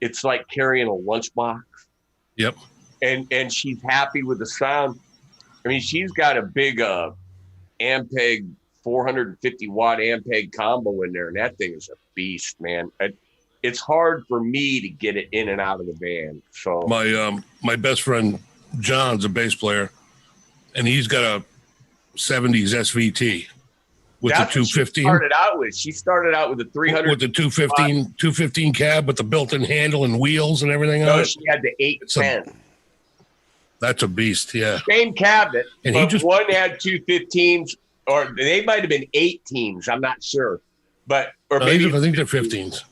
It's like carrying a lunchbox. Yep. And she's happy with the sound. I mean, she's got a big Ampeg 450-watt Ampeg combo in there, and that thing is a beast, man. It's hard for me to get it in and out of the band. So my best friend John's a bass player, and he's got a 70s SVT with the 215. She started out with the 300 with the 215 cab with the built-in handle and wheels and everything on No, it. she had the 810. That's a beast, yeah. Same cabinet, And but one had 215s, or they might have been 18s. I'm not sure, but or maybe I think they're 15s.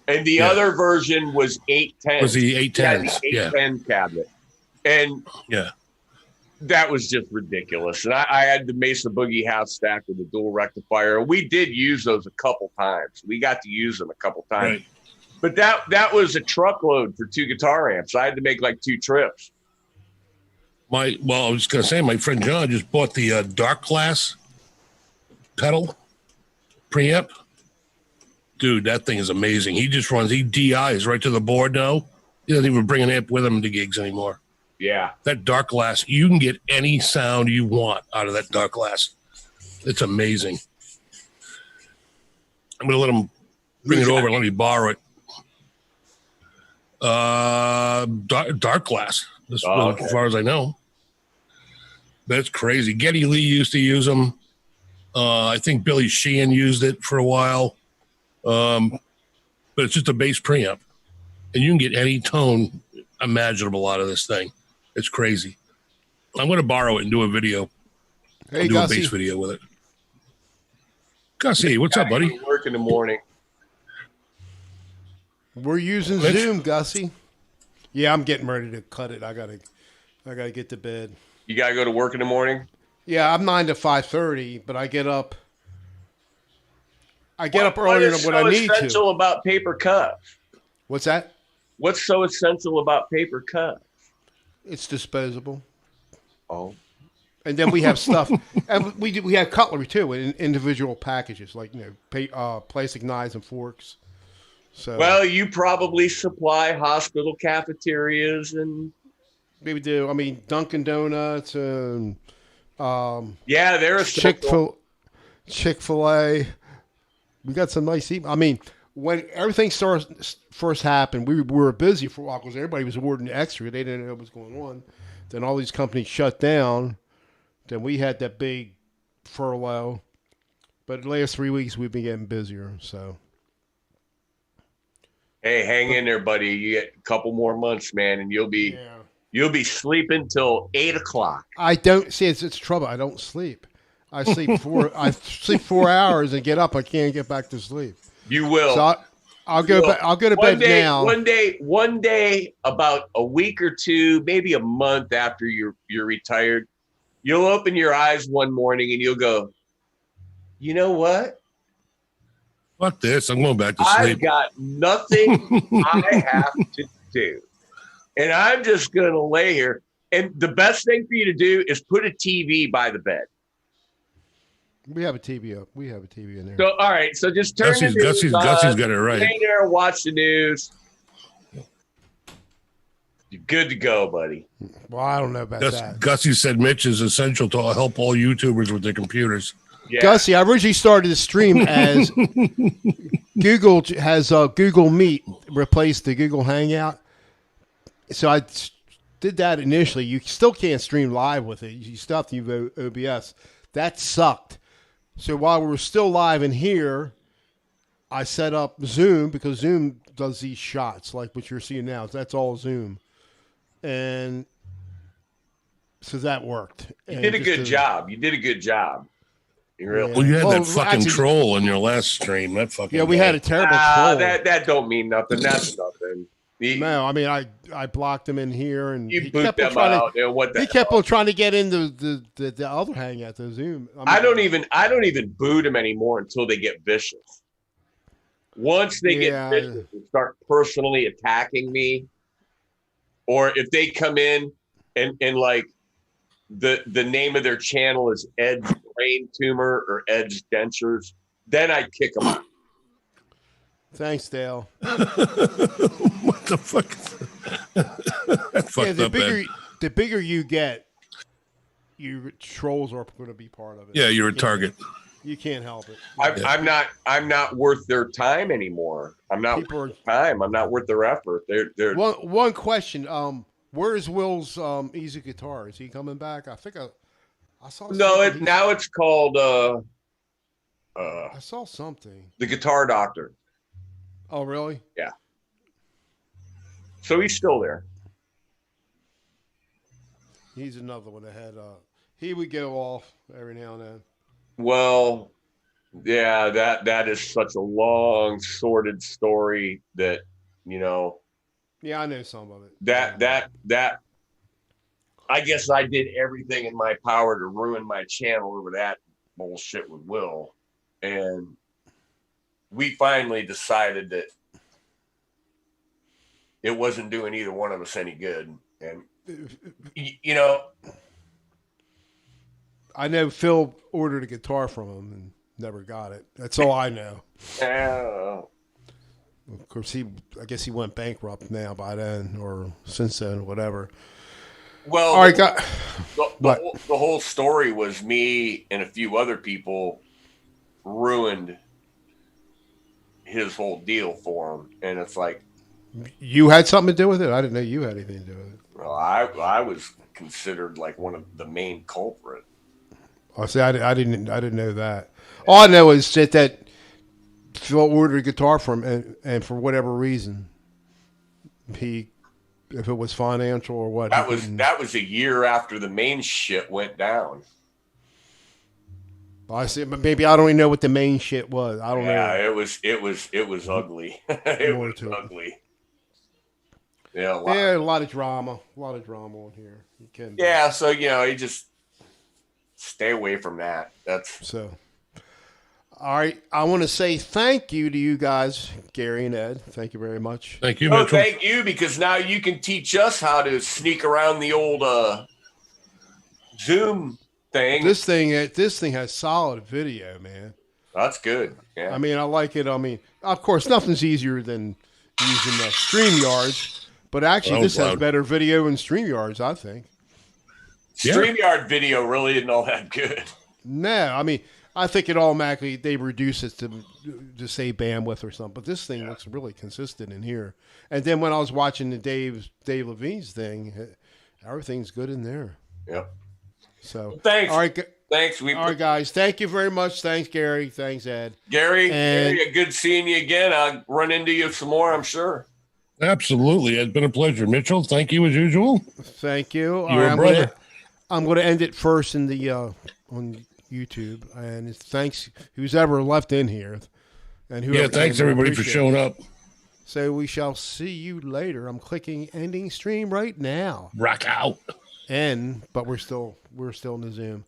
And the other version was 810. Was the 810s? The 810 cabinet, and yeah, that was just ridiculous. And I had the Mesa Boogie half stack with the dual rectifier. We did use those a couple times. We got to use them a couple times, right. But that was a truckload for 2 guitar amps. I had to make like 2 trips. I was going to say, my friend John just bought the Dark Glass pedal preamp. Dude, that thing is amazing. He DIs right to the board now. He doesn't even bring an amp with him to gigs anymore. Yeah. That Dark Glass, you can get any sound you want out of that Dark Glass. It's amazing. I'm going to let him bring it over and let me borrow it. Dark Glass, as far as I know. That's crazy. Geddy Lee used to use them. I think Billy Sheehan used it for a while. But it's just a bass preamp. And you can get any tone imaginable out of this thing. It's crazy. I'm going to borrow it and do a video. Hey, I'll do a Gussie. bass video with it. Gussie, what's up, buddy? Work in the morning. We're using Mitch? Zoom, Gussie. Yeah, I'm getting ready to cut it. I gotta get to bed. You gotta go to work in the morning. Yeah, I'm 9 to 5:30, but I get up. earlier what than is what so I need essential to. about paper cups? What's that? What's so essential about paper cups? It's disposable. Oh, And then we have stuff, and we have cutlery too in individual packages, like plastic knives and forks. So well, you probably supply hospital cafeterias and we do. I mean, Dunkin' Donuts and yeah, they're essential. Chick-fil-A. We got some nice. I mean, when everything first happened, we were busy for a while because everybody was ordering extra. They didn't know what was going on. Then all these companies shut down. Then we had that big furlough. But the last 3 weeks, we've been getting busier. So, Hey, hang in there, buddy. You get a couple more months, man, and you'll be sleeping till 8 o'clock. I don't see it's trouble. I don't sleep. I sleep 4 hours and get up. I can't get back to sleep. You will. So I'll go. I'll go to bed now. One day, about a week or two, maybe a month after you're retired, you'll open your eyes one morning and you'll go, you know what? Fuck this. I'm going back to I've sleep. got nothing I have to do. And I'm just going to lay here. And the best thing for you to do is put a TV by the bed. We have a TV up. We have a TV in there. So, all right. So just turn the news on, Gussie's got it right. Stay there and watch the news. You're good to go, buddy. Well, I don't know about that. Gussie said Mitch is essential to help all YouTubers with their computers. Yeah. Gussie, I originally started the stream as Google has Google Meet replaced the Google Hangout. So I did that initially. You still can't stream live with it. You still have to use OBS. That sucked. So while we're still live in here, I set up Zoom because Zoom does these shots like what you're seeing now. That's all Zoom. And so that worked. You did a good job. You did a good job. You really. Well, you had that fucking troll in your last stream. That fucking we had a terrible troll. That don't mean nothing. That's nothing. No, I mean I blocked him in here, and you boot them out. He kept on trying to get into the other hangout, the Zoom. I don't even boot them anymore until they get vicious. Once they get vicious and start personally attacking me, or if they come in and like the name of their channel is Ed's Brain Tumor or Ed's Dentures, then I'd kick them out. Thanks, Dale. What the fuck? The bigger you get, your trolls are going to be part of it. Yeah, you're a target. You can't help it. I'm not worth their time anymore. I'm not worth their time. I'm not worth their effort. They're one question. Where is Will's easy guitar? Is he coming back? I think I saw. No, now it's called. I saw something. The Guitar Doctor. Oh, really? Yeah. So he's still there. He's another one that had. He would go off every now and then. Well, yeah, that is such a long, sordid story that, you know. Yeah, I know some of it. That. I guess I did everything in my power to ruin my channel over that bullshit with Will, and we finally decided that it wasn't doing either one of us any good. And, you know, I know Phil ordered a guitar from him and never got it. That's all I know. Of course, I guess he went bankrupt now by then or since then, whatever. Well, all right, the whole story was me and a few other people ruined his whole deal for him, and it's like, you had something to do with it? I didn't know you had anything to do with it. Well, I was considered like one of the main culprit. I say I didn't know that. All I know is that Phil ordered a guitar from him, and for whatever reason, if it was financial or what, That was a year after the main shit went down. I see, but maybe I don't even know what the main shit was. I don't know. Yeah, it was ugly. It More was to it. ugly. Yeah, A lot of drama on here. You can yeah. So you just stay away from that. That's so. All right, I want to say thank you to you guys, Gary and Ed. Thank you very much. Thank you, oh, Mitchell. thank you, because now you can teach us how to sneak around the old Zoom thing. This thing has solid video, man. That's good. Yeah. I mean, I like it. I mean, of course, nothing's easier than using StreamYards, but actually, this has better video than StreamYards, I think. Yeah. StreamYard video really isn't all that good. No, I mean, I think it automatically they reduce it to say bandwidth or something. But this thing looks really consistent in here. And then when I was watching the Dave Levine's thing, everything's good in there. Yep. So well, thanks. All right, thanks. All right, guys. Thank you very much. Thanks, Gary. Thanks, Ed. Gary, good seeing you again. I'll run into you some more, I'm sure. Absolutely. It's been a pleasure. Mitchell, thank you as usual. Thank you. You're a brother. I'm going to end it first in the on YouTube, and thanks who's ever left in here, and whoever thanks everybody for showing up. So we shall see you later. I'm clicking ending stream right now. Rock out. But we're still in the Zoom.